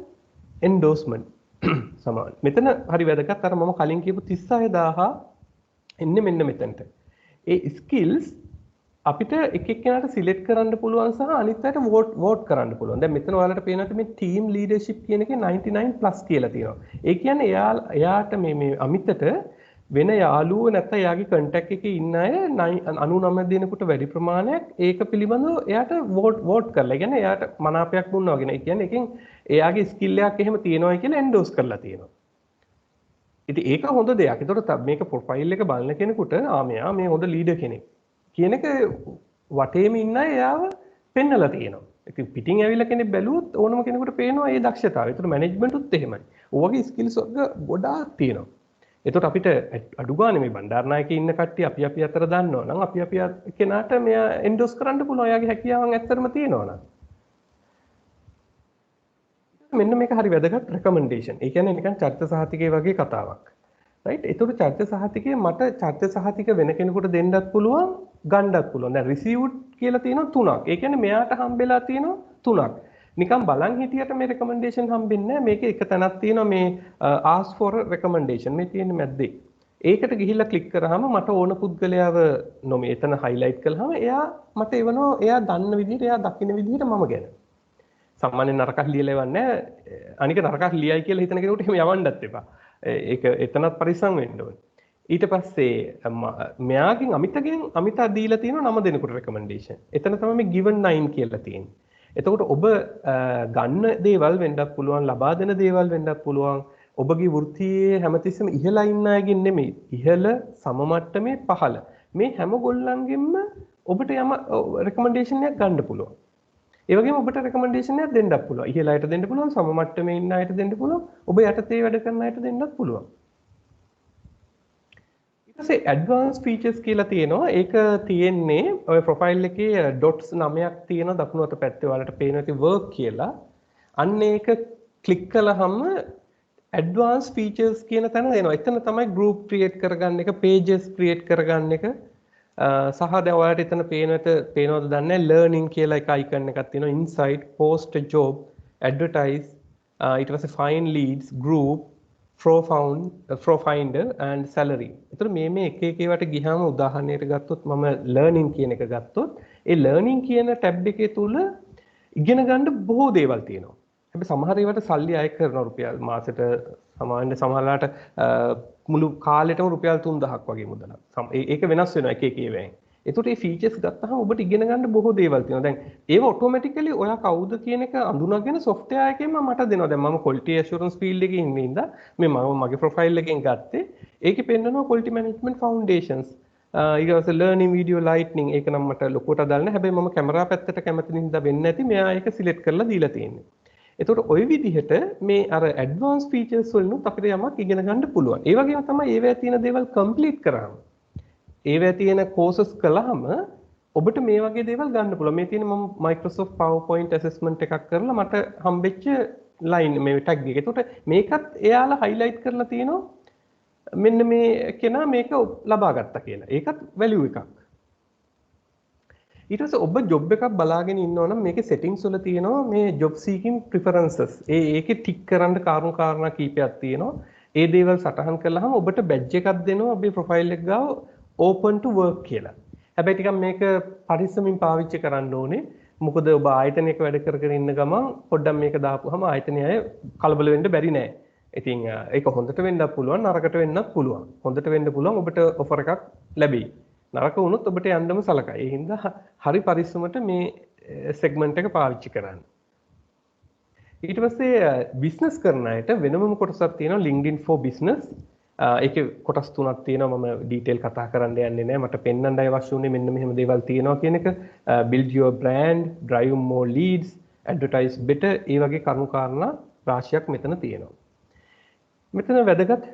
endorsement සමාන. මෙතන හරි වැදගත් අර මම කලින් කියපු 36000 එන්නේ මෙන්න මෙතනට. ඒ ස්කිල්ස් අපිට එක එක්කෙනාට සිලෙක්ට් කරන්න පුළුවන් සහ අනිත් අයට වෝට් කරන්න පුළුවන්. දැන් මෙතන ඔයාලට පේනවා මේ ටීම් ලීඩර්ෂිප් කියන එකේ 99+ කියලා තියෙනවා. ඒ කියන්නේ එයාට මේ අමිතට වෙන යාළුවෝ නැත්නම් එයාගේ කන්ටැක්ට් එකේ ඉන්න අය 99 දෙනෙකුට වැඩි ප්‍රමාණයක් ඒක පිළිබඳව එයාට වෝට් කරලා. ඒ කියන්නේ එයාට මනාපයක් දුන්නා වගේ නේ. ඒ කියන්නේ එකෙන් එයාගේ ස්කිල් එකක් එහෙම තියෙනවා කියලා එන්ඩෝස් කරලා තියෙනවා. ඉතින් ඒක හොඳ දෙයක්. ඒතකොට මේක ප්‍රොෆයිල් එක බලන කෙනෙකුට මෙයා මේ හොඳ ලීඩර් කෙනෙක් කියන එක වටේම ඉන්න අය එයාව පෙන්නලා තියෙනවා. ඉතින් පිටින් ඇවිල්ලා කෙනෙක් බැලුවොත් ඕනම කෙනෙකුට පේනවා ඒ දක්ෂතාවය. ඒතකොට මැනේජ්මන්ට් උත් එහෙමයි. ඔයගේ ස්කිල්ස් වර්ග ගොඩාක් තියෙනවා. ඒතකොට අපිට අඩු ගානේ මේ බණ්ඩාරනායකේ ඉන්න කට්ටිය අපි අතර දන්නවා නම් අපි කෙනාට මෙයා එන්ඩෝස් කරන්න පුළුවන්. එයාගේ හැකියාවන් ඇත්තටම තියෙනවා නම්. මෙන්න මේක හරි වැදගත් රෙකමෙන්ඩේෂන්. ඒ කියන්නේ නිකන් චරිත සහතිකය වගේ කතාවක්. රයිට්? ඒතකොට චරිත සහතිකයේ මට චරිත සහතික වෙන කෙනෙකුට දෙන්නත් පුළුවන්, ගන්නත් පුළුවන්. දැන් රිසීව්ඩ් කියලා තියෙනවා 3ක්. ඒ කියන්නේ මෙයාට හම්බෙලා තියෙනවා 3ක්. නිකන් බලන් හිටියට මේ රෙකමෙන්ඩේෂන් හම්බෙන්නේ නැහැ. මේකේ එක තැනක් තියෙනවා මේ ask for a recommendation. මේ තියෙන්නේ මැද්දේ. ඒකට ගිහිල්ලා ක්ලික් කරාම මට ඕන පුද්ගලයාව නොමේ එතන highlight කළාම එයා මට එවනවා එයා දන්න විදිහට එයා දකින්න විදිහට මම ගැන. සාමාන්‍යයෙන් නරකක් ලියලා එවන්නේ අනික නරකක් ලියයි කියලා හිතන කෙනෙකුට එහෙම යවන්නත් එපා. ඒක එතනත් පරිස්සම් වෙන්න ඕනේ. ඊට පස්සේ මෙයාගෙන් අමිතා දීලා තියෙනවා 9 දෙනෙකුට රෙකමෙන්ඩේෂන්. එතන තමයි මේ given 9 කියලා තියෙන්නේ. එතකොට ඔබ ගන්න දේවල් වෙන්නත් පුළුවන්, ලබා දෙන දේවල් වෙන්නත් පුළුවන්. ඔබගේ වෘත්තියේ හැමතිස්සෙම ඉහළා ඉන්න අයගෙන් නෙමෙයි. ඉහළ සම මට්ටමේ පහළ. මේ හැම ගොල්ලන්ගෙන්ම ඔබට යම රෙකමෙන්ඩේෂන් එකක් ගන්න පුළුවන්. ඒ වගේම ඔබට රෙකමෙන්ඩේෂන් එකක් දෙන්නත් පුළුවන්. ඉහළ අයට දෙන්න පුළුවන්, සම මට්ටමේ ඉන්න අයට දෙන්න පුළුවන්, ඔබ යටතේ වැඩ කරන අයට දෙන්නත් පුළුවන්. ඊට පස්සේ ඇඩ්වාන්ස් ෆීචර්ස් කියලා තියෙනවා. ඒක තියෙන්නේ ඔය ප්‍රොෆයිල් එකේ ඩොට්ස් 9ක් තියෙන දකුණු අත පැත්තේ ඔයාලට පේනවා ඉතින් වර්ක් කියලා. අන්න ඒක ක්ලික් කළාම ඇඩ්වාන්ස් ෆීචර්ස් කියන තැන එනවා. එතන තමයි group create කරගන්න එක, pages create කරගන්න එක. සහ දැන් ඔයාලට එතන පේනවද දන්නේ නැහැ learning කියලා එක icon එකක් තියෙනවා. insight, post a job, advertise, ඊට පස්සේ find leads, group, pro finder and salary. ඒතර මේ එක ඒවාට ගියාම උදාහරණයකට ගත්තොත් මම learning කියන එක ගත්තොත් ඒ learning කියන ටැබ් එකේ තුල ඉගෙන ගන්න බොහෝ දේවල් තියෙනවා. හැබැයි සමහර ඒවාට සල්ලි අය කරනවා රුපියල් මාසෙට සමානව සමහරලාට මුළු කාලෙටම රුපියල් 3000ක් වගේ මුදලක්. ඒක වෙනස් වෙනවා එක එක ඒවායින්. ඒතකොට මේ ෆීචර්ස් ගත්තාම ඔබට ඉගෙන ගන්න බොහෝ දේවල් තියෙනවා. දැන් ඒව ඔටෝමැටිකලි ඔයා කවුද කියන එක අඳුනගෙන software එකෙන්ම මට දෙනවා. දැන් මම quality assurance field එකේ ඉන්න ඉඳලා මගේ profile එකෙන් ගත්තේ. ඒකේ පෙන්නනවා quality management foundations. ඊට පස්සේ learning video lightning ඒක නම් මට ලොකුවට අදාළ නැහැ. හැබැයි මම කැමරා පැත්තට කැමති නිසා වෙන්නේ නැති මෙයා ඒක select කරලා දීලා තියෙන්නේ. එතකොට ওই විදිහට මේ අර ඇඩ්වාන්ස් ෆීචර්ස් වලිනුත් අපිට යමක් ඉගෙන ගන්න පුළුවන්. ඒ වගේම තමයි ඒවැය තියෙන දේවල් කම්ප්ලීට් කරාම. ඒවැය තියෙන කෝසස් කළාම ඔබට මේ වගේ දේවල් ගන්න පුළුවන්. මේ තියෙන මම Microsoft PowerPoint assessment එකක් කරලා මට හම්බෙච්ච line මේ tag එක. එතකොට මේකත් එයාලා highlight කරලා තියෙනවා. මෙන්න මේ කෙනා මේක ලබා ගත්තා කියලා. ඒකත් value එකක්. ඊට පස්සේ ඔබ ජොබ් එකක් බලාගෙන ඉන්නවා නම් මේකේ settings වල තියෙනවා මේ job seeking preferences. ඒකේ ටික් කරන්න කාරණා කීපයක් තියෙනවා. ඒ දේවල් සටහන් කළාම ඔබට badge එකක් දෙනවා ඔබේ profile එක ගාව open to work කියලා. හැබැයි ටිකක් මේක පරිස්සමින් පාවිච්චි කරන්න ඕනේ. මොකද ඔබ ආයතනයක වැඩ කර ඉන්න ගමන් පොඩ්ඩක් මේක දාපුවාම ආයතනයේ අය කලබල වෙන්න බැරි නෑ. ඉතින් ඒක හොඳට වෙන්නත් පුළුවන් නරකට වෙන්නත් පුළුවන්. හොඳට වෙන්න පුළුවන් ඔබට offer එකක් ලැබෙයි. නරක වුණොත් ඔබට යන්නම සලකයි. ඒ හින්දා හරි පරිස්සමට මේ segment එක පාවිච්චි කරන්න. ඊට පස්සේ බිස්නස් කරන අයට වෙනම කොටසක් තියෙනවා LinkedIn for business. ඒකේ කොටස් තුනක් තියෙනවා මම ඩීටේල් කතා කරන්න යන්නේ නැහැ මට පෙන්වන්නයි අවශ්‍ය වුණේ මෙන්න මෙහෙම දේවල් තියෙනවා කියන එක build your brand drive more leads advertise better ඒ වගේ කරුණු කාරණා රාශියක් මෙතන තියෙනවා මෙතන වැදගත්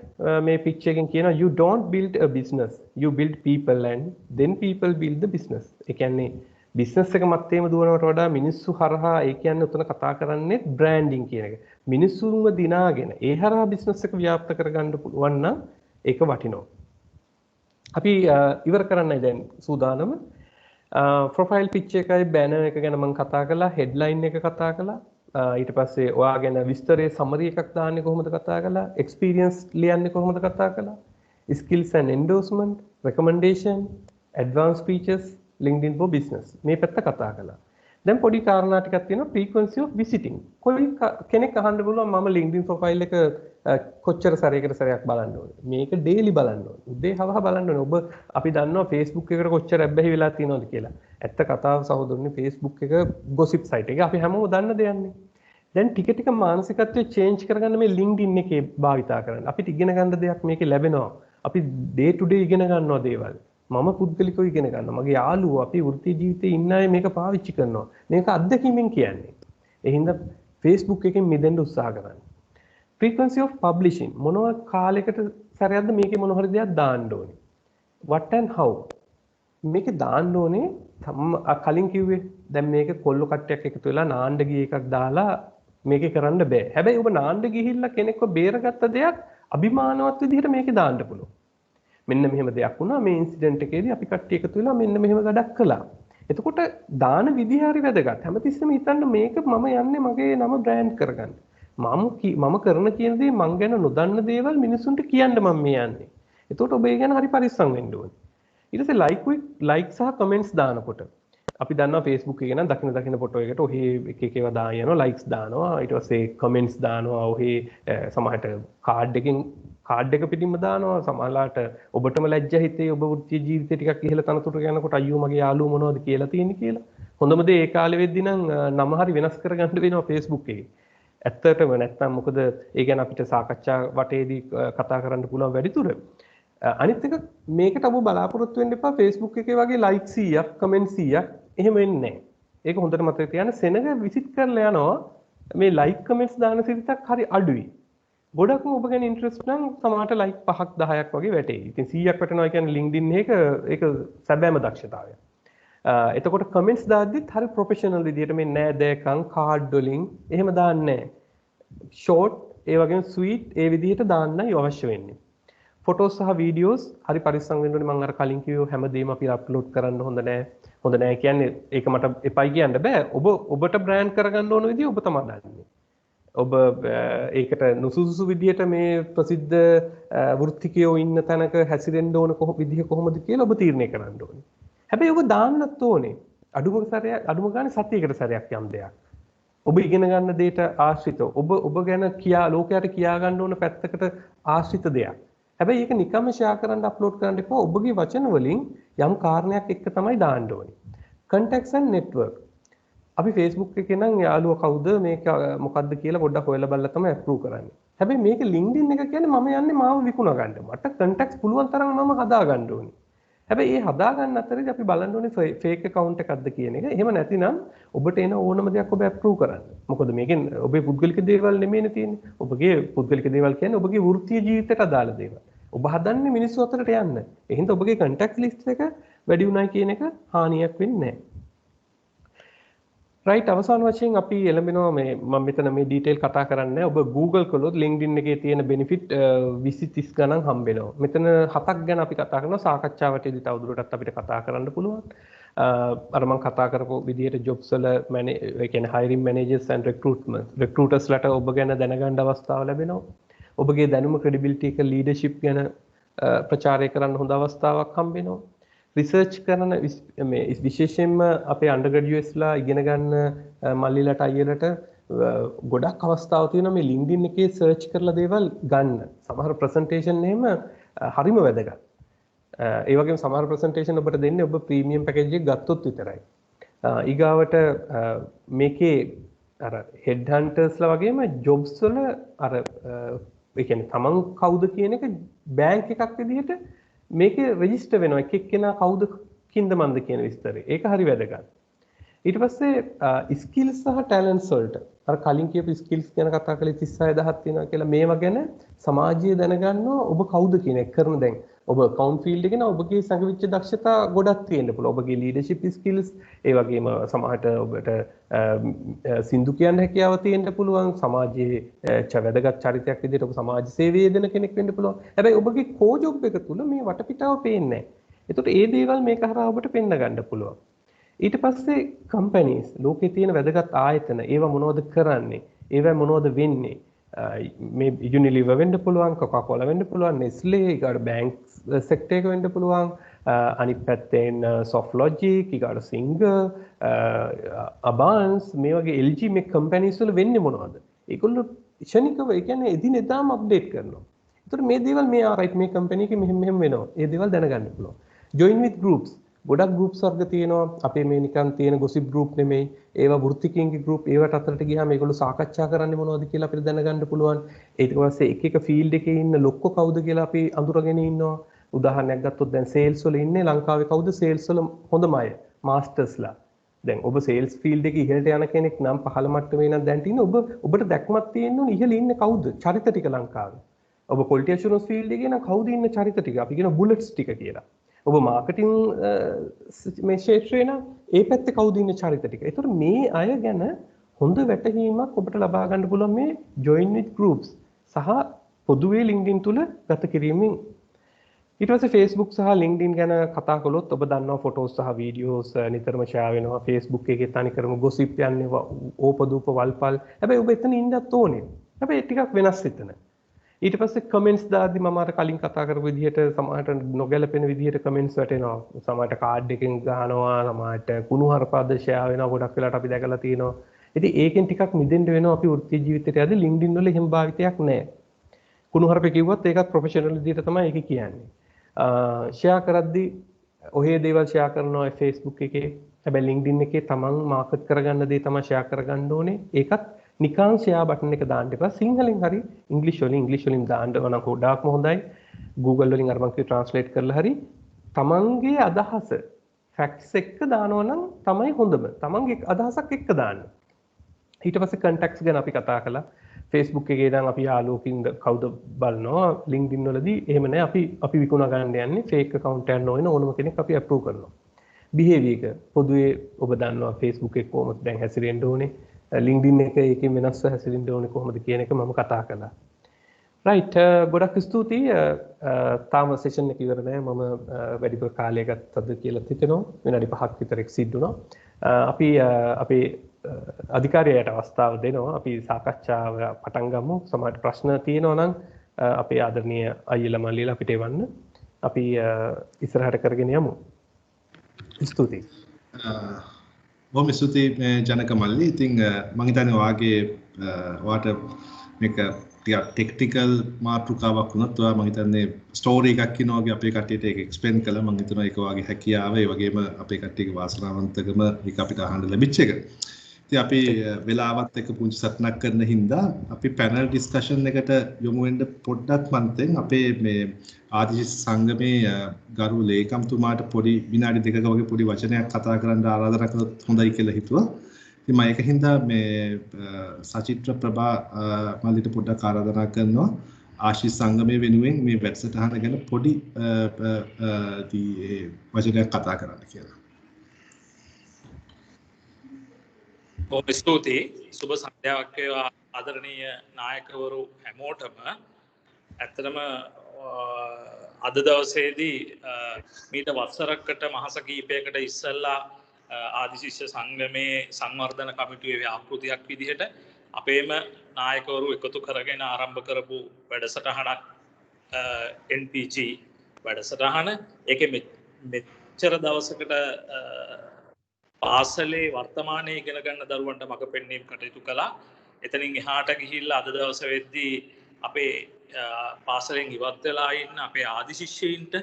මේ පිච් එකෙන් කියනවා you don't build a business you build people and then people build the business ඒ කියන්නේ බිස්නස් එක මත්තේම දුවනවට වඩා මිනිස්සු හරහා ඒ කියන්නේ උතන කතා කරන්නේ බ්‍රෑන්ඩින් කියන එක. මිනිස්සුන්ව දිනාගෙන ඒ හරහා බිස්නස් එක ව්‍යාප්ත කරගන්න පුළුවන් නම් ඒක වටිනවා. අපි ඉවර කරන්නයි දැන් සූදානම. ප්‍රොෆයිල් පිච් එකයි බැනර් එක ගැන මම කතා කළා, හෙඩ්ලයින් එක කතා කළා. ඊට පස්සේ ඔයා ගැන විස්තරයේ සමරි එකක් දාන්නේ කොහොමද කතා කළා, එක්ස්පීරියන්ස් ලියන්නේ කොහොමද කතා කළා, skills and endorsement, recommendation, advanced features LinkedIn for business මේ පැත්ත කතා කළා. දැන් පොඩි කාරණා ටිකක් තියෙනවා frequency of visiting. කොයි කෙනෙක් අහන්න පුළුවන් මම LinkedIn profile එක කොච්චර සැරයකට බලන්න ඕනේ. මේක daily බලන්න ඕනේ. උදේ හවහ බලන්න ඕනේ. ඔබ අපි දන්නවා Facebook එකට කොච්චර ඇබ්බැහි වෙලා තියෙනවද කියලා. ඇත්ත කතාව සහෝදරනේ Facebook එක gossip site එක. අපි හැමෝම දන්න දෙයක්නේ. දැන් ටික මානසිකත්වය change කරගන්න මේ LinkedIn එකේ භාවිතා කරන්න. අපිට ඉගෙන ගන්න දෙයක් මේකේ ලැබෙනවා. අපි day to day ඉගෙන ගන්නවා දේවල්. මම පුද්ගලිකව ඉගෙන ගන්නවා. මගේ යාළුවෝ අපි වෘත්ති ජීවිතේ ඉන්න අය මේක පාවිච්චි කරනවා. මේක අත්දැකීමෙන් කියන්නේ. ඒ හින්දා Facebook එකෙන් මිදෙන්න උත්සාහ කරන්න. frequency of publishing මොනවා කාලයකට සැරයක්ද මේකේ මොන හරි දෙයක් දාන්න ඕනේ. what and how මේකේ දාන්න ඕනේ කලින් කිව්වේ දැන් මේක කොල්ල කට්ටියක් එකතු වෙලා නාන්න ගිය එකක් දාලා මේකේ කරන්න බෑ. හැබැයි ඔබ නාන්න ගිහිල්ලා කෙනෙක්ව බේරගත්ත දෙයක් අභිමානවත් විදිහට මේකේ දාන්න පුළුවන්. මෙන්න මෙහෙම දෙයක් වුණා මේ ඉන්සිඩන්ට් එකේදී අපි කට්ටිය එකතු වෙලා මෙන්න මෙහෙම වැඩක් කළා. එතකොට දාන විදිහ හරි වැදගත්. හැමතිස්සෙම හිතන්න මේක මම යන්නේ මගේ නම බ්‍රෑන්ඩ් කරගන්න. මම කරන කියන දේ මං ගැන නොදන්න දේවල් මිනිස්සුන්ට කියන්න මම මේ යන්නේ. එතකොට ඔබ ඒ ගැන හරි පරිස්සම් වෙන්න ඕනේ. ඊට පස්සේ ලයික් සහ කමෙන්ට්ස් දානකොට අපි දන්නවා Facebook එකේ නම් දකින ෆොටෝ එකට ඔහේ එක එක ඒවා දාන යනවා ලයික්ස් දානවා ඊට පස්සේ කමෙන්ට්ස් දානවා ඔහේ සමහරට කාඩ් එක පිටින්ම දානවා සමහරලාට ඔබටම ලැජ්ජා හිතේ ඔබ වෘත්ති ජීවිතේ ටිකක් ඉහළ තනතුරට යනකොට අයියෝ මගේ යාළුවෝ මොනවද කියලා තියෙන්නේ කියලා. හොඳම දේ ඒ කාලේ වෙද්දී නම් නම හරි වෙනස් කරගන්න වෙනවා Facebook එකේ. ඇත්තටම නැත්තම් මොකද ඒ ගැන අපිට සාකච්ඡා වටේදී කතා කරන්න පුළුවන් වැඩිතුර. අනිත් එක මේකට ඔබ බලාපොරොත්තු වෙන්න එපා Facebook එකේ වගේ like 100ක් comment 100ක් එහෙම වෙන්නේ නැහැ. ඒක හොඳට මතක තියාගන්න සෙනග විසිට් කරලා යනවා මේ like comments දාන සිරිතක් හරි අඩුයි. ගොඩක්ම ඔබ ගැන ඉන්ට්‍රස්ට් නම් සමහරට like 5ක් 10ක් වගේ වැටෙයි. ඉතින් 100ක් වැටෙනවා කියන්නේ LinkedIn ඒක සැබෑම දක්ෂතාවය. එතකොට comments දාද්දිත් හරි ප්‍රොෆෙෂනල් විදිහට මේ නෑදෑකම් කාඩ් වලින් එහෙම දාන්නේ නැහැ. short ඒ වගේම sweet ඒ විදිහට දාන්නයි අවශ්‍ය වෙන්නේ. ෆොටෝස් සහ වීඩියෝස් හරි පරිස්සම් වෙන්න ඕනේ. මම අර කලින් කිව්ව හැමදේම අපි අප්ලෝඩ් කරන්න හොඳ නැහැ. හොඳ නැහැ කියන්නේ ඒක මට එපයි කියන්න බෑ. ඔබට බ්‍රෑන්ඩ් කරගන්න ඕන විදිහ ඔබ තමයි දන්නේ. ඔබ ඒකට නුසුසුසු විදිහට මේ ප්‍රසිද්ධ වෘත්තිකයෝ ඉන්න තැනක හැසිරෙන්න ඕන විදිහ කොහොමද කියලා ඔබ තීරණය කරන්න ඕනේ. හැබැයි ඔබ දාන්නත් ඕනේ. අඩුම ගානේ සතියකට සැරයක් යම් දෙයක්. ඔබ ඉගෙන ගන්න දෙයට ආශ්‍රිතව ඔබ ගැන ලෝකයට කියා ගන්න ඕන පැත්තකට ආශ්‍රිත දෙයක්. හැබැයි ඒක නිකම්ම ෂෙයා කරන්න අප්ලෝඩ් කරන්න එපා. ඔබගේ වචන වලින් යම් කාරණයක් එක්ක තමයි දාන්න ඕනේ. contacts and network. අපි Facebook එකේ නම් යාළුවා කවුද මේක මොකද්ද කියලා පොඩ්ඩක් හොයලා බලලා තමයි අප්‍රූව් කරන්නේ. හැබැයි මේක LinkedIn එක කියන්නේ මම යන්නේ මාව විකුණ ගන්න. මට contacts පුළුවන් තරම් මම හදා ගන්න ඕනේ. හැබැයි මේ හදා ගන්න අතරේදී අපි බලන්න ඕනේ fake account එකක්ද කියන එක. එහෙම නැතිනම් ඔබට එන ඕනම දෙයක් ඔබ අප්‍රූව් කරන්න. මොකද මේකෙන් ඔබේ පුද්ගලික දේවල් නෙමෙයිනේ තියෙන්නේ. ඔබගේ පුද්ගලික දේවල් කියන්නේ ඔබගේ වෘත්තීය ජීවිතයට අදාළ දේවල්. ඔබ හදන්නේ මිනිස්සු අතරට යන්න. ඒ හින්දා ඔබගේ contact list එක වැඩි උනායි කියන එක හානියක් වෙන්නේ නැහැ. right අවසාන වශයෙන් අපි එළඹෙනවා මේ මම මෙතන මේ ඩීටේල් කතා කරන්නේ ඔබ Google කළොත් LinkedIn එකේ තියෙන benefit 20 30 ගණන් හම්බ වෙනවා. මෙතන 7ක් ගැන අපි කතා කරනවා සාකච්ඡාවටදී තවදුරටත් අපිට කතා කරන්න පුළුවන්. අර මම කතා කරපු විදිහට jobs වල ඒ කියන්නේ hiring managers and recruiters ලට ඔබ ගැන දැනගන්න අවස්ථාව ලැබෙනවා. ඔබගේ දැනුම credibility එක leadership ගැන ප්‍රචාරය කරන්න හොඳ අවස්ථාවක් හම්බ වෙනවා. රිසර්ච් කරන මේ විශේෂයෙන්ම අපේ අන්ඩර්ග්‍රැජුවේට්ස්ලා ඉගෙන ගන්න මල්ලිලට අයියලට ගොඩක් අවස්ථාවක් තියෙනවා මේ LinkedIn එකේ සර්ච් කරලා දේවල් ගන්න. සමහර ප්‍රසන්ටේෂන් එහෙම හරිම වැදගත්. ඒ වගේම සමහර ප්‍රසන්ටේෂන් ඔබට දෙන්නේ ඔබ ප්‍රීමියම් පැකේජ් එක ගත්තොත් විතරයි. ඊගාවට මේකේ අර හෙඩ් හන්ටර්ස්ලා වගේම ජොබ්ස් වල අර ඒ කියන්නේ තමන් කවුද කියන එක බෑන්ක් එකක් විදිහට මේකේ රෙජිස්ටර් වෙනවා එක එක්කෙනා කවුද කින්ද මන්ද කියන විස්තරය. ඒක හරි වැදගත්. ඊට පස්සේ ස්කිල්ස් සහ ටැලන්ට්ස් වලට අර කලින් කියපු ස්කිල්ස් ගැන කතා කළේ 36000ක් තියෙනවා කියලා මේවා ගැන සමාජය දැනගන්නවා ඔබ කවුද කියන එක කරන දැන් ඔබ account field එකේ නම් ඔබගේ සංගවිච්ච දක්ෂතා ගොඩක් තියෙන්න පුළුවන්. ඔබගේ leadership skills ඒ වගේම සමහරට ඔබට සින්දු කියන්න හැකියාව තියෙන්න පුළුවන්. සමාජයේ වැදගත් චරිතයක් විදිහට ඔබ සමාජ සේවයේ දෙන කෙනෙක් වෙන්න පුළුවන්. හැබැයි ඔබගේ කෝ ජොබ් එක තුල මේ වටපිටාව පේන්නේ නැහැ. ඒකට ඒ දේවල් මේක හරහා ඔබට පෙන්න ගන්න පුළුවන්. ඊට පස්සේ කම්පැනිස් ලෝකේ තියෙන වැදගත් ආයතන ඒවා මොනවද කරන්නේ ඒවා මොනවද වෙන්නේ මේ Unilever වෙන්න පුළුවන් Coca-Cola වෙන්න පුළුවන් Nestle ඊගාට බැංක් සෙක්ටර් එක වෙන්න පුළුවන් අනිත් පැත්තෙන් Softlogic ඊගාට Singer Abans මේ වගේ LG මේ කම්පැනිස් වල වෙන්නේ මොනවද ඒගොල්ලෝ ක්ෂණිකව ඒ කියන්නේ එදිනෙදාම අප්ඩේට් කරනවා. ඒතකොට මේ දේවල් මේ රයිට් මේ කම්පැනි එකේ මෙහෙම වෙනවා. ඒ දේවල් දැනගන්න පුළුවන්. join with groups ගොඩක් ගෲප්ස් වර්ග තියෙනවා. අපේ මේ නිකන් තියෙන gossip group නෙමෙයි. ඒවා වෘත්තිකයින්ගේ group ඒවට අතරට ගියාම ඒගොල්ලෝ සාකච්ඡා කරන්නේ මොනවද කියලා අපිට දැනගන්න පුළුවන්. ඊට පස්සේ එක එක ෆීල්ඩ් එකේ ඉන්න ලොක්කෝ කවුද කියලා අපි අඳුරගෙන ඉන්නවා. උදාහරණයක් ගත්තොත් දැන් සේල්ස් වල ඉන්නේ ලංකාවේ කවුද සේල්ස් වල හොඳම අය? මාස්ටර්ස්ලා. දැන් ඔබ සේල්ස් ෆීල්ඩ් එකේ ඉහළට යන කෙනෙක් නම් පහළ මට්ටමේ නම් දැන් තියෙන ඔබට දැක්මක් තියෙන්න ඕනේ ඉහළ ඉන්නේ කවුද? චරිත ටික ලංකාවේ. ඔබ quality assurance ෆීල්ඩ් එකේ නම් කවුද ඉන්න චරිත ටික? අපි කියන බුලට්ස් ටික කියලා. ඔබ මාකටිං මේ ක්ෂේත්‍රේ නම් ඒ පැත්තේ කවුද ඉන්න චරිත ටික. ඒතර මේ අය ගැන හොඳ වැටහීමක් ඔබට ලබා ගන්න පුළුවන් මේ join with groups සහ පොදුවේ LinkedIn තුල ගත කිරීමෙන්. ඊට පස්සේ Facebook සහ LinkedIn ගැන කතා කළොත් ඔබ දන්නවා ෆොටෝස් සහ වීඩියෝස් නිතරම ෂෙයා වෙනවා. Facebook එකේ තනිකරම gossip යන්නේ ඕපදූප වල්පල්. හැබැයි ඔබ එතන ඉන්නත් ඕනේ. හැබැයි ටිකක් වෙනස් එතන. ඊට පස්සේ කමෙන්ට්ස් දාද්දි මම අර කලින් කතා කරපු විදිහට සමහරට නොගැලපෙන විදිහට කමෙන්ට්ස් වැටෙනවා. සමහරට කාඩ් එකෙන් ගහනවා, සමහරට කුණුහරුපද ෂෙයා වෙනවා. ගොඩක් වෙලාවට අපි දැකලා තියෙනවා. ඉතින් ඒකෙන් ටිකක් මිදෙන්න වෙනවා අපි වෘත්ති ජීවිතයට යද්දි LinkedIn වල එහෙම භාවිතයක් නැහැ. කුණුහරුපේ කිව්වත් ඒකත් ප්‍රොෆෙෂනල් විදිහට තමයි ඒක කියන්නේ. ෂෙයා කරද්දි ඔහේ දේවල් ෂෙයා කරනවා Facebook එකේ. හැබැයි LinkedIn එකේ තමන් මාකට් කරගන්න දේ තමයි ෂෙයා කරගන්න ඕනේ. ඒකත් නිකන් ෂෙයා බටන් එක දාන්න එපා. සිංහලෙන් හරි ඉංග්‍රීසි වලින් දාන්න ඕන ගොඩාක්ම හොඳයි. Google වලින් අර මම කිව්ව ට්‍රාන්ස්ලේට් කරලා හරි තමන්ගේ අදහස ෆැක්ට්ස් එක්ක දානවා නම් තමයි හොඳම. තමන්ගේ අදහසක් එක්ක දාන්න. ඊට පස්සේ කන්ටැක්ට්ස් ගැන අපි කතා කළා. Facebook එකේ නම් අපි යාළුවකින් කවුද බලනවා. LinkedIn වලදී එහෙම නැහැ. අපි විකුණා ගන්න යන්නේ fake account එකක් නොවන ඕනම කෙනෙක් අපි approve කරනවා. behavior එක පොදුවේ ඔබ දන්නවා Facebook එක කොහොමද දැන් හැසිරෙන්න ඕනේ. LinkedIn එක ඒකෙන් වෙනස්ව හැසිරෙන්න ඕනේ කොහොමද කියන එක මම කතා කළා. right ගොඩක් ස්තුතියි. තාම සෙෂන් එක ඉවර නෑ. මම වැඩිපුර කාලය ගත්තද කියලා හිතෙනවා. විනාඩි 5ක් විතර එක්සිඩ් වුණා. අපි අපේ අධිකාරියට අවස්ථාව දෙනවා. අපි සාකච්ඡාව පටන් ගමු. සමහර ප්‍රශ්න තියෙනවා නම් අපේ ආදරණීය අයියලා මල්ලිලා අපිට එවන්න. අපි ඉස්සරහට කරගෙන යමු. ස්තුතියි. බොහොම ස්තුතියි ජනක මල්ලි. ඉතින් මම හිතන්නේ ඔයාගේ ඔයාට මේක ටිකක් ටෙක්නිකල් මාතෘකාවක් වුණත් ඔයා මම හිතන්නේ ස්ටෝරි එකක් කියනවා වගේ අපේ කට්ටියට ඒක එක්ස්ප්ලেইন කළා. මම හිතනවා ඒක ඔයාගේ හැකියාව ඒ වගේම අපේ කට්ටියගේ වාසනාවන්තකම ඒක අපිට අහන්න ලැබිච්ච එක. ඉතින් අපි වෙලාවත් එක්ක පුංචි සටනක් කරන හින්දා අපි පැනල් ඩිස්කෂන් එකට යොමු වෙන්න පොඩ්ඩක් මන්තෙන් අපේ මේ ආදිශිෂ්‍ය සංගමේ ගරු ලේකම්තුමාට පොඩි විනාඩි දෙකක වගේ පොඩි වචනයක් කතා කරන්න ආරාධනා කළොත් හොඳයි කියලා හිතුවා. ඉතින් මම ඒකින්ද මේ සචිත්‍ර ප්‍රභා මල්ලිට පොඩ්ඩක් ආරාධනා කරනවා ආශිෂ් සංගමයේ වෙනුවෙන් මේ වැඩසටහන ගැන පොඩි වචනයක් කතා කරන්න කියලා. බොහොම ස්තුතියි. සුබ සන්ධ්‍යාවක් වේවා ආදරණීය නායකවරු හැමෝටම. ඇත්තටම අද දවසේදී මීට වසරකට මාස කිහිපයකට ඉස්සෙල්ලා ආදිශිෂ්‍ය සංගමේ සංවර්ධන කමිටුවේ ව්‍යාපෘතියක් විදිහට අපේම නායකවරු එකතු කරගෙන ආරම්භ කරපු වැඩසටහනක් NPG වැඩසටහන. ඒකෙ මෙච්චර දවසකට පාසලේ වර්තමානයේ ඉගෙන ගන්න දරුවන්ට මඟ පෙන්වීම කටයුතු කළා. එතනින් එහාට ගිහිල්ලා අද දවස වෙද්දී අපේ පාසලෙන් ඉවත් වෙලා ඉන්න අපේ ආදි ශිෂ්‍යයින්ට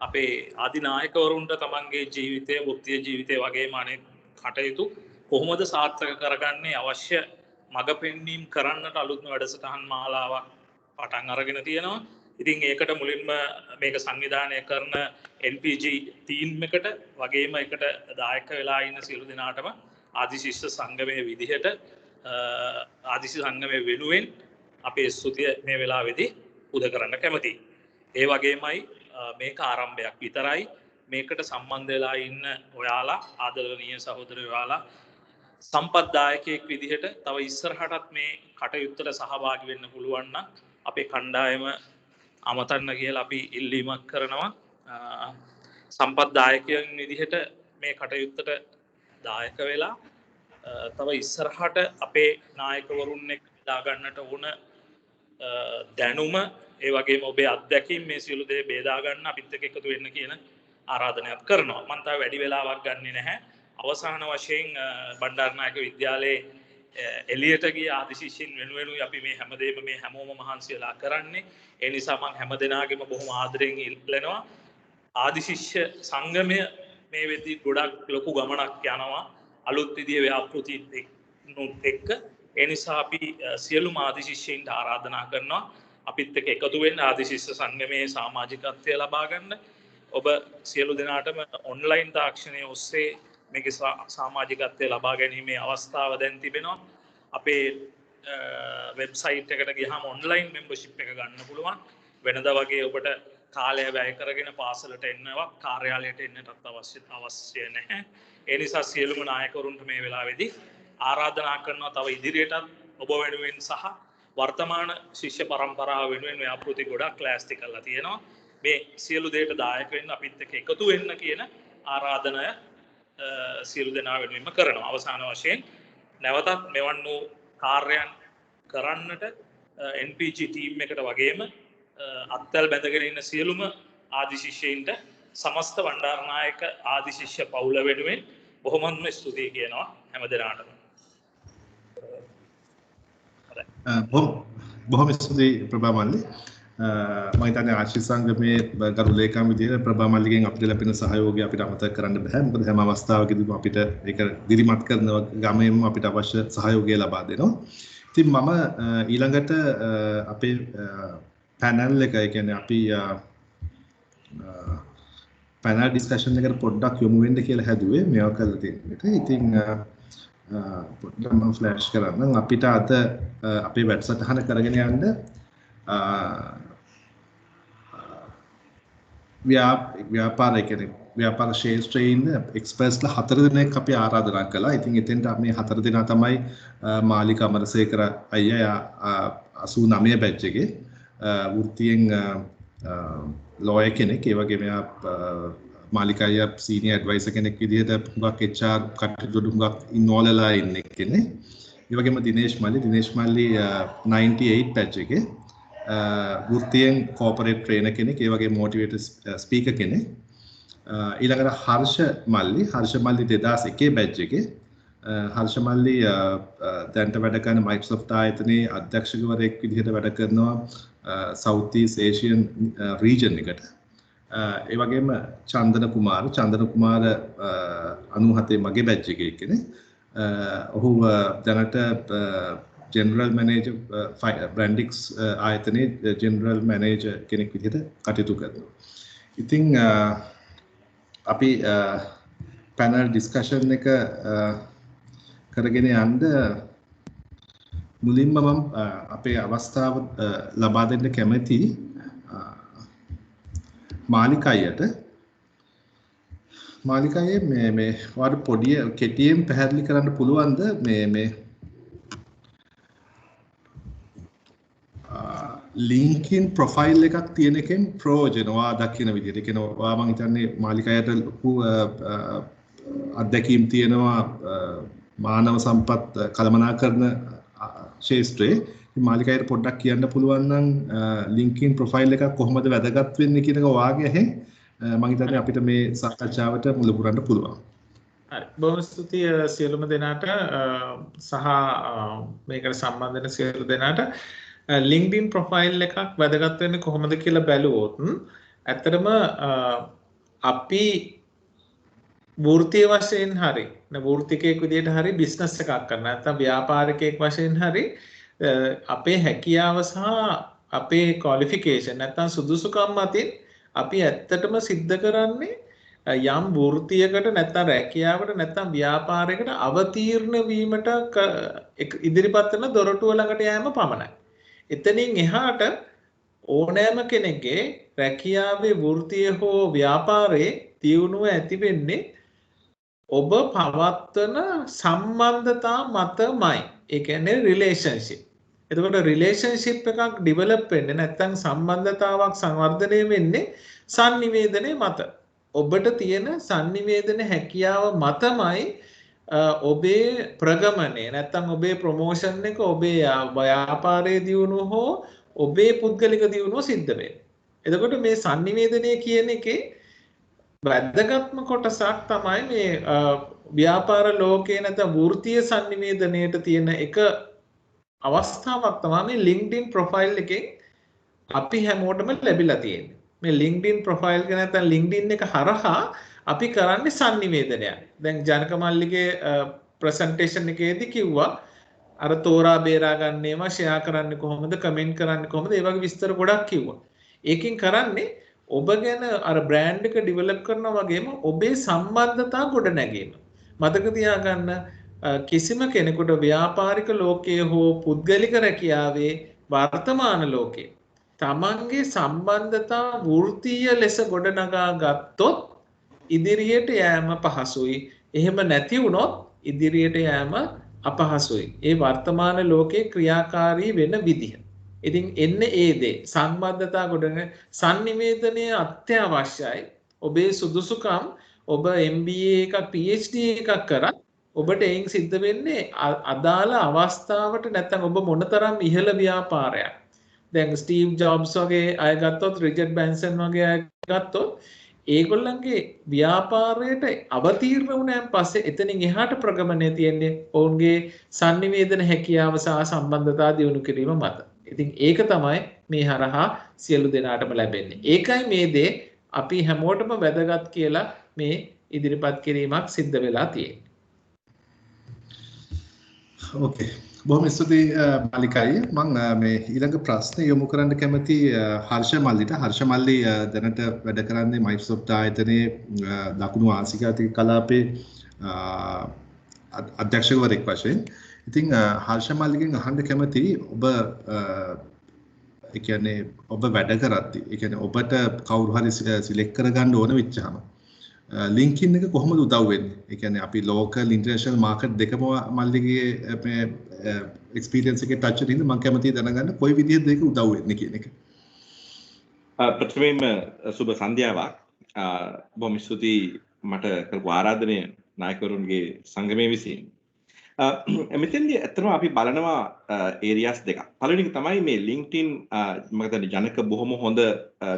අපේ ආදි නායකවරුන්ට තමන්ගේ ජීවිතය, වෘත්තීය ජීවිතය වගේම අනෙක් කටයුතු කොහොමද සාර්ථක කරගන්නේ අවශ්‍ය මඟ පෙන්වීම කරන්නට අලුත්ම වැඩසටහන් මාලාවක් පටන් අරගෙන තියෙනවා. ඉතින් ඒකට මුලින්ම මේක සංවිධානය කරන NPG ටීම් එකට වගේම එකට දායක වෙලා ඉන්න සියලු දෙනාටම ආදිශිෂ්‍ය සංගමයේ විදිහට ආදිශිෂ්‍ය සංගමයේ වෙනුවෙන් අපේ ස්තුතිය මේ වෙලාවේදී පුද කරන්න කැමතියි. ඒ වගේමයි මේක ආරම්භයක් විතරයි. මේකට සම්බන්ධ වෙලා ඉන්න ඔයාලා ආදරණීය සහෝදරයෝ ඔයාලා සම්පත්දායකයෙක් විදිහට තව ඉස්සරහටත් මේ කටයුත්තට සහභාගී වෙන්න පුළුවන් නම් අපේ කණ්ඩායම අමතන්න කියලා අපි ඉල්ලීමක් කරනවා. සම්පත්දායකයන් විදිහට මේ කටයුත්තට දායක වෙලා තව ඉස්සරහට අපේ නායකවරුන් එක්ක දාගන්නට ඕන දැනුම ඒ වගේම ඔබේ අත්දැකීම් මේ සියලු දේ බෙදා ගන්න අපිත් එක්ක එකතු වෙන්න කියන ආරාධනයක් කරනවා. මම තාම වැඩි වෙලාවක් ගන්නෙ නැහැ. අවසාන වශයෙන් බණ්ඩාරනායක විද්‍යාලයේ එළියට ගිය ආදිශිෂ්‍යයන් වෙනුවෙනුයි අපි මේ හැමදේම මේ හැමෝම මහන්සි වෙලා කරන්නේ. ඒ නිසා මම හැම දෙනාගේම බොහොම ආදරෙන් ඉල්ලනවා. ආදිශිෂ්‍ය සංගමය මේ වෙද්දී ගොඩක් ලොකු ගමනක් යනවා. අලුත් විදිහේ ව්‍යාපෘතිත් එක්ක. ඒ නිසා අපි සියලුම ආදිශිෂ්‍යයින්ට ආරාධනා කරනවා අපිත් එක්ක එකතු වෙන්න ආදිශිෂ්‍ය සංගමයේ සමාජිකත්වය ලබා ගන්න. ඔබ සියලු දෙනාටම ඔන්ලයින් තාක්ෂණය ඔස්සේ මේක සමාජිකත්වය ලබා ගැනීමේ අවස්ථාව දැන් තිබෙනවා. අපේ වෙබ්සයිට් එකට ගියහම ඔන්ලයින් මෙම්බර්ෂිප් එක ගන්න පුළුවන්. වෙනදා වගේ ඔබට කාලය වැය කරගෙන පාසලට එන්නවත් කාර්යාලයට එන්නටත් අවශ්‍ය නැහැ. ඒ නිසා සියලුම නායකවරුන්ට මේ වෙලාවේදී ආරාධනා කරනවා තව ඉදිරියටත් ඔබ වෙනුවෙන් සහ වර්තමාන ශිෂ්‍ය පරම්පරාව වෙනුවෙන් ව්‍යාපෘති ගොඩක් ක්ලාස්ටි කරලා තියෙනවා. මේ සියලු දේට දායක වෙන්න අපිත් එක්ක එකතු වෙන්න කියන ආරාධනය සියලු දෙනා වෙනුවෙන්ම කරනවා. අවසාන වශයෙන් නැවතත් මෙවන් වූ කාර්යයන් කරන්නට NPG ටීම් එකට වගේම අත්වැල් බැඳගෙන ඉන්න සියලුම ආදිශිෂ්‍යයින්ට සමස්ත බණ්ඩාරනායක ආදිශිෂ්‍ය පවුල වෙනුවෙන් බොහොමත්ම ස්තුතියි කියනවා හැම දෙනාටම. බොහොම ස්තුතියි ප්‍රභා මල්ලි. මම හිතන්නේ ආශිර්වාද සංගමයේ ගරු ලේකම් විදිහට ප්‍රභා මල්ලිගෙන් අපිට ලැබෙන සහයෝගය අපිට අමතක කරන්න බෑ. මොකද හැම අවස්ථාවකදීම අපිට ඒක දිරිමත් කරන ගමෙන්ම අපිට අවශ්‍ය සහයෝගය ලබා දෙනවා. ඉතින් මම ඊළඟට අපේ පැනල් එක, ඒ කියන්නේ අපි පැනල් ඩිස්කෂන් එකට පොඩ්ඩක් යොමු වෙන්න කියලා හැදුවේ මේවා කරලා තියෙන එක. ඉතින් පොඩ්ඩක් මම ෆ්ලෑෂ් කරන්නම්. අපිට අද අපේ වැඩසටහන කරගෙන යන්න ව්‍යාපාරය කියන්නේ ව්‍යාපාර ශාස්ත්‍රයේ ඉන්න එක්ස්පර්ට්ස්ලා 4 දෙනෙක් අපි ආරාධනා කළා. ඉතින් එතෙන්ට මේ 4 දෙනා තමයි මාලික අමරසේකර අයියා 89 බැච් එකේ වෘත්තියෙන් ලෝයර් කෙනෙක්. ඒ වගේම මාලික අයියා සීනියර් ඇඩ්වයිසර් කෙනෙක් විදිහට හුඟක් HR කටයුතු හුඟක් ඉන්වෝල්ව් වෙලා ඉන්න කෙනෙක්. ඒ වගේම දිනේෂ් මල්ලි 98 බැච් එකේ වෘත්තියෙන් කෝපරේට් ට්‍රේනර් කෙනෙක්. ඒ වගේ මොටිවේටර් ස්පීකර් කෙනෙක්. ඊළඟට හර්ෂ මල්ලි 2001 බැච් එකේ. හර්ෂ මල්ලි දැන්ට වැඩ කරන මයික්‍රොසොෆ්ට් ආයතනයේ අධ්‍යක්ෂකවරයෙක් විදිහට වැඩ කරනවා South East Asian region එකට. ඒ වගේම චන්දන කුමාර 97 මගේ බැච් එකේ කෙනෙක්. ඔහු දැනට ජෙනරල් මැනේජර් බ්‍රැන්ඩික්ස් ආයතනයේ ජෙනරල් මැනේජර් කෙනෙක් විදිහට කටයුතු කරනවා. ඉතින් අපි පැනල් ඩිස්කෂන් එක කරගෙන යන්න මුලින්ම මම අපේ අවස්ථාව ලබා දෙන්න කැමැති මාලිකයට. මාලිකයේ මේ වාට පොඩි කෙටියෙන් පැහැදිලි කරන්න පුළුවන්ද මේ LinkedIn ප්‍රොෆයිල් එකක් තියෙන එකෙන් ප්‍රයෝජන ඔයා දකින විදිහට. ඒ කියන්නේ ඔයා මම හිතන්නේ මාලිකයට ලොකු අත්දැකීම් තියෙනවා මානව සම්පත් කළමනාකරන ශාස්ත්‍රයේ. මාලිකයට පොඩ්ඩක් කියන්න පුළුවන් නම් LinkedIn ප්‍රොෆයිල් එකක් කොහොමද වැදගත් වෙන්නේ කියන එක ඔයාගේ ඇහෙන් මම හිතන්නේ අපිට මේ සාකච්ඡාවට මුල පුරන්න පුළුවන්. හරි. බොහොම ස්තුතියි සියලුම දෙනාට සහ මේකට සම්බන්ධ වෙන සියලු දෙනාට. LinkedIn ප්‍රොෆයිල් එකක් වැදගත් වෙන්නේ කොහොමද කියලා බැලුවොත් ඇත්තටම අපි වෘත්තීය වශයෙන් හරි වෘත්තිකයෙක් විදිහට හරි බිස්නස් එකක් කරන නැත්නම් ව්‍යාපාරිකයෙක් වශයෙන් හරි අපේ හැකියාව සහ අපේ ක්වොලිෆිකේෂන් නැත්නම් සුදුසුකම් අතින් අපි ඇත්තටම සිද්ධ කරන්නේ යම් වෘත්තියකට නැත්නම් රැකියාවකට නැත්නම් ව්‍යාපාරයකට අවතීර්ණ වීමට ඉදිරිපත් කරන දොරටුව ළඟට යෑම පමණයි. එතනින් එහාට ඕනෑම කෙනෙක්ගේ රැකියාවේ වෘත්තිය හෝ ව්‍යාපාරයේ තියුණුව ඇති වෙන්නේ ඔබ පවත්වන සම්බන්ධතා මතමයි. ඒ කියන්නේ රිලේෂන්ෂිප්. එතකොට රිලේෂන්ෂිප් එකක් ඩිවෙලොප් වෙන්නේ නැත්නම් සම්බන්ධතාවක් සංවර්ධනය වෙන්නේ sannivedanaye මත. ඔබට තියෙන sannivedana හැකියාව මතමයි ඔබේ ප්‍රගමනය නැත්නම් ඔබේ ප්‍රොමෝෂන් එක ඔබේ ව්‍යාපාරයේ දියුණුව හෝ ඔබේ පුද්ගලික දියුණුව සිද්ධ වෙන්නේ. එතකොට මේ sannivedanaya කියන එකේ වැදගත්ම කොටසක් තමයි මේ ව්‍යාපාර ලෝකේ නැත්නම් වෘත්තීය sannivedanayට තියෙන එක අවස්ථාවක් තමයි මේ LinkedIn ප්‍රොෆයිල් එකෙන් අපි හැමෝටම ලැබිලා තියෙන්නේ. මේ LinkedIn ප්‍රොෆයිල් එක නැත්නම් LinkedIn එක හරහා අපි කරන්නේ sannivedanaya. දැන් ජනක මල්ලිගේ ප්‍රසන්ටේෂන් එකේදී කිව්වා අර තෝරා බේරා ගන්න ඒවා ෂෙයා කරන්නේ කොහොමද කමෙන්ට් කරන්නේ කොහොමද ඒ වගේ විස්තර ගොඩක් කිව්වා. ඒකෙන් කරන්නේ ඔබ ගැන අර බ්‍රෑන්ඩ් එක ඩිවෙලොප් කරනවා වගේම ඔබේ සම්බන්ධතා ගොඩ නැගීම. මතක තියාගන්න කිසිම කෙනෙකුට ව්‍යාපාරික ලෝකයේ හෝ පුද්ගලික රැකියාවේ වර්තමාන ලෝකයේ තමන්ගේ සම්බන්ධතා වෘත්තීය ලෙස ගොඩනගා ගත්තොත් ඉදිරියට යෑම පහසුයි. එහෙම නැති වුණොත් ඉදිරියට යෑම අපහසුයි. ඒ වර්තමාන ලෝකයේ ක්‍රියාකාරී වෙන විදිහ. ඉතින් එන්නේ ඒ දේ සම්බන්ධතා ගොඩනගන sannivedanaya අත්‍යවශ්‍යයි. ඔබේ සුදුසුකම් ඔබ MBA එකක් PhD එකක් කරත් ඔබට එයින් සිද්ධ වෙන්නේ අදාළ අවස්ථාවට නැත්නම් ඔබ මොනතරම් ඉහළ ව්‍යාපාරයක්. දැන් ස්ටීව් ජොබ්ස් වගේ අය ගත්තොත් රිචඩ් බැන්සන් වගේ අය ගත්තොත් ඒගොල්ලන්ගේ ව්‍යාපාරයට අවතීර්ණ වුණාන් පස්සේ එතනින් එහාට ප්‍රගමනය තියෙන්නේ ඔවුන්ගේ sannivedana හැකියාව සහ සම්බන්ධතා දියුණු කිරීම මත. ඉතින් ඒක තමයි මේ හරහා සියලු දෙනාටම ලැබෙන්නේ. ඒකයි මේ දේ අපි හැමෝටම වැදගත් කියලා මේ ඉදිරිපත් කිරීමක් සිද්ධ වෙලා තියෙන්නේ. ඕකේ. බොහොම ස්තුතියි මාලිකයි. මම මේ ඊළඟ ප්‍රශ්නේ යොමු කරන්න කැමති හර්ෂ මල්ලිට. හර්ෂ මල්ලි දැනට වැඩ කරන්නේ Microsoft ආයතනයේ දකුණු ආසියාතික කලාපයේ අධ්‍යක්ෂකවරයෙක් වශයෙන්. ඉතින් හර්ෂ මල්ලිගෙන් අහන්න කැමති ඔබ ඒ කියන්නේ ඔබ වැඩ කරද්දී ඒ කියන්නේ ඔබට කවුරු හරි සිලෙක්ට් කරගන්න ඕන වෙච්චාම LinkedIn එක කොහොමද උදව් වෙන්නේ? ඒ කියන්නේ අපි local international market දෙකම මල්ලිගේ මේ experience එකේ touch වෙන හින්දා මම කැමතියි දැනගන්න කොයි විදිහද ඒක උදව් වෙන්නේ කියන එක. ප්‍රථමයෙන්ම සුබ සන්ධ්‍යාවක්. බොහොම ස්තුතියි මට කරපු ආරාධනය නායකවරුන්ගේ සංගමයේ විසින්. මෙතෙන්දී ඇත්තටම අපි බලනවා ඒරියාස් දෙකක්. පළවෙනි එක තමයි මේ LinkedIn මම හිතන්නේ ජනක බොහොම හොඳ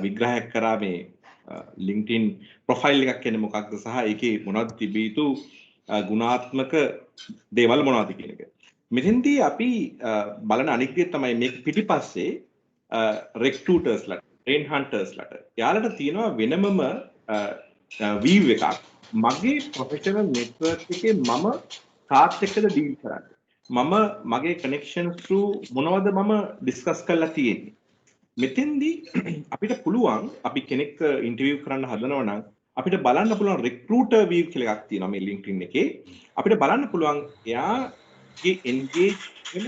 විග්‍රහයක් කරා මේ LinkedIn ප්‍රොෆයිල් එකක් කියන්නේ මොකක්ද සහ ඒකේ මොනවද තිබිය යුතු ගුණාත්මක දේවල් මොනවද කියන එක. මෙතෙන්දී අපි බලන අනික් දේ තමයි මේක පිටිපස්සේ recruitersලාට, train huntersලාට යාලට තියෙනවා වෙනමම view එකක්. මගේ professional network එකේ මම කාත් එක්කද ඩීල් කරන්නේ. මම මගේ connections through මොනවද මම ඩිස්කස් කරලා තියෙන්නේ. මෙතෙන්දී අපිට පුළුවන් අපි කෙනෙක් ඉන්ටර්විව් කරන්න හදනවා නම් අපිට බලන්න පුළුවන් recruiter view කියලා එකක් තියෙනවා මේ LinkedIn එකේ. අපිට බලන්න පුළුවන් එයාගේ engage වෙන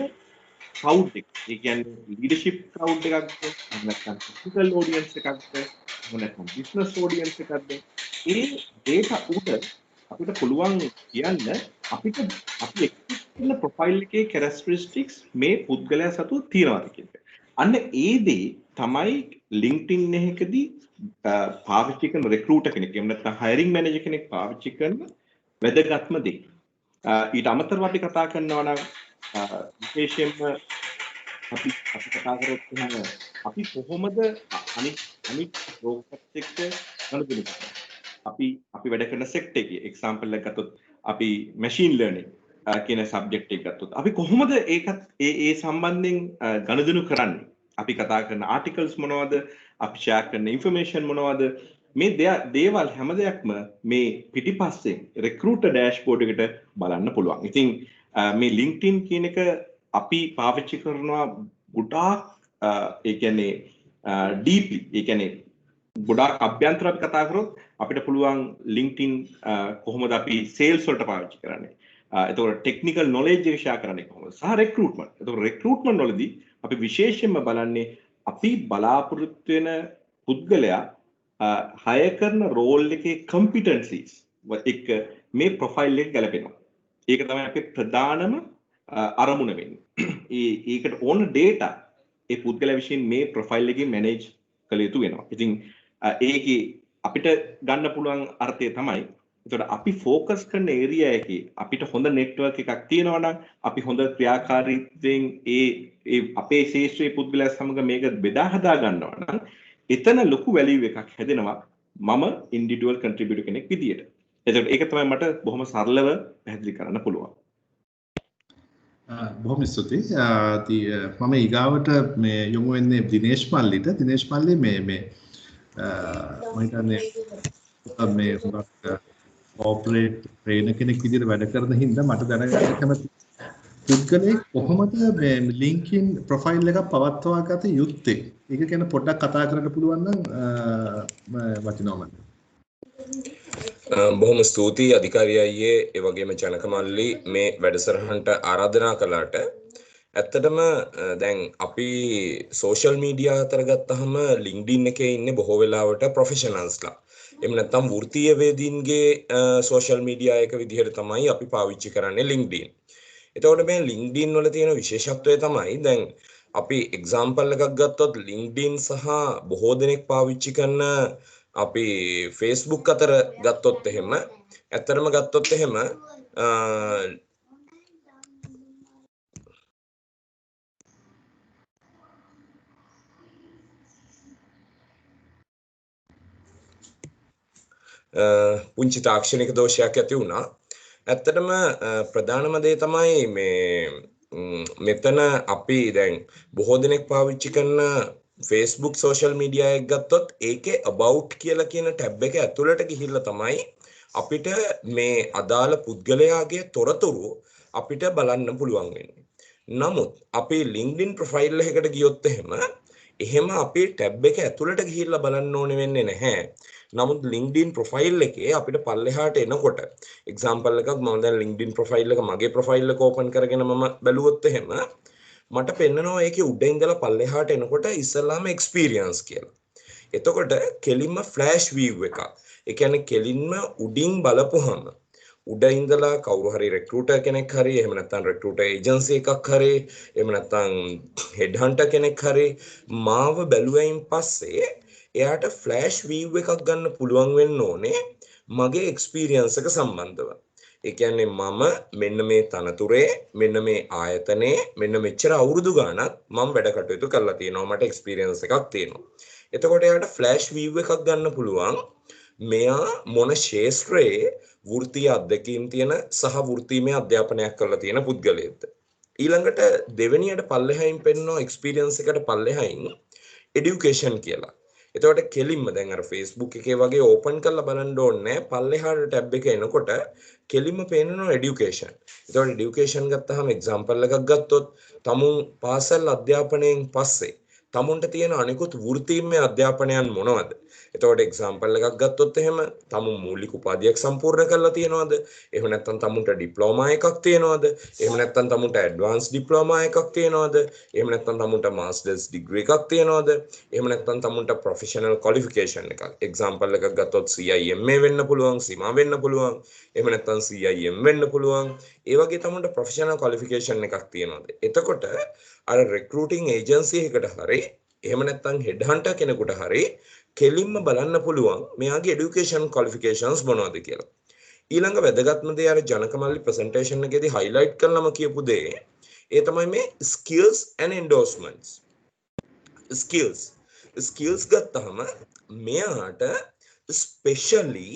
crowd එක. ඒ කියන්නේ leadership crowd එකක්ද නැත්නම් technical audience එකක්ද නැත්නම් business audience එකක්ද. ඒ data උඩ අපිට පුළුවන් කියන්න අපිට අපි එක්ස්පෙක්ට් කරන ප්‍රොෆයිල් එකේ characteristics මේ පුද්ගලයා සතු තියෙනවාද කියන එක. අන්න ඒ දේ තමයි LinkedIn එකකදී පාවිච්චි කරන recruiter කෙනෙක් එහෙම නැත්නම් hiring manager කෙනෙක් පාවිච්චි කරන වැදගත්ම දේ. ඊට අමතරව අපි කතා කරනවා නම් විශේෂයෙන්ම අපි කතා කරොත් අපි කොහොමද අනිත් රෝගත් එක්ක ගනුදෙනු කරන්නේ. අපි වැඩ කරන සෙක්ටර් එකේ එක්සැම්පල් එකක් ගත්තොත් අපි මැෂින් ලර්නින් කියන සබ්ජෙක්ට් එක ගත්තොත් අපි කොහොමද ඒකත් ඒ සම්බන්ධයෙන් ගනුදෙනු කරන්නේ. අපි කතා කරන ආටිකල්ස් මොනවද, අපි ෂෙයා කරන ඉන්ෆර්මේෂන් මොනවද, මේ දේවල් හැම දෙයක්ම මේ පිටිපස්සෙන් recruiter dashboard එකට බලන්න පුළුවන්. ඉතින් මේ LinkedIn කියන එක අපි පාවිච්චි කරනවා ගොඩාක් ඒ කියන්නේ DP ඒ කියන්නේ ගොඩාක් අභ්‍යන්තර අපි කතා කරොත් අපිට පුළුවන් LinkedIn කොහොමද අපි sales වලට පාවිච්චි කරන්නේ. එතකොට ටෙක්නිකල් නොලෙජ් එක ෂෙයා කරන්නේ කොහොමද? සහ recruitment. එතකොට recruitment වලදී අපි විශේෂයෙන්ම බලන්නේ අපි බලාපොරොත්තු වෙන පුද්ගලයා හයර් කරන රෝල් එකේ competencies එක මේ ප්‍රොෆයිල් එක ගැලපෙනවා. ඒක තමයි අපේ ප්‍රධානම අරමුණ වෙන්නේ. ඒකට ඕන data ඒ පුද්ගලයා විසින් මේ ප්‍රොෆයිල් එකේ මැනේජ් කළ යුතු වෙනවා. ඉතින් ඒකේ අපිට ගන්න පුළුවන් අර්ථය තමයි එතකොට අපි ફોකස් කරන ඒරියා එකේ අපිට හොඳ නෙට්වර්ක් එකක් තියෙනවා නම් අපි හොඳ ක්‍රියාකාරීත්වයෙන් ඒ අපේ ශේෂ්ත්‍රයේ පුද්ගලයා සමග මේක බෙදා හදා ගන්නවා නම් එතන ලොකු වැලියු එකක් හැදෙනවා මම ඉන්ඩිවිඩුවල් කන්ට්‍රිබියුටර් කෙනෙක් විදියට. එතකොට ඒක තමයි මට බොහොම සරලව පැහැදිලි කරන්න පුළුවන්. බොහොම ස්තුතියි. මම ඊගාවට මේ යොමු වෙන්නේ දිනේෂ් මල්ලිට. දිනේෂ් මල්ලි මේ මම හිතන්නේ මේ කෝපරේට් ට්‍රේනර් කෙනෙක් විදිහට වැඩ කරන හින්දා මට දැනගන්න කැමති පුද්ගලයෙක් කොහොමද මේ LinkedIn ප්‍රොෆයිල් එකක් පවත්වා ගත යුත්තේ? ඒක ගැන පොඩ්ඩක් කතා කරන්න පුළුවන් නම් වටිනවා මට. බොහොම ස්තුතියි අධිකාරිය අයියේ ඒ වගේම ජනක මල්ලි මේ වැඩසටහනට ආරාධනා කළාට. ඇත්තටම දැන් අපි සෝෂල් මීඩියා අතර ගත්තහම LinkedIn එකේ ඉන්නේ බොහෝ වෙලාවට ප්‍රොෆෙෂනල්ස්ලා. එහෙම නැත්නම් වෘත්තීය වේදීන්ගේ සෝෂල් මීඩියා එක විදිහට තමයි අපි පාවිච්චි කරන්නේ LinkedIn. එතකොට මේ LinkedIn වල තියෙන විශේෂත්වය තමයි දැන් අපි එක්සැම්පල් එකක් ගත්තොත් LinkedIn සහ බොහෝ දෙනෙක් පාවිච්චි කරන අපි Facebook අතර ගත්තොත් එහෙම ඇත්තටම ගත්තොත් එහෙම පුංචි තාක්ෂණික දෝෂයක් ඇති වුණා. ඇත්තටම ප්‍රධානම දේ තමයි මේ මෙතන අපි දැන් බොහෝ දෙනෙක් පාවිච්චි කරන Facebook social media එක ගත්තොත් ඒකේ about කියලා කියන ටැබ් එක ඇතුළට ගිහිල්ලා තමයි අපිට මේ අදාළ පුද්ගලයාගේ තොරතුරු අපිට බලන්න පුළුවන් වෙන්නේ. නමුත් අපි LinkedIn profile එකකට ගියොත් එහෙම අපි ටැබ් එක ඇතුළට ගිහිල්ලා බලන්න ඕනේ වෙන්නේ නැහැ. නමුත් LinkedIn profile එකේ අපිට පල්ලෙහාට එනකොට example එකක් මම දැන් LinkedIn profile එක මගේ profile එක open කරගෙන මම බැලුවොත් එහෙම මට පෙන්නනවා ඒකේ උඩ ඉඳලා පල්ලෙහාට එනකොට ඉස්සල්ලාම experience කියලා. එතකොට කෙලින්ම flash view එකක්. ඒ කියන්නේ කෙලින්ම උඩින් බලපුවහම උඩ ඉඳලා කවුරු හරි recruiter කෙනෙක් හරි එහෙම නැත්නම් recruiter agency එකක් හරි එහෙම නැත්නම් head hunter කෙනෙක් හරි මාව බැලුවයින් පස්සේ එයාට ෆ්ලෑෂ් වීව් එකක් ගන්න පුළුවන් වෙන්න ඕනේ මගේ එක්ස්පීරියන්ස් එක සම්බන්ධව. ඒ කියන්නේ මම මෙන්න මේ තනතුරේ මෙන්න මේ ආයතනයේ මෙන්න මෙච්චර අවුරුදු ගාණක් මම වැඩ කටයුතු කරලා තියෙනවා මට එක්ස්පීරියන්ස් එකක් තියෙනවා. එතකොට එයාට ෆ්ලෑෂ් වීව් එකක් ගන්න පුළුවන් මෙයා මොන ශාස්ත්‍රයේ වෘත්තීය අධ්‍යක්ීම් තියෙන සහ වෘත්තීමය අධ්‍යාපනයක් කරලා තියෙන පුද්ගලයෙක්ද. ඊළඟට දෙවෙනියට පල්ලෙහායින් පෙන්නන එක්ස්පීරියන්ස් එකට පල්ලෙහායින් এডুকেෂන් කියලා. එතකොට කෙලින්ම දැන් අර Facebook එකේ වගේ ඕපන් කරලා බලන්න ඕනේ පල්ලෙහාට ටැබ් එක එනකොට කෙලින්ම පේනවා এডুকেෂන්. එතකොට এডুকেෂන් ගත්තාම එක්සැම්පල් එකක් ගත්තොත් තමුන් පාසල් අධ්‍යාපනයෙන් පස්සේ තමුන්ට තියෙන අනිකුත් වෘත්තීමය අධ්‍යාපනයන් මොනවද? එතකොට එක්සැම්පල් එකක් ගත්තොත් එහෙම තමුන් මූලික උපාධියක් සම්පූර්ණ කරලා තියෙනවද? එහෙම නැත්නම් තමුන්ට ඩිප්ලෝමා එකක් තියෙනවද? එහෙම නැත්නම් තමුන්ට ඇඩ්වාන්ස් ඩිප්ලෝමා එකක් තියෙනවද? එහෙම නැත්නම් තමුන්ට මාස්ටර්ස් ඩිග්‍රී එකක් තියෙනවද? එහෙම නැත්නම් තමුන්ට ප්‍රොෆෙෂනල් ක්වොලිෆිකේෂන් එකක්. එක්සැම්පල් එකක් ගත්තොත් CIMA වෙන්න පුළුවන්, CIMA වෙන්න පුළුවන්. එහෙම නැත්නම් CIM වෙන්න පුළුවන්. ඒ වගේ තමුන්ට ප්‍රොෆෙෂනල් ක්වොලිෆිකේෂන් එකක් තියෙනවද? එතකොට අර recruiting agency එකට හරි එහෙම නැත්නම් head hunter කෙනෙකුට හරි කෙලින්ම බලන්න පුළුවන් මෙයාගේ education qualifications මොනවද කියලා. ඊළඟ වැදගත්ම දේ අර ජනකමල්ලි presentation එකේදී highlight කරලම කියපු දේ ඒ තමයි මේ skills and endorsements. skills ගත්තහම මෙයාට specially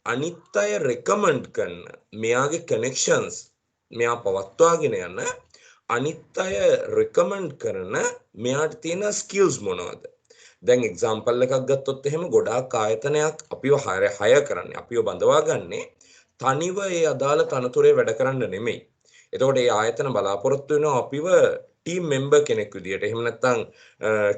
අනිත් අය recommend කරන මෙයාගේ connections මෙයා පවත්වාගෙන යන අනිත් අය recommend කරන මෙයාට තියෙන skills මොනවද? දැන් එක්සැම්පල් එකක් ගත්තොත් එහෙම ගොඩාක් ආයතනයක් අපිව හයර් කරන්නේ අපිව බඳවා ගන්නේ තනිව ඒ අදාළ තනතුරේ වැඩ කරන්න නෙමෙයි. එතකොට ඒ ආයතන බලාපොරොත්තු වෙනවා අපිව ටීම් මෙම්බර් කෙනෙක් විදියට එහෙම නැත්නම්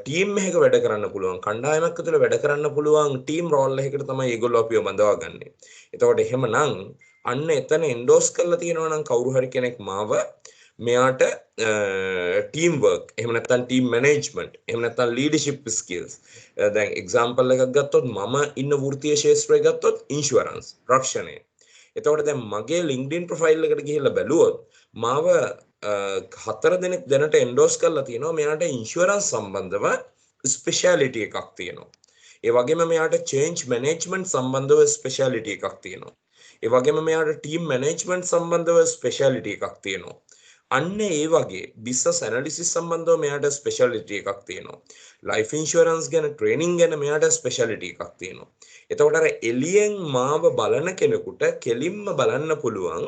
ටීම් එකක වැඩ කරන්න පුළුවන් කණ්ඩායමක් ඇතුළේ වැඩ කරන්න පුළුවන් ටීම් රෝල් එකකට තමයි ඒගොල්ලෝ අපිව බඳවාගන්නේ. එතකොට එහෙමනම් අන්න එතන එන්ඩෝස් කරලා තියෙනවා නම් කවුරු හරි කෙනෙක් මාව මෙයාට ටීම් වර්ක් එහෙම නැත්නම් ටීම් මැනේජ්මන්ට් එහෙම නැත්නම් ලීඩර්ෂිප් ස්කිල්ස් දැන් එක්සැම්පල් එකක් ගත්තොත් මම ඉන්න වෘත්තීය ශාස්ත්‍රය ගත්තොත් ඉන්ෂුරන්ස් රක්ෂණය. එතකොට දැන් මගේ LinkedIn ප්‍රොෆයිල් එකට ගිහිල්ලා බැලුවොත් මාව 4 දෙනෙක් දැනට එන්ඩෝස් කරලා තියෙනවා මෙයාට ඉන්ෂුරන්ස් සම්බන්ධව ස්පෙෂාලිටි එකක් තියෙනවා. ඒ වගේම මෙයාට චේන්ජ් මැනේජ්මන්ට් සම්බන්ධව ස්පෙෂාලිටි එකක් තියෙනවා. ඒ වගේම මෙයාට ටීම් මැනේජ්මන්ට් සම්බන්ධව ස්පෙෂාලිටි එකක් තියෙනවා. අන්න ඒ වගේ බිස්නස් ඇනලිසිස් සම්බන්ධව මෙයාට ස්පෙෂාලිටි එකක් තියෙනවා. ලයිෆ් ඉන්ෂුරන්ස් ගැන ට්‍රේනින් ගැන මෙයාට ස්පෙෂාලිටි එකක් තියෙනවා. එතකොට අර එළියෙන් මාව බලන කෙනෙකුට කෙලින්ම බලන්න පුළුවන්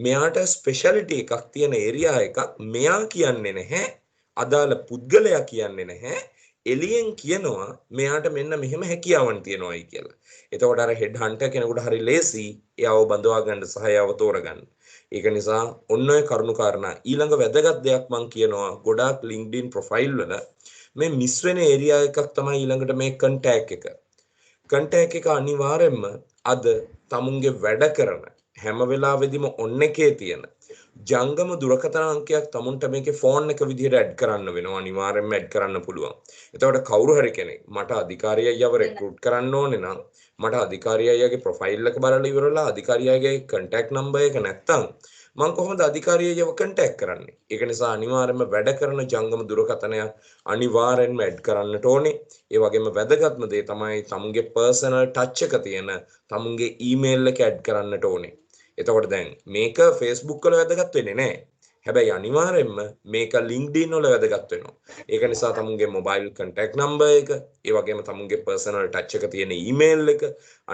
මෙයාට ස්පෙෂාලිටි එකක් තියෙන ඒරියා එකක් මෙයා කියන්නේ නැහැ. අදාළ පුද්ගලයා කියන්නේ නැහැ. එළියෙන් කියනවා මෙයාට මෙන්න මෙහෙම හැකියාවන් තියෙනවායි කියලා. එතකොට අර හෙඩ් හන්ටර් කෙනෙකුට හරි ලේසි එයාව බඳවා ගන්න සහ එයාව තෝරගන්න. ඒක නිසා ඔන්න ඔය කරුණු කාරණා ඊළඟ වැදගත් දෙයක් මම කියනවා ගොඩාක් LinkedIn ප්‍රොෆයිල් වල මේ මිස් වෙන ඒරියා එකක් තමයි ඊළඟට මේ කන්ටැක්ට් එක. කන්ටැක්ට් එක අනිවාර්යයෙන්ම අද තමුන්ගේ වැඩ කරන හැම වෙලාවෙදිම ඔන්න එකේ තියෙන ජංගම දුරකථන අංකයක් තමුන්ට මේකේ ෆෝන් එක විදිහට ඇඩ් කරන්න වෙනවා අනිවාර්යයෙන්ම ඇඩ් කරන්න පුළුවන්. එතකොට කවුරු හරි කෙනෙක් මට අධිකාරිය අයව රෙක්රූට් කරන්න ඕනේ නම් මට අධිකාරිය අයගේ ප්‍රොෆයිල් එක බලලා ඉවරලා අධිකාරිය අයගේ කන්ටැක්ට් නම්බර් එක නැත්තම් මම කොහොමද අධිකාරිය අයව කන්ටැක්ට් කරන්නේ? ඒක නිසා අනිවාර්යයෙන්ම වැඩ කරන ජංගම දුරකථනය අනිවාර්යෙන්ම ඇඩ් කරන්නට ඕනේ. ඒ වගේම වැදගත්ම දේ තමයි තමුන්ගේ පර්සනල් ටච් එක තියෙන තමුන්ගේ ඊමේල් එක ඇඩ් කරන්නට ඕනේ. එතකොට දැන් මේක Facebook වල වැදගත් වෙන්නේ නැහැ. හැබැයි අනිවාර්යයෙන්ම මේක LinkedIn වල වැදගත් වෙනවා. ඒක නිසා තමුන්ගේ මොබයිල් කන්ටැක්ට් නම්බර් එක, ඒ වගේම තමුන්ගේ පර්සනල් ටච් එක තියෙන ඊමේල් එක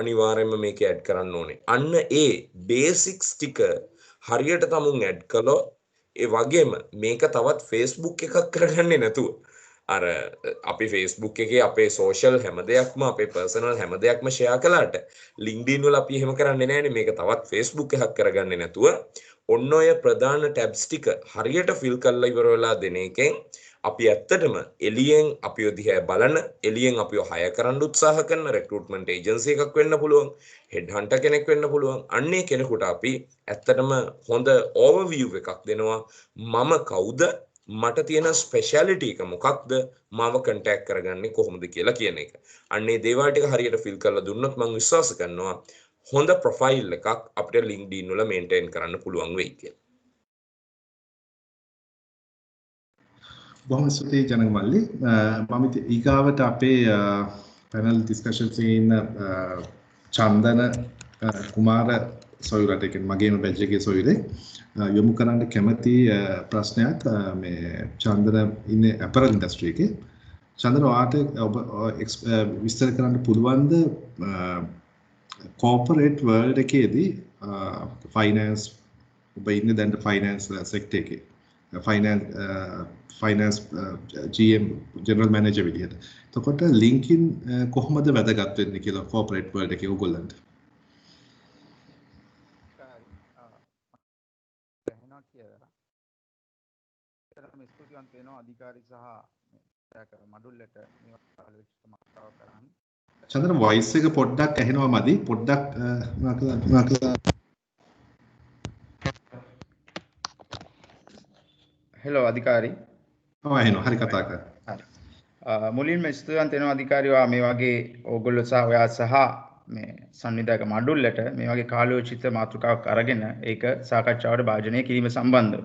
අනිවාර්යයෙන්ම මේක ඇඩ් කරන්න ඕනේ. අන්න ඒ බේසික්ස් ටික හරියට තමුන් ඇඩ් කළොත් ඒ වගේම මේක තවත් Facebook එකක් කරගන්නේ නැතුව අර අපි Facebook එකේ අපේ social හැම දෙයක්ම අපේ personal හැම දෙයක්ම share කළාට LinkedIn වල අපි එහෙම කරන්නේ නැහැනේ. මේක තවත් Facebook එකක් කරගන්නේ නැතුව ඔන්න ඔය ප්‍රධාන tabs ටික හරියට fill කරලා ඉවර වෙලා දෙන එකෙන් අපි ඇත්තටම එළියෙන් අපිව දිහා බලන එළියෙන් අපිව hire කරන්න උත්සාහ කරන recruitment agency එකක් වෙන්න පුළුවන්, head hunter කෙනෙක් වෙන්න පුළුවන්. අන්නේ කෙනෙකුට අපි ඇත්තටම හොඳ overview එකක් දෙනවා. මම කවුද? මට තියෙන ස්පෙෂාලිටි එක මොකක්ද? මාව කන්ටැක්ට් කරගන්නේ කොහොමද කියලා කියන එක. අන්නේ දේවල් ටික හරියට ෆිල් කරලා දුන්නොත් මම විශ්වාස කරනවා හොඳ ප්‍රොෆයිල් එකක් අපිට LinkedIn වල මේන්ටේන් කරන්න පුළුවන් වෙයි කියලා. බොහොම ස්තුතියි ජනක මල්ලි. මම ඊගාවට අපේ පැනල් ඩිස්කෂන්ස් ඉන්න චන්දන කුමාර සොයුරට කියන්නේ මගේම බැච් එකේ සොයුරේ යොමු කරන්න කැමති ප්‍රශ්නයක් මේ චන්දන ඉන්නේ ඇපරල් ඉන්ඩස්ට්‍රි එකේ. චන්දන ඔයාට ඔබ විස්තර කරන්න පුළුවන්ද කෝපරේට් වර්ල්ඩ් එකේදී ෆයිනෑන්ස් ඔබ ඉන්නේ දැන් ෆයිනෑන්ස් සෙක්ටර් එකේ ෆයිනෑන්ස් GM ජෙනරල් මැනේජර් විදිහට. එතකොට LinkedIn කොහොමද වැදගත් වෙන්නේ කියලා කෝපරේට් වර්ල්ඩ් එකේ ඔයගොල්ලන්ට? ස්තුතිවන්ත වෙනවා අධිකාරී සහ මඩුල්ලට චන්දන වොයිස් එක පොඩ්ඩක් ඇහෙනවා මදි පොඩ්ඩක් හෙලෝ අධිකාරී ඇහෙනවා හරි කතා කර. මුලින්ම ස්තුතිවන්ත වෙනවා අධිකාරීවා මේ වගේ ඕගොල්ලෝ සහ ඔයා සහ මේ සංවිධායක මඩුල්ලට මේ වගේ කාලෝචිත මාතෘකාවක් අරගෙන ඒක සාකච්ඡාවට භාජනය කිරීම සම්බන්ධව.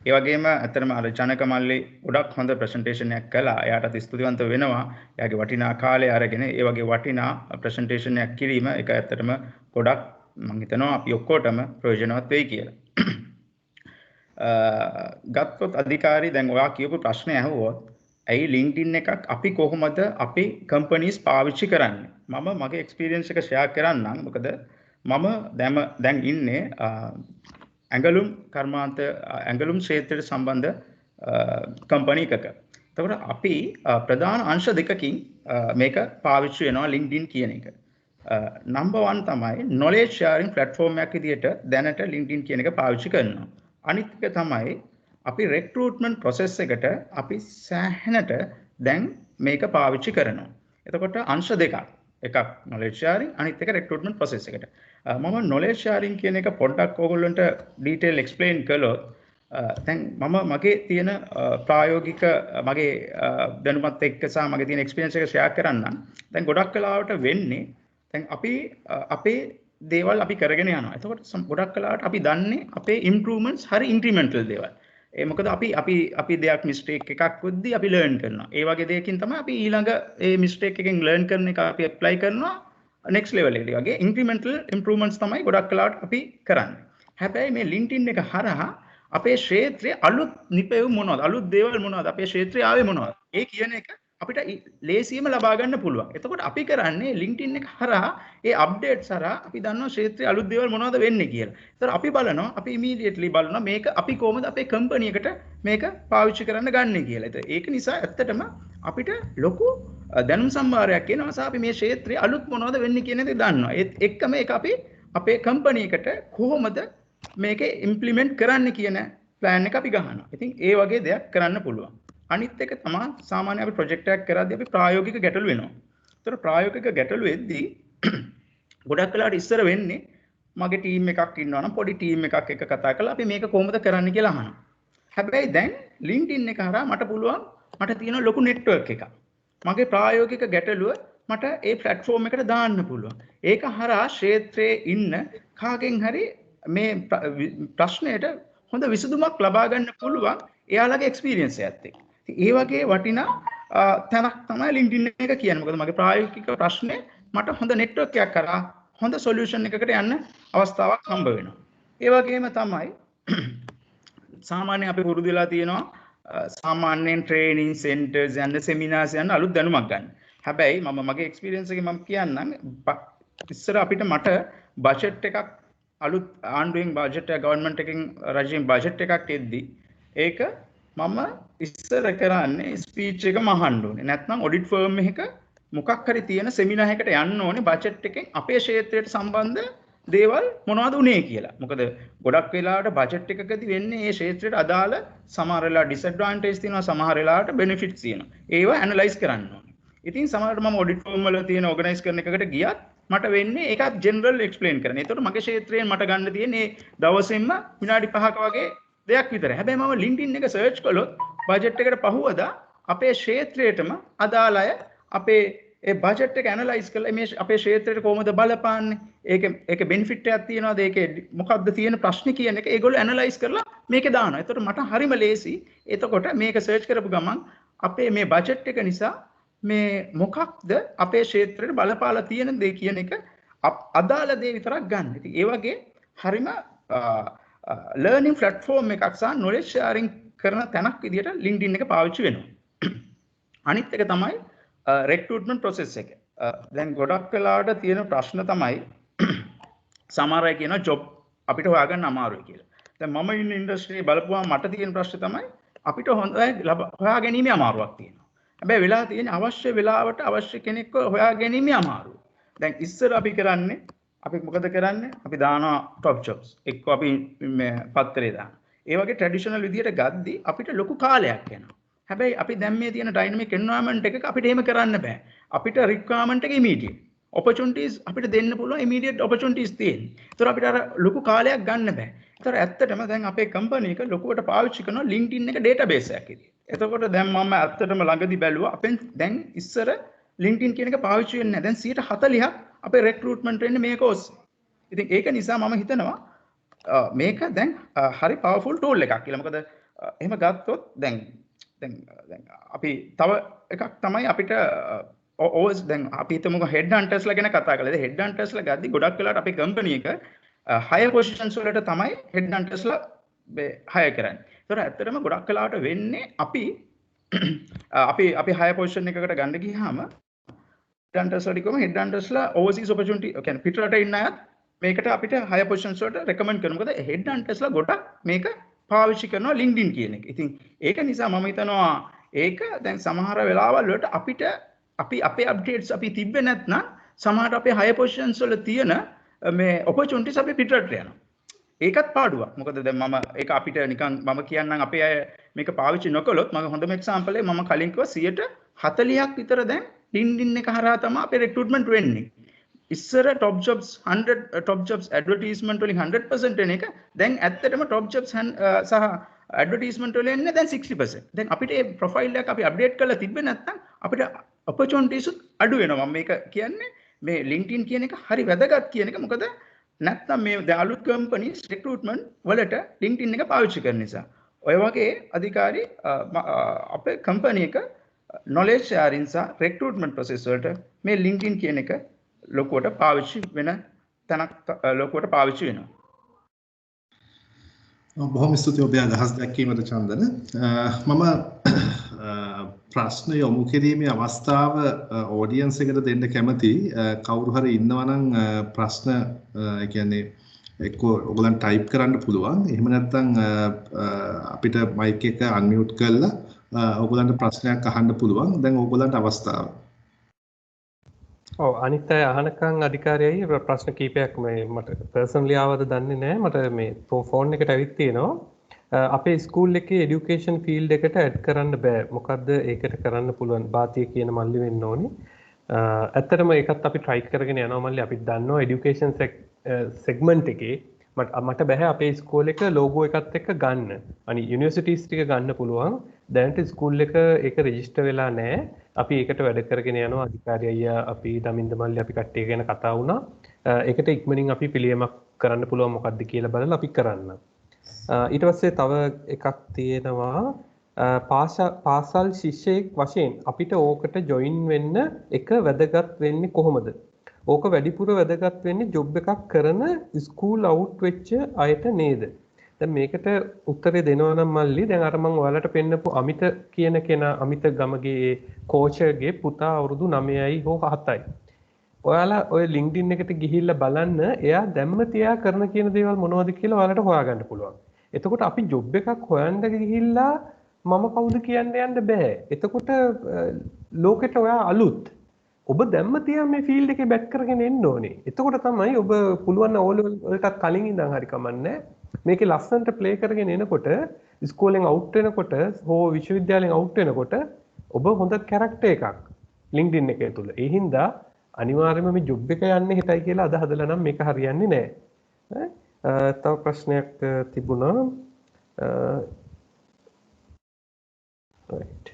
ඒ වගේම ඇත්තටම අර ජනක මල්ලි ගොඩක් හොඳ ප්‍රසන්ටේෂන් එකක් කළා. එයාටත් ස්තුතිවන්ත වෙනවා. එයාගේ වටිනා කාලය අරගෙන ඒ වගේ වටිනා ප්‍රසන්ටේෂන් එකක් කිරීම ඒක ඇත්තටම ගොඩක් මම හිතනවා අපි ඔක්කොටම ප්‍රයෝජනවත් වෙයි කියලා. ගත්තොත් අධිකාරී දැන් ඔයා කියපු ප්‍රශ්නේ අහුවොත් ඇයි LinkedIn එකක් අපි කොහොමද අපි කම්පනීස් පාවිච්චි කරන්නේ? මම මගේ එක්ස්පීරියන්ස් එක ෂෙයා කරන්නම්. මොකද මම දැන් ඉන්නේ ඇඟලුම් කර්මාන්ත ඇඟලුම් ක්ෂේත්‍රයට සම්බන්ධ කම්පැනි එකක. එතකොට අපි ප්‍රධාන අංශ දෙකකින් මේක පාවිච්චි වෙනවා LinkedIn කියන එක. නම්බර් 1 තමයි knowledge sharing platform එකක් විදිහට දැනට LinkedIn කියන එක පාවිච්චි කරනවා. අනිත් එක තමයි අපි recruitment process එකට අපි සෑහෙනට දැන් මේක පාවිච්චි කරනවා. එතකොට අංශ දෙකක්. එකක් knowledge sharing අනිත් එක recruitment process එකට. මම knowledge sharing කියන එක පොඩ්ඩක් ඕගොල්ලන්ට detail explain කළොත් දැන් මම මගේ තියෙන ප්‍රායෝගික මගේ දැනුමත් එක්ක සහ මගේ තියෙන experience එක share කරන්නම්. දැන් ගොඩක් වෙලාවට වෙන්නේ දැන් අපි අපේ දේවල් අපි කරගෙන යනවා. එතකොට ගොඩක් වෙලාවට අපි දන්නේ අපේ improvements හරි incremental දේවල්. ඒ මොකද අපි දෙයක් මිස්ටේක් එකක් වෙද්දී අපි ලර්න් කරනවා. ඒ වගේ දෙයකින් තමයි අපි ඊළඟ ඒ මිස්ටේක් එකෙන් ලර්න් කරන එක අපි ඇප්ලයි කරනවා next level එකට. වගේ incremental improvements තමයි ගොඩක් වෙලාවට අපි කරන්නේ. හැබැයි මේ LinkedIn එක හරහා අපේ ක්ෂේත්‍රයේ අලුත් නිපැයුම් මොනවද? අලුත් දේවල් මොනවද? අපේ ක්ෂේත්‍රයේ ආවේ මොනවද? ඒ කියන එක අපිට ලේසියෙම ලබා ගන්න පුළුවන්. එතකොට අපි කරන්නේ LinkedIn එක හරහා ඒ අප්ඩේට්ස් හරහා අපි දන්නවා ක්ෂේත්‍රයේ අලුත් දේවල් මොනවද වෙන්නේ කියලා. ඒතර අපි බලනවා අපි ඉමීඩියට්ලි බලනවා මේක අපි කොහොමද අපේ කම්පැනි එකට මේක පාවිච්චි කරන්න ගන්නේ කියලා. ඒක නිසා ඇත්තටම අපිට ලොකු දැනුම් සම්භාරයක් එනවා සහ අපි මේ ක්ෂේත්‍රයේ අලුත් මොනවද වෙන්නේ කියන දේ දන්නවා. ඒත් එක්කම ඒක අපි අපේ කම්පැනි එකට කොහොමද මේක ඉම්ප්ලිමන්ට් කරන්න කියන ප්ලෑන් එක අපි ගහනවා. ඉතින් ඒ වගේ දෙයක් කරන්න පුළුවන්. අනිත් එක තමයි සාමාන්‍ය අපි ප්‍රොජෙක්ට් එකක් කරද්දී අපි ප්‍රායෝගික ගැටලු වෙනවා. ඒතර ප්‍රායෝගික ගැටලු වෙද්දී ගොඩක් වෙලාවට ඉස්සර වෙන්නේ මගේ ටීම් එකක් ඉන්නවා නම් පොඩි ටීම් එකක් එක්ක කතා කරලා අපි මේක කොහොමද කරන්න කියලා අහනවා. හැබැයි දැන් LinkedIn එක හරහා මට පුළුවන් මට තියෙන ලොකු නෙට්වර්ක් එකක්. මගේ ප්‍රායෝගික ගැටලුව මට ඒ ප්ලැට්ෆෝම් එකට දාන්න පුළුවන්. ඒක හරහා ක්ෂේත්‍රයේ ඉන්න කාගෙන් හරි මේ ප්‍රශ්නයට හොඳ විසඳුමක් ලබා ගන්න පුළුවන් එයාලගේ එක්ස්පීරියන්ස් එකත් එක්ක. ඒ වගේ වටිනා තැනක් තමයි LinkedIn එක කියන්නේ. මොකද මගේ ප්‍රායෝගික ප්‍රශ්නේ මට හොඳ නෙට්වර්ක් එකක් කරා හොඳ සොලියුෂන් එකකට යන්න අවස්ථාවක් හම්බ වෙනවා. ඒ වගේම තමයි සාමාන්‍යයෙන් අපි පුරුදු වෙලා තියෙනවා සාමාන්‍යයෙන් ට්‍රේනින් සෙන්ටර්ස් යන සෙමිනාර්ස් යන අලුත් දැනුමක් ගන්න. හැබැයි මම මගේ එක්ස්පීරියන්ස් එකේ මම කියන්නම් ඉස්සර අපිට මට බජට් එකක් අලුත් ආණ්ඩුවෙන් බජට් එක ගවර්න්මන්ට් එකෙන් රජයෙන් බජට් එකක් එද්දී ඒක මම ඉස්සර කරන්නේ ස්පීච් එක මහන්න ඕනේ. නැත්නම් ඔඩිට් ෆර්ම් එකක මොකක් හරි තියෙන සෙමිනාර් එකකට යන්න ඕනේ බජට් එකෙන් අපේ ක්ෂේත්‍රයට සම්බන්ධ දේවල් මොනවද උනේ කියලා. මොකද ගොඩක් වෙලාවට බජට් එකකදී වෙන්නේ මේ ක්ෂේත්‍රයට අදාළ සමහර වෙලාවට ඩිස්ඇඩ්වාන්ටේජ් තියෙනවා සමහර වෙලාවට බෙනිෆිට්ස් තියෙනවා. ඒවා ඇනලයිස් කරන්න ඕනේ. ඉතින් සමහරවිට මම ඔඩිට් ෆර්ම් වල තියෙන ඕගනයිස් කරන එකකට ගියත් මට වෙන්නේ ඒකත් ජෙනරල් එක්ස්ප්ලেইন කරන්න. ඒතකොට මගේ ක්ෂේත්‍රයෙන් මට ගන්න තියෙන්නේ දවසෙන්ම විනාඩි 5ක වගේ දෙයක් විතරයි. හැබැයි මම LinkedIn එක සර්ච් කළොත් බජට් එකට පහුවදා අපේ ක්ෂේත්‍රයටම අදාළ අය අපේ ඒ බජට් එක ඇනලයිස් කරලා මේ අපේ ක්ෂේත්‍රයට කොහොමද බලපාන්නේ? ඒකේ බෙනිෆිට් එකක් තියනවාද? ඒකේ මොකක්ද තියෙන ප්‍රශ්නේ කියන එක ඒගොල්ලෝ ඇනලයිස් කරලා මේකේ දානවා. ඒතකොට මට හරිම ලේසි. එතකොට මේක සර්ච් කරපු ගමන් අපේ මේ බජට් එක නිසා මේ මොකක්ද අපේ ක්ෂේත්‍රයට බලපාලා තියෙන දේ කියන එක අදාළ දේ විතරක් ගන්න. ඉතින් ඒ වගේ හරිම ලර්නින් ප්ලැට්ෆෝම් එකක් සහ නොලෙජ් ෂෙයාරින් කරන තැනක් විදිහට LinkedIn එක පාවිච්චි වෙනවා. අනිත් එක තමයි recruitment process එක. දැන් ගොඩක් වෙලාවට තියෙන ප්‍රශ්න තමයි සමහර අය කියනවා job අපිට හොයාගන්න අමාරුයි කියලා. දැන් මම ඉන්න ඉන්ඩස්ට්‍රියේ බලපුවාම මට තියෙන ප්‍රශ්නේ තමයි අපිට හොඳයි හොයාගැනීමේ අමාරුවක් තියෙනවා. හැබැයි වෙලා තියෙන අවශ්‍ය වෙලාවට අවශ්‍ය කෙනෙක්ව හොයාගැනීමේ අමාරුව. දැන් ඉස්සර අපි කරන්නේ අපි මොකද කරන්නේ? අපි දානවා top jobs. එක්ක අපි මේ පත්තරේ දානවා. ඒ වගේ ට්‍රැඩිෂනල් විදියට ගද්දි අපිට ලොකු කාලයක් යනවා. හැබැයි අපි දැන් මේ තියෙන ඩයිනමික් එන්වයරන්මන්ට් එකක අපිට එහෙම කරන්න බෑ. අපිට රික්වයර්මන්ට් එක ඉමීඩියට්. ඔපචුනිටිස් අපිට දෙන්න පුළුවන් ඉමීඩියට් ඔපචුනිටිස් තියෙන්නේ. ඒතර අපිට අර ලොකු කාලයක් ගන්න බෑ. ඒතර ඇත්තටම දැන් අපේ කම්පැනි එක ලොකුවට පාවිච්චි කරනවා LinkedIn එක ඩේටාබේස් එකක් විදියට. එතකොට දැන් මම ඇත්තටම ළඟදි බැලුවා අපෙන් දැන් ඉස්සර LinkedIn කියන එක පාවිච්චි වෙන්නේ නැහැ. දැන් 140ක් අපේ recruitment වෙන්නේ මේක ඔස්සේ. ඉතින් ඒක නිසා මම හිතනවා මේක දැන් හරි පවර්ෆුල් ටූල් එකක් කියලා. මොකද එහෙම ගත්තොත් දැන් අපි තව එකක් තමයි අපිට ඕස් දැන් අපි හිතමුකෝ හෙඩ් හන්ටර්ස්ලා ගැන කතා කළා. හෙඩ් හන්ටර්ස්ලා ගද්දි ගොඩක් වෙලාවට අපේ කම්පැනි එක හයර් පොසිෂන්ස් වලට තමයි හෙඩ් හන්ටර්ස්ලා හයර් කරන්නේ. ඒතර ඇත්තටම ගොඩක් වෙලාවට වෙන්නේ අපි හයර් පොසිෂන් එකකට ගන්න ගියාම හෙඩ් හන්ටර්ස් වලට කොහොම හෙඩ් හන්ටර්ස්ලා ඕවර්සීස් ඔපචුනිටි කියන්නේ පිටරට ඉන්න අයත් මේකට අපිට හයර් පොසිෂන්ස් වලට රෙකමන්ඩ් කරනවා. මොකද හෙඩ් හන්ටර්ස්ලා ගොඩක් මේක පාවිච්චි කරනවා LinkedIn කියන එක. ඉතින් ඒක නිසා මම හිතනවා ඒක දැන් සමහර වෙලාවල් වලට අපිට අපි අපේ අප්ඩේට්ස් අපි තිබ්බේ නැත්නම් සමහරට අපේ හයර් පොසිෂන්ස් වල තියෙන මේ ඔපචුනිටිස් අපි පිටරට යනවා. ඒකත් පාඩුවක්. මොකද දැන් මම ඒක අපිට නිකන් මම කියන්නම් අපේ අය මේක පාවිච්චි නොකළොත් මම හොඳම එක්සැම්පල් එක මම කලින් කිව්වා 140ක් විතර දැන් LinkedIn එක හරහා තමයි අපේ recruitment වෙන්නේ. ඉස්සර top jobs 100 top jobs advertisement වලින් 100% එන එක දැන් ඇත්තටම top jobs සහ advertisement වල එන්නේ දැන් 60%. දැන් අපිට මේ profile එක අපි update කරලා තිබ්බේ නැත්නම් අපිට opportunities අඩු වෙනවා. මම මේක කියන්නේ මේ LinkedIn කියන එක හරි වැදගත් කියන එක. මොකද නැත්නම් මේ දැන් අලුත් companies recruitment වලට LinkedIn එක පාවිච්චි කරන නිසා. ඔය වගේ අධිකාරී අපේ company එක knowledge sharing සහ recruitment process වලට මේ LinkedIn කියන එක ලොකුවට පාවිච්චි වෙන තැනක් ලොකුවට පාවිච්චි වෙනවා. බොහොම ස්තුතියි ඔබේ අදහස් දැක්වීමට චන්දන. මම ප්‍රශ්න යොමු කිරීමේ අවස්ථාව ඔඩියන්ස් එකට දෙන්න කැමතියි. කවුරු හරි ඉන්නවා නම් ප්‍රශ්න ඒ කියන්නේ එක්ක ඔයගලන් ටයිප් කරන්න පුළුවන්. එහෙම නැත්නම් අපිට මයික් එක අන්මියුට් කරලා ඔයගලන්ට ප්‍රශ්නයක් අහන්න පුළුවන්. දැන් ඔයගලන්ට අවස්ථාව. ඔව් අනිත් අය අහනකම් අධිකාරියයි ප්‍රශ්න කීපයක් මට පර්සනලි ආවද දන්නේ නැහැ. මට මේ ෆෝන් එකට ඇවිත් තියෙනවා. අපේ ස්කූල් එකේ এডুকেෂන් ෆීල්ඩ් එකට ඇඩ් කරන්න බෑ. මොකද්ද ඒකට කරන්න පුළුවන්? බාතිය කියන මල්ලි වෙන්න ඕනේ. ඇත්තටම ඒකත් අපි try කරගෙන යනවා මල්ලි. අපි දන්නවා এডুকেෂන් සෙග්මන්ට් එකේ මට බෑ අපේ ස්කූල් එක ලෝගෝ එකත් එක්ක ගන්න. අනිත් යුනිවර්සිටිස් ටික ගන්න පුළුවන්. දැනට ස්කූල් එක ඒක රෙජිස්ටර් වෙලා නැහැ. අපි ඒකට වැඩ කරගෙන යනවා. අධිකාරී අයියා අපි දමින්ද මල්ලි අපි කට්ටිය ගැන කතා වුණා. ඒකට ඉක්මනින් අපි පිළියමක් කරන්න පුළුවන් මොකද්ද කියලා බලලා අපි කරන්න. ඊට පස්සේ තව එකක් තියෙනවා පාසල් ශිෂ්‍යයෙක් වශයෙන් අපිට ඕකට ජොයින් වෙන්න එක වැදගත් වෙන්නේ කොහොමද? ඕක වැඩිපුර වැදගත් වෙන්නේ ජොබ් එකක් කරන ස්කූල් අවුට් වෙච්ච අයට නේද? දැන් මේකට උත්තරේ දෙනවා නම් මල්ලි දැන් අර මම ඔයාලට පෙන්නපු අමිත කියන කෙනා අමිත ගමගේ කෝච්ගේ පුතා අවුරුදු 9යි හෝ 7යි. ඔයාලා ඔය LinkedIn එකට ගිහිල්ලා බලන්න එයා දැම්ම තියා කරන කියන දේවල් මොනවද කියලා ඔයාලට හොයාගන්න පුළුවන්. එතකොට අපි ජොබ් එකක් හොයන්න ගිහිල්ලා මම කවුද කියන්න යන්න බෑ. එතකොට ලෝකෙට ඔයා අලුත්. ඔබ දැම්ම තියා මේ ෆීල්ඩ් එකේ බැක් කරගෙන එන්න ඕනේ. එතකොට තමයි ඔබ පුළුවන් ඕ ලෙවල් වලට කලින් ඉඳන් හරි කමන්නේ. මේකේ ලස්සනට ප්ලේ කරගෙන එනකොට ඉස්කෝලෙන් අවුට් වෙනකොට හෝ විශ්වවිද්‍යාලයෙන් අවුට් වෙනකොට ඔබ හොඳ කැරක්ටර් එකක් LinkedIn එකේ තුල. ඒ හින්දා අනිවාර්යයෙන්ම මේ ජොබ් එක යන්නේ හිතයි කියලා අද හදලා නම් මේක හරියන්නේ නැහැ. තව ප්‍රශ්නයක් තිබුණා. right.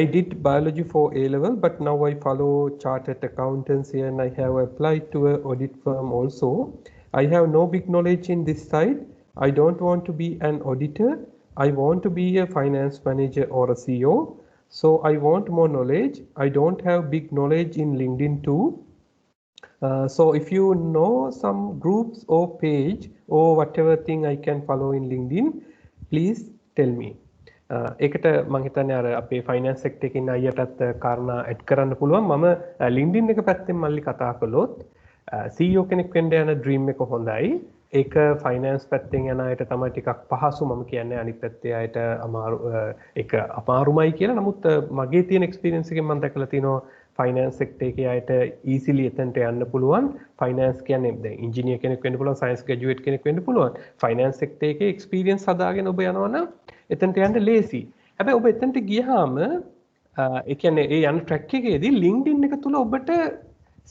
I did biology for A level, but now I follow chartered accountancy and I have applied to an audit firm also. I have no big knowledge in this side. I don't want to be an auditor. I want to be a finance manager or a CEO. So I want more knowledge. I don't have big knowledge in LinkedIn too. So if you know some groups or page or whatever thing I can follow in LinkedIn, please tell me. ඒකට මම හිතන්නේ අර අපේ finance sector එකේ ඉන්න අයියටත් කාරණා add කරන්න පුළුවන්. මම LinkedIn එක පැත්තෙන් මල්ලි කතා කළොත් CEO කෙනෙක් වෙන්න යන ඩ්‍රීම් එක හොඳයි. ඒක ෆයිනෑන්ස් පැත්තෙන් යන අයට තමයි ටිකක් පහසු. මම කියන්නේ අනිත් පැත්තේ අයට අමාරු ඒක අමාරුමයි කියලා. නමුත් මගේ තියෙන එක්ස්පීරියන්ස් එකෙන් මම දැකලා තියෙනවා ෆයිනෑන්ස් සෙක්ටර් එකේ අයට ඊසිලි එතනට යන්න පුළුවන්. ෆයිනෑන්ස් කියන්නේ දැන් ඉංජිනේර් කෙනෙක් වෙන්න පුළුවන්, සයන්ස් ග්‍රැජුවේට් කෙනෙක් වෙන්න පුළුවන්. ෆයිනෑන්ස් සෙක්ටර් එකේ එක්ස්පීරියන්ස් හදාගෙන ඔබ යනවා නම් එතනට යන්න ලේසි. හැබැයි ඔබ එතනට ගියාම ඒ කියන්නේ ඒ යන ට්‍රැක් එකේදී LinkedIn එක තුල ඔබට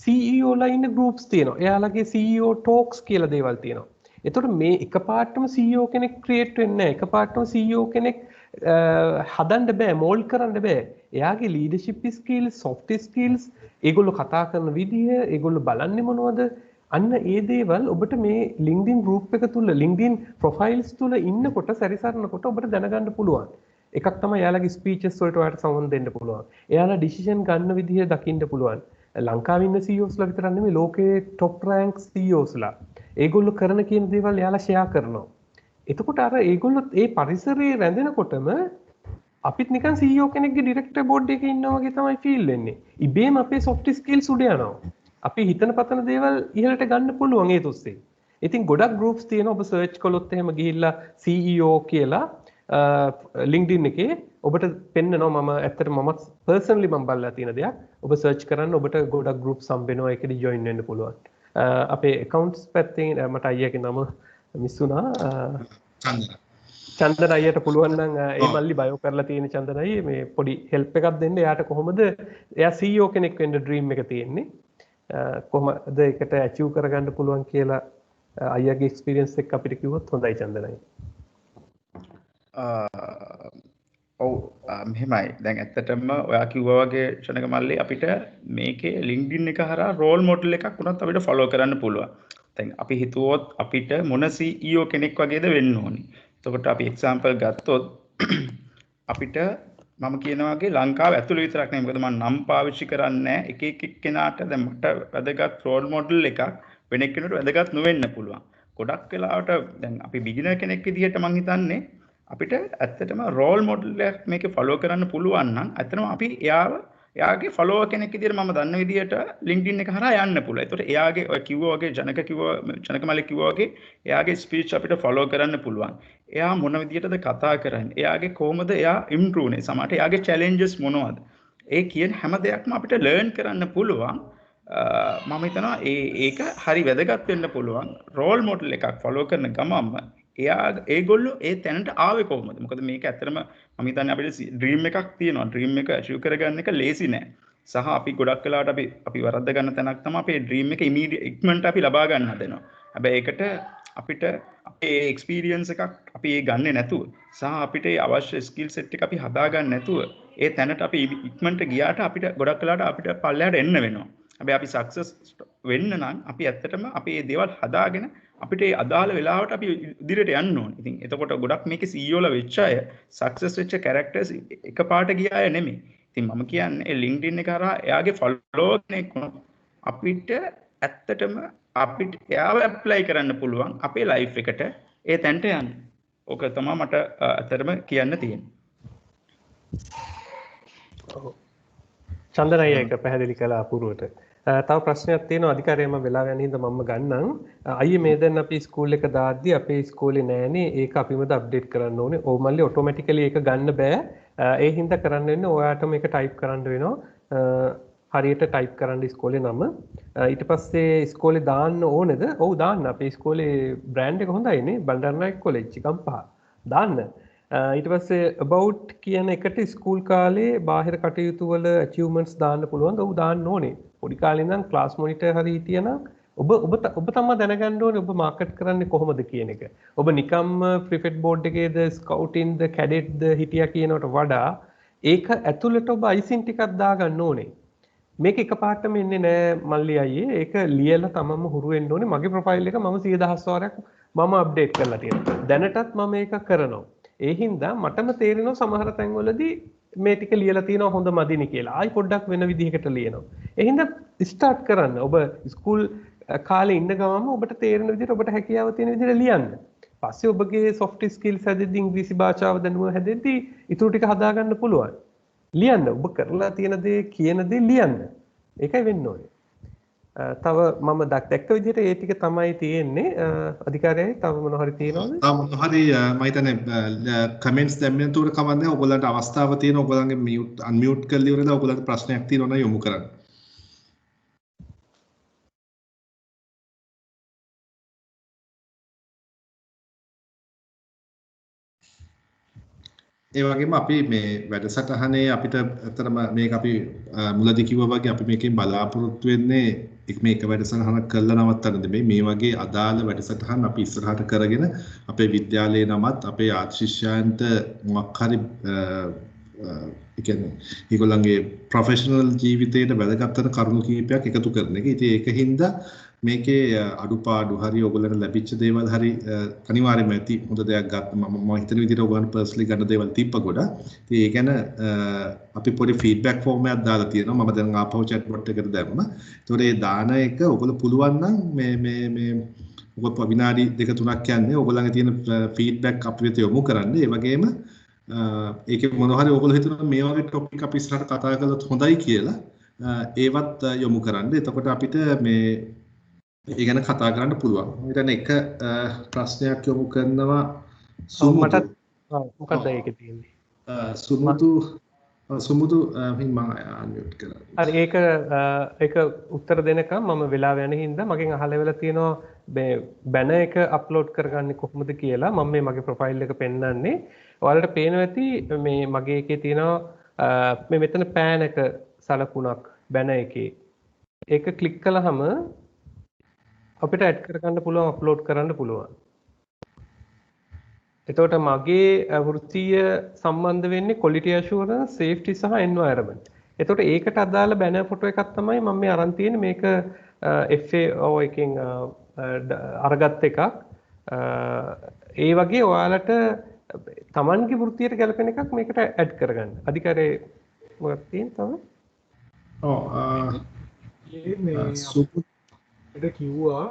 CEO ලා ඉන්න groups තියෙනවා. එයාලගේ CEO talks කියලා දේවල් තියෙනවා. එතකොට මේ එකපාරටම CEO කෙනෙක් ක්‍රියේට් වෙන්නේ නැහැ. එකපාරටම CEO කෙනෙක් හදන්න බෑ, මෝල්ඩ් කරන්න බෑ. එයාගේ leadership skills, soft skills, ඒගොල්ලෝ කතා කරන විදිය, ඒගොල්ලෝ බලන්නේ මොනවද? අන්න ඒ දේවල් ඔබට මේ LinkedIn group එක තුල LinkedIn profiles තුල ඉන්නකොට සැරිසරනකොට ඔබට දැනගන්න පුළුවන්. එකක් තමයි එයාලගේ speeches වලට ඔයාලට සම්බන්ධ වෙන්න පුළුවන්. එයාලා decision ගන්න විදිය දකින්න පුළුවන්. ලංකාවේ ඉන්න CEOs ලා විතරක් නෙමෙයි ලෝකේ top rank CEOs ලා. ඒගොල්ලෝ කරන කියන දේවල් එයාලා share කරනවා. එතකොට අර ඒගොල්ලෝ ඒ පරිසරයේ රැඳෙනකොටම අපිත් නිකන් CEO කෙනෙක්ගේ director board එකේ ඉන්නවා වගේ තමයි feel වෙන්නේ. ඉබේම අපේ soft skills උඩ යනවා. අපි හිතන පතන දේවල් ඉහළට ගන්න පුළුවන් ඒ තුස්සේ. ඉතින් ගොඩක් groups තියෙනවා. ඔබ search කළොත් එහෙම ගිහිල්ලා CEO කියලා LinkedIn එකේ ඔබට පෙන්නනවා. මම ඇත්තට මම personally මම බලලා තියෙන දෙයක්. ඔබ search කරන්න ඔබට ගොඩක් groups හම්බ වෙනවා. ඒකෙදි join වෙන්න පුළුවන්. අපේ accounts පැත්තෙන් මට අයියාගේ නම මිස් වුණා. චන්දන අයියට පුළුවන් නම් ඒ මල්ලි බයෝ කරලා තියෙන චන්දන අයියේ මේ පොඩි හෙල්ප් එකක් දෙන්න. එයාට කොහොමද එයා CEO කෙනෙක් වෙන්න ඩ්‍රීම් එක තියෙන්නේ. කොහොමද ඒකට ඇචීව් කරගන්න පුළුවන් කියලා අයියාගේ එක්ස්පීරියන්ස් එක අපිට කිව්වොත් හොඳයි චන්දන අයියා. ඔව් මෙහෙමයි. දැන් ඇත්තටම ඔයා කිව්වා වගේ ශනක මල්ලි අපිට මේකේ LinkedIn එක හරහා රෝල් මොඩල් එකක් වුණත් අපිට ෆලෝ කරන්න පුළුවන්. දැන් අපි හිතුවොත් අපිට මොන CEO කෙනෙක් වගේද වෙන්න ඕනේ. එතකොට අපි එක්සැම්පල් ගත්තොත් අපිට මම කියනවා වගේ ලංකාව ඇතුළේ විතරක් නෙවෙයි. මොකද මම නම් පාවිච්චි කරන්නේ එක එක්කෙනාට දැන් මට වැදගත් රෝල් මොඩල් එකක් වෙන එක්කෙනෙකුට වැදගත් නොවෙන්න පුළුවන්. ගොඩක් වෙලාවට දැන් අපි බිගිනර් කෙනෙක් විදිහට මම හිතන්නේ අපිට ඇත්තටම රෝල් මොඩල් එකක් මේකේ ෆලෝ කරන්න පුළුවන් නම් ඇත්තටම අපි එයාගේ ෆලෝවර් කෙනෙක් විදිහට මම දන්න විදිහට LinkedIn එක හරහා යන්න පුළුවන්. ඒතකොට එයාගේ ඔය කිව්වා වගේ ජනක මල්ලි කිව්වා වගේ එයාගේ ස්පීච් අපිට ෆලෝ කරන්න පුළුවන්. එයා මොන විදිහටද කතා කරන්නේ? එයාගේ කොහොමද එයා ඉම්ප්‍රූව් වෙන්නේ? සමහරට එයාගේ චැලෙන්ජස් මොනවද? ඒ කියන හැම දෙයක්ම අපිට ලර්න් කරන්න පුළුවන්. මම හිතනවා ඒක හරි වැදගත් වෙන්න පුළුවන්. රෝල් මොඩල් එකක් ෆලෝ කරන ගමන්ම ඒගොල්ලෝ ඒ තැනට ආවේ කොහොමද? මොකද මේක ඇත්තටම මම හිතන්නේ අපිට ඩ්‍රීම් එකක් තියෙනවා. ඩ්‍රීම් එක අචීව් කරගන්න එක ලේසි නෑ. සහ අපි ගොඩක් වෙලාවට අපි වරද්ද ගන්න තැනක් තමයි අපේ ඩ්‍රීම් එක ඉක්මනට අපි ලබා ගන්න හදනවා. හැබැයි ඒකට අපිට අපේ එක්ස්පීරියන්ස් එකක් අපි ඒ ගන්නෙ නැතුව සහ අපිට ඒ අවශ්‍ය ස්කිල් සෙට් එක අපි හදා ගන්න නැතුව ඒ තැනට අපි ඉක්මනට ගියාට අපිට ගොඩක් වෙලාවට අපිට පල්ලෙහාට එන්න වෙනවා. හැබැයි අපි සක්සස් වෙන්න නම් අපි ඇත්තටම අපි මේ දේවල් හදාගෙන අපිට ඒ අදාළ වෙලාවට අපි ඉදිරියට යන්න ඕනේ. ඉතින් එතකොට ගොඩක් මේකේ CEO ලා වෙච්ච අය සක්සස් වෙච්ච කැරක්ටර්ස් එකපාරට ගිය අය නෙමෙයි. ඉතින් මම කියන්නේ LinkedIn එක හරහා එයාගේ ෆලෝවර් කෙනෙක් අපිට ඇත්තටම අපිට එයාව ඇප්ලයි කරන්න පුළුවන් අපේ ලයිෆ් එකට ඒ තැනට යන්න. ඕක තමයි මට ඇත්තටම කියන්න තියෙන්නේ. චන්දන අයියා එක පැහැදිලි කළා අපූර්වට. තව ප්‍රශ්නයක් තියෙනවා අධිකාරියම වෙලා යන හින්දා මම ගන්නම්. අයියේ මේ දැන් අපි ස්කූල් එක දාද්දි අපේ ස්කෝලේ නෑනේ ඒක අපිමද අප්ඩේට් කරන්න ඕනේ. ඕ මල්ලි ඔටෝමැටිකලි ඒක ගන්න බෑ. ඒ හින්දා කරන්න වෙන්නේ ඔයාටම ඒක ටයිප් කරන්න වෙනවා. හරියට ටයිප් කරන්න ස්කෝලේ නම. ඊට පස්සේ ස්කෝලේ දාන්න ඕනේද? ඔව් දාන්න. අපේ ස්කෝලේ බ්‍රෑන්ඩ් එක හොඳයිනේ. බණ්ඩාරනායක කොලෙජ් ගම්පහ. දාන්න. ඊට පස්සේ about කියන එකට ස්කූල් කාලේ බාහිර කටයුතු වල achievements දාන්න පුළුවන්. ඔව් දාන්න ඕනේ. පොඩි කාලේ ඉඳන් ක්ලාස් මොනිටර් හරි හිටියනම් ඔබ තමයි දැනගන්න ඕනේ ඔබ මාකට් කරන්නේ කොහොමද කියන එක. ඔබ නිකම්ම ප්‍රිෆෙට් බෝඩ් එකේද ස්කවුටින්ද කැඩෙට්ද හිටියා කියනකට වඩා ඒක ඇතුළට ඔබ අයිසින් ටිකක් දාගන්න ඕනේ. මේක එකපාරටම එන්නේ නෑ මල්ලි අයියේ. ඒක ලියලා තමම හුරු වෙන්න ඕනේ. මගේ ප්‍රොෆයිල් එක මම 100,000 වාරයක් මම අප්ඩේට් කරලා තියෙනවා. දැනටත් මම ඒක කරනවා. ඒ හින්දා මටම තේරෙනවා සමහර තැන්වලදී මේ ටික ලියලා තියෙනවා හොඳ මදිනි කියලා. ආයි පොඩ්ඩක් වෙන විදිහකට ලියනවා. ඒ හින්දා ස්ටාර්ට් කරන්න. ඔබ ස්කූල් කාලේ ඉන්න ගමන්ම ඔබට තේරෙන විදිහට ඔබට හැකියාව තියෙන විදිහට ලියන්න. පස්සේ ඔබගේ soft skills හැදෙද්දී ඉංග්‍රීසි භාෂාව දැනුම හැදෙද්දී ඊටු ටික හදාගන්න පුළුවන්. ලියන්න. ඔබ කරලා තියෙන දේ කියන දේ ලියන්න. ඒකයි වෙන්න ඕනේ. තව මම දැක්ක විදිහට ඒ ටික තමයි තියෙන්නේ. අධිකාරියයි තව මොන හරි තියෙනවද? තව මොන හරි මම හිතන්නේ කමෙන්ට්ස් දැම්මෙන් තුර කමන්නේ ඔයගොල්ලන්ට අවස්ථාව තියෙන ඔයගොල්ලන්ගේ මියුට් අන්මියුට් කරලා ඉවරලා ඔයගොල්ලන්ට ප්‍රශ්නයක් තියෙනවා නම් යොමු කරන්න. ඒ වගේම අපි මේ වැඩසටහනේ අපිට අතරම මේක අපි මුලදී කිව්වා වගේ අපි මේකෙන් බලාපොරොත්තු වෙන්නේ මේක වැඩසටහනක් කරලා නවත්තන්න නෙමෙයි මේ වගේ අදාළ වැඩසටහන් අපි ඉස්සරහට කරගෙන අපේ විද්‍යාලයේ නමත් අපේ ආශිෂ්‍යයන්ට මොකක් හරි ඒ කියන්නේ ඒගොල්ලන්ගේ ප්‍රොෆෙෂනල් ජීවිතයට වැදගත් වෙන කරුණු කීපයක් එකතු කරන එක. ඉතින් ඒකින්ද මේකේ අඩුපාඩු හරි ඔයගොල්ලන්ට ලැබිච්ච දේවල් හරි අනිවාර්යයෙන්ම ඇති හොඳ දෙයක් ගන්න මම හිතන විදිහට ඔයගොල්ලන් පර්සනලි ගන්න දේවල් තිබ්බ කොට. ඉතින් ඒ ගැන අපි පොඩි ෆීඩ්බැක් ෆෝම් එකක් දාලා තියෙනවා. මම දැන් ආපහු chat bot එකට දැම්මා. ඒතකොට ඒ දාන එක ඔයගොල්ලෝ පුළුවන් නම් මේ ඔයගොල්ලෝ විනාඩි 2-3ක් යන්නේ ඔයගොල්ලන්ගේ තියෙන ෆීඩ්බැක් අපිට යොමු කරන්න. ඒ වගේම ඒකේ මොනවා හරි ඔයගොල්ලෝ හිතනවා මේ වගේ ටොපික් අපි ඉස්සරහට කතා කළොත් හොඳයි කියලා ඒවත් යොමු කරන්න. එතකොට අපිට මේ ඒ ගැන කතා කරන්න පුළුවන්. මම හිතන්නේ එක ප්‍රශ්නයක් යොමු කරනවා මටත් මොකක්ද ඒකේ තියෙන්නේ? සුමුතු සුමුදු මම අන්මියුට් කරා. හරි ඒක උත්තර දෙනකම් මම වෙලාව යන හින්දා මගෙන් අහලා වෙලා තියෙනවා මේ බැන එක අප්ලෝඩ් කරගන්නේ කොහොමද කියලා. මම මේ මගේ ප්‍රොෆයිල් එක පෙන්නන්නේ. ඔයාලට පේනවා ඇති මේ මගේ එකේ තියෙනවා මේ මෙතන පෑන් එක සලකුණක් බැන එකේ. ඒක ක්ලික් කළාම අපිට ඇඩ් කරගන්න පුළුවන් අප්ලෝඩ් කරන්න පුළුවන්. එතකොට මගේ වෘත්තීය සම්බන්ධ වෙන්නේ quality assurance, safety සහ environment. එතකොට ඒකට අදාළ බැනර් ෆොටෝ එකක් තමයි මම මේ අරන් තියෙන්නේ. මේක FAO එකෙන් අරගත් එකක්. ඒ වගේ ඔයාලට තමන්ගේ වෘත්තියට ගැලපෙන එකක් මේකට ඇඩ් කරගන්න. අධිකාරයේ මොකක්ද තියෙන්නේ තව? මේක කිව්වා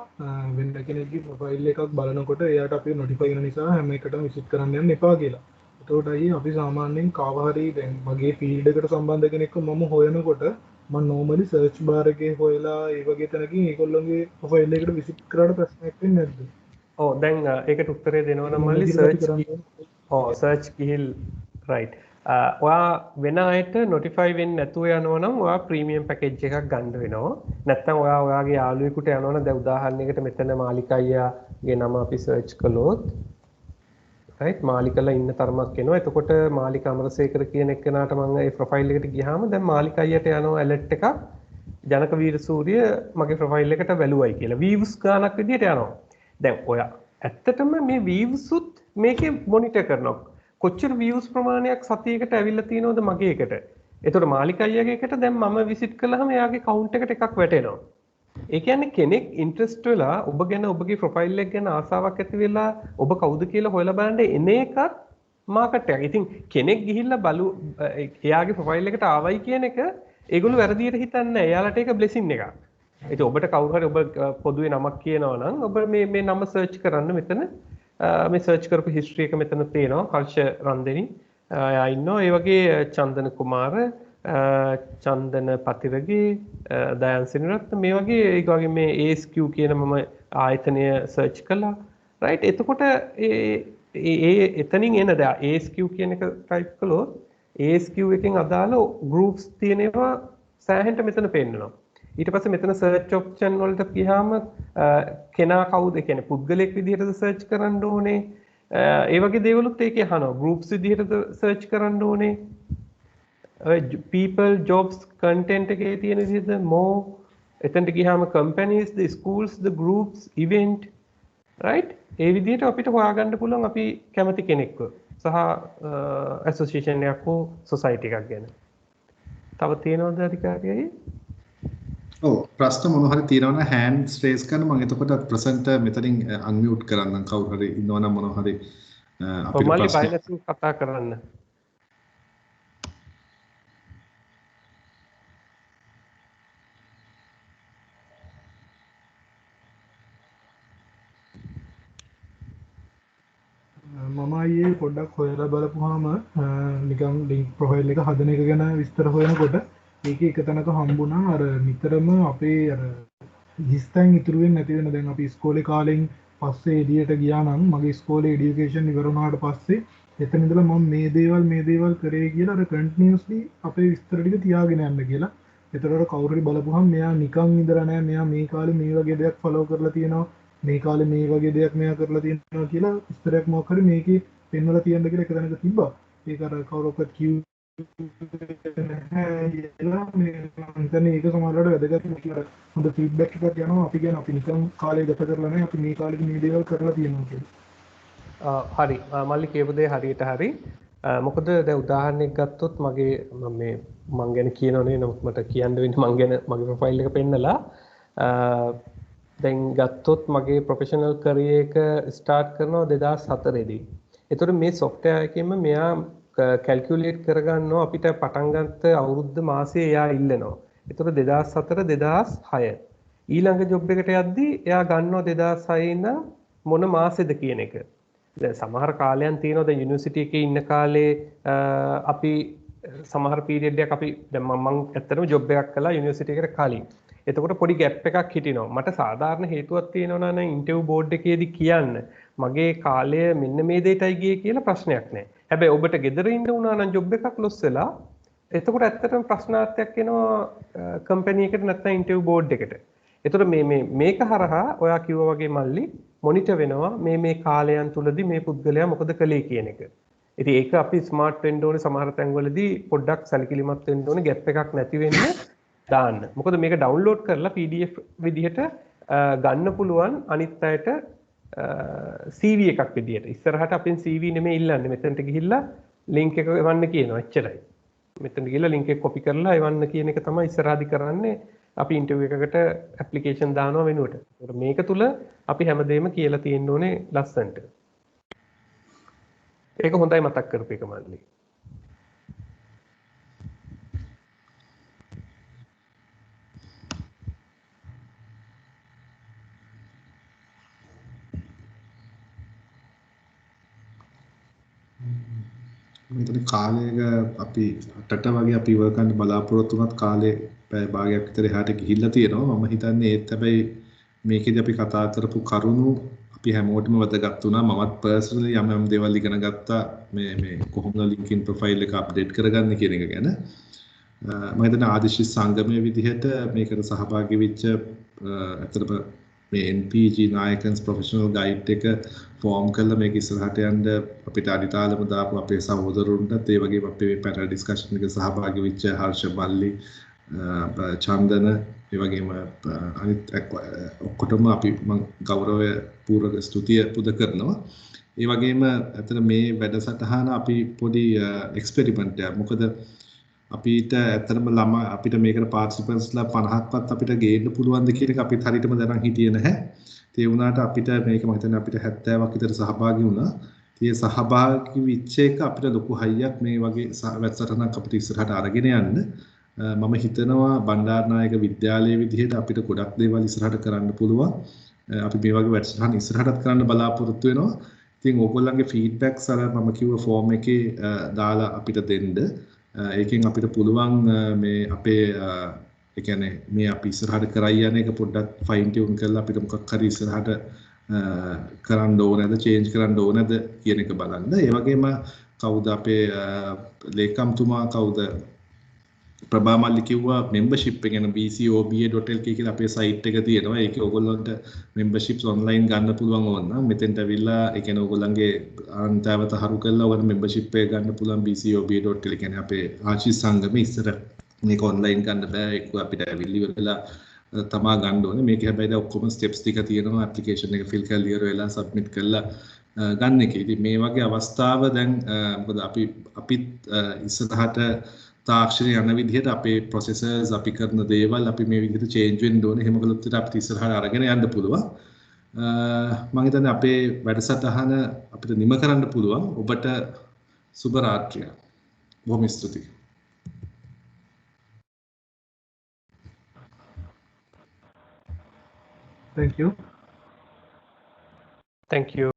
වෙන කෙනෙක්ගේ ප්‍රොෆයිල් එකක් බලනකොට එයාට අපි නොටිෆයි වෙන නිසා හැම එකටම විසිට් කරන්න යන්න එපා කියලා. එතකොට අයියේ අපි සාමාන්‍යයෙන් කාව හරි දැන් මගේ ෆීල්ඩ් එකට සම්බන්ධ කෙනෙක්ව මම හොයනකොට මම normally search bar එකේ හොයලා ඒ වගේ තැනකින් ඒගොල්ලෝගේ ප්‍රොෆයිල් එකට විසිට් කරාට ප්‍රශ්නයක් වෙන්නේ නැද්ද? ඔව් දැන් ඒකට උත්තරේ දෙනවා නම් මල්ලි search ගිහිල් right. ඔයා වෙන අයට නොටිෆයි වෙන්නේ නැතුව යනවා නම් ඔයා ප්‍රීමියම් පැකේජ් එකක් ගන්න වෙනවා. නැත්නම් ඔයා ඔයාගේ යාළුවෙකුට යනවා නම් දැන් උදාහරණයකට මෙතන මාලික අයියාගේ නම අපි සර්ච් කළොත් right මාලිකලා ඉන්න තරමක් එනවා. එතකොට මාලික අමරසේකර කියන එක්කෙනාට මම ඒ ප්‍රොෆයිල් එකට ගියාම දැන් මාලික අයියට යනවා ඇලර්ට් එකක් ජනක වීරසූරිය මගේ ප්‍රොෆයිල් එකට වැළුවයි කියලා. views ගානක් විදියට යනවා. දැන් ඔයා ඇත්තටම මේ views උත් මේකේ මොනිටර් කරනවා. කොච්චර views ප්‍රමාණයක් සතියකට ඇවිල්ලා තියෙනවද මගේ එකට. එතකොට මාලික අයියාගේ එකට දැන් මම විසිට් කළාම එයාගේ කවුන්ට් එකට එකක් වැටෙනවා. ඒ කියන්නේ කෙනෙක් ඉන්ට්‍රස්ට් වෙලා ඔබ ගැන ඔබගේ ප්‍රොෆයිල් එක ගැන ආසාවක් ඇති වෙලා ඔබ කවුද කියලා හොයලා බලන්න එන එකත් මාකට් එකක්. ඉතින් කෙනෙක් ගිහිල්ලා එයාගේ ප්‍රොෆයිල් එකට ආවයි කියන එක ඒගොල්ලෝ වැරදියට හිතන්නේ නැහැ. එයාලට ඒක බ්ලෙසින් එකක්. ඉතින් ඔබට කවුරු හරි ඔබ පොදුවේ නමක් කියනවා නම් ඔබ මේ නම සර්ච් කරන්න මෙතන මේ සර්ච් කරපු හිස්ටරි එක මෙතන පේනවා. කල්ෂ රන්දෙනි එයා ඉන්නවා. ඒ වගේ චන්දන කුමාර චන්දන පතිරගේ දයන් සිනරත්න මේ වගේ ඒ වගේ මේ ASQ කියන මම ආයතනය සර්ච් කළා. රයිට්. එතකොට එතනින් එන දැන් ASQ කියන එක ටයිප් කළොත් ASQ එකෙන් අදාළ groups තියෙනවා සෑහෙන්න මෙතන පෙන්නනවා. ඊට පස්සේ මෙතන search option වලට ගියාම කෙනා කවුද කියන්නේ පුද්ගලයෙක් විදිහටද search කරන්න ඕනේ. ඒ වගේ දේවලුත් ඒකේ අහනවා. groups විදිහටද search කරන්න ඕනේ. people jobs content එකේ තියෙන විදිහද more එතනට ගියාම companies the schools the groups event right ඒ විදිහට අපිට හොයාගන්න පුළුවන් අපි කැමති කෙනෙක්ව සහ association එකක් හෝ society එකක් ගැන. තව තියෙනවද අධිකාරියයි? ඔව් ප්‍රශ්න මොන හරි තියෙනවා නම් hands raise කරන්න මම එතකොට presenter මෙතනින් unmute කරන්නම් කවුරු හරි ඉන්නවනම් මොන හරි අපිට ප්‍රශ්න කතා කරන්න. මම අයියේ පොඩ්ඩක් හොයලා බලපුවාම නිකන් ලින්ක් ප්‍රොෆයිල් එක හදන එක ගැන විස්තර හොයනකොට ඒකේ එක තැනක හම්බුණා අර නිතරම අපේ අර හිස්තැන් ඉතුරු වෙන්නේ නැති වෙන දැන් අපි ඉස්කෝලේ කාලෙන් පස්සේ එළියට ගියා නම් මගේ ඉස්කෝලේ এডুকেෂන් ඉවර වුණාට පස්සේ එතන ඉඳලා මම මේ දේවල් කරේ කියලා අර කන්ටිනියස්ලි අපේ විස්තර ටික තියාගෙන යන්න කියලා. එතකොට කවුරු හරි බලපුවහම මෙයා නිකන් ඉඳලා නැහැ මෙයා මේ කාලේ මේ වගේ දෙයක් ෆලෝ කරලා තියෙනවා මේ කාලේ මේ වගේ දෙයක් මෙයා කරලා තියෙනවා කියලා විස්තරයක් මොකක් හරි මේකේ පෙන්වලා තියන්න කියලා එක තැනක තිබ්බා. ඒක අර කවුරක්වත් කිව්වේ නැහැ මේ මන්තනේ ඒක සමහරවිට වැදගත් කියලා හොඳ ෆීඩ්බැක් එකක් යනවා අපි කියන අපි නිකන් කාලේ ගත කරලා නැහැ අපි මේ කාලේ මේ දේවල් කරලා තියෙනවා කියලා. හරි මල්ලි කියපු දේ හරියට හරි. මොකද දැන් උදාහරණයක් ගත්තොත් මගේ මම ගැන කියනවනේ නමුත් මට කියන්න වෙන්නේ මම ගැන මගේ ප්‍රොෆයිල් එක පෙන්නලා දැන් ගත්තොත් මගේ ප්‍රොෆෙෂනල් කරියර් එක ස්ටාර්ට් කරනවා 2004 දී. ඒතකොට මේ software එකෙන්ම මෙයා කැල්කියුලේට් කරගන්නවා අපිට පටන් ගන්න අවුරුද්ද මාසයේ එයා ඉල්ලනවා. ඒතකොට 2004 2006 ඊළඟ ජොබ් එකට යද්දී එයා ගන්නවා 2006 ඉඳන් මොන මාසෙද කියන එක. දැන් සමහර කාලයන් තියෙනවා දැන් යුනිවර්සිටි එකේ ඉන්න කාලේ අපි සමහර පීරියඩ් එකක් අපි දැන් මම ඇත්තටම ජොබ් එකක් කළා යුනිවර්සිටි එකට කලින්. එතකොට පොඩි ගැප් එකක් හිටිනවා. මට සාධාරණ හේතුවක් තියෙනවා නම් ඉන්ටර්විව් බෝඩ් එකේදී කියන්න මගේ කාලය මෙන්න මේ දෙයටයි ගියේ කියලා ප්‍රශ්නයක් නැහැ. හැබැයි ඔබට ගෙදර ඉන්න උනා නම් ජොබ් එකක් ලොස් වෙලා එතකොට ඇත්තටම ප්‍රශ්නාර්ථයක් එනවා කම්පැනි එකට නැත්නම් ඉන්ටර්වියු බෝඩ් එකට. එතකොට මේක හරහා ඔයා කිව්වා වගේ මල්ලි මොනිටර් වෙනවා මේ කාලයන් තුලදී මේ පුද්ගලයා මොකද කළේ කියන එක. ඉතින් ඒක අපි ස්මාර්ට් වෙන්න ඕනේ සමහර තැන්වලදී පොඩ්ඩක් සැලකිලිමත් වෙන්න ඕනේ ગેප් එකක් නැති වෙන්න දාන්න. මොකද මේක ඩවුන්ලෝඩ් කරලා PDF විදිහට ගන්න පුළුවන් අනිත් අයට CV එකක් විදිහට. ඉස්සරහට අපෙන් CV නෙමෙයි ඉල්ලන්නේ. මෙතනට ගිහිල්ලා link එක එවන්න කියනවා. එච්චරයි. මෙතනට ගිහිල්ලා link එක copy කරලා එවන්න කියන එක තමයි ඉස්සරහදී කරන්නේ. අපි ඉන්ටර්වියු එකකට ඇප්ලිකේෂන් දානවා වෙනුවට. ඒකට මේක තුල අපි හැමදේම කියලා තියෙන්න ඕනේ ලස්සනට. ඒක හොඳයි මතක් කරපු එක මල්ලි. මෙතන කාලයක අපි 8ට වගේ අපි ඉවර කරන්න බලාපොරොත්තු වුණත් කාලේ පැය භාගයක් විතර එහාට ගිහිල්ලා තියෙනවා. මම හිතන්නේ ඒත් හැබැයි මේකෙදි අපි කතා කරපු කරුණු අපි හැමෝටම වැදගත් වුණා. මමත් පර්සනලි යම් දේවල් ඉගෙන ගත්තා මේ කොහොමද LinkedIn ප්‍රොෆයිල් එක අප්ඩේට් කරගන්න කියන එක ගැන. මම හිතන්නේ ආදිශි සංගමයේ විදිහට මේකට සහභාගී වෙච්ච අතරම මේ NPG නායකන්ස් ප්‍රොෆෙෂනල් ගයිඩ් එක ෆෝම් කරලා මේක ඉස්සරහට යන්න අපිට අඩිතාලම දාපු අපේ සහෝදරුන්ටත් ඒ වගේම අපේ මේ පැනල් ඩිස්කෂන් එක සහභාගී වෙච්ච හර්ෂ මල්ලි චන්දන ඒ වගේම අනිත් ඔක්කොටම අපි මම ගෞරවය පූර්වක ස්තුතිය පුද කරනවා. ඒ වගේම අතන මේ වැඩසටහන අපි පොඩි එක්ස්පෙරිමන්ට් එකක්. මොකද අපිට ඇත්තටම ළමා අපිට මේකට පාර්ටිසිපන්ට්ස්ලා 50ක්වත් අපිට ගේන්න පුළුවන්ද කියන එක අපිත් හරියටම දැනන් හිටියේ නැහැ. ඒ වුණාට අපිට මේක මම හිතන්නේ අපිට 70ක් විතර සහභාගී වුණා. ඒ සහභාගී වෙච්ච එක අපිට ලොකු හයියක් මේ වගේ වැඩසටහනක් අපිට ඉස්සරහට අරගෙන යන්න. මම හිතනවා බණ්ඩාරනායක විද්‍යාලයේ විදිහට අපිට ගොඩක් දේවල් ඉස්සරහට කරන්න පුළුවන්. අපි මේ වගේ වැඩසටහන් ඉස්සරහටත් කරන්න බලාපොරොත්තු වෙනවා. ඉතින් ඕගොල්ලන්ගේ ෆීඩ්බැක්ස් අර මම කිව්ව ෆෝම් එකේ දාලා අපිට දෙන්න. ඒකෙන් අපිට පුළුවන් මේ අපේ ඒ කියන්නේ මේ අපි ඉස්සරහට කරයි යන එක පොඩ්ඩක් ෆයින් ටියුන් කරලා අපිට මොකක් හරි ඉස්සරහට කරන්න ඕනද චේන්ජ් කරන්න ඕනද කියන එක බලන්න. ඒ වගේම කවුද අපේ ලේකම්තුමා කවුද ප්‍රභා මල්ලි කිව්වා membership එක ගැන bcoba.lk කියලා අපේ site එක තියෙනවා. ඒකේ ඔයගොල්ලන්ට memberships online ගන්න පුළුවන් ඕන නම් මෙතෙන්ට අවිල්ලා ඒ කියන්නේ ඔයගොල්ලන්ගේ අන්තවත හරු කරලා ඔයගොල්ලෝ membership එක ගන්න පුළුවන් bcoba.lk කියන්නේ අපේ ආශිස් සංගමේ ඉස්සර මේක online ගන්න බෑ. ඒක අපිට අවිල්ලි වෙලා තමා ගන්න ඕනේ. මේක හැබැයි දැන් ඔක්කොම steps ටික තියෙනවා. application එක fill කරලා ඉවර වෙලා submit කරලා ගන්න එක. ඉතින් මේ වගේ අවස්ථාව දැන් මොකද අපිත් ඉස්සරහට තාක්ෂණය යන විදිහට අපේ ප්‍රොසෙසර්ස් අපි කරන දේවල් අපි මේ විදිහට චේන්ජ් වෙන්න ඕනේ. එහෙම කළොත් අපිට ඉස්සරහට අරගෙන යන්න පුළුවන්. මම හිතන්නේ අපේ වැඩසටහන අපිට නිම කරන්න පුළුවන්. ඔබට සුබ රාත්‍රියක්. බොහොම ස්තුතියි. Thank you. Thank you.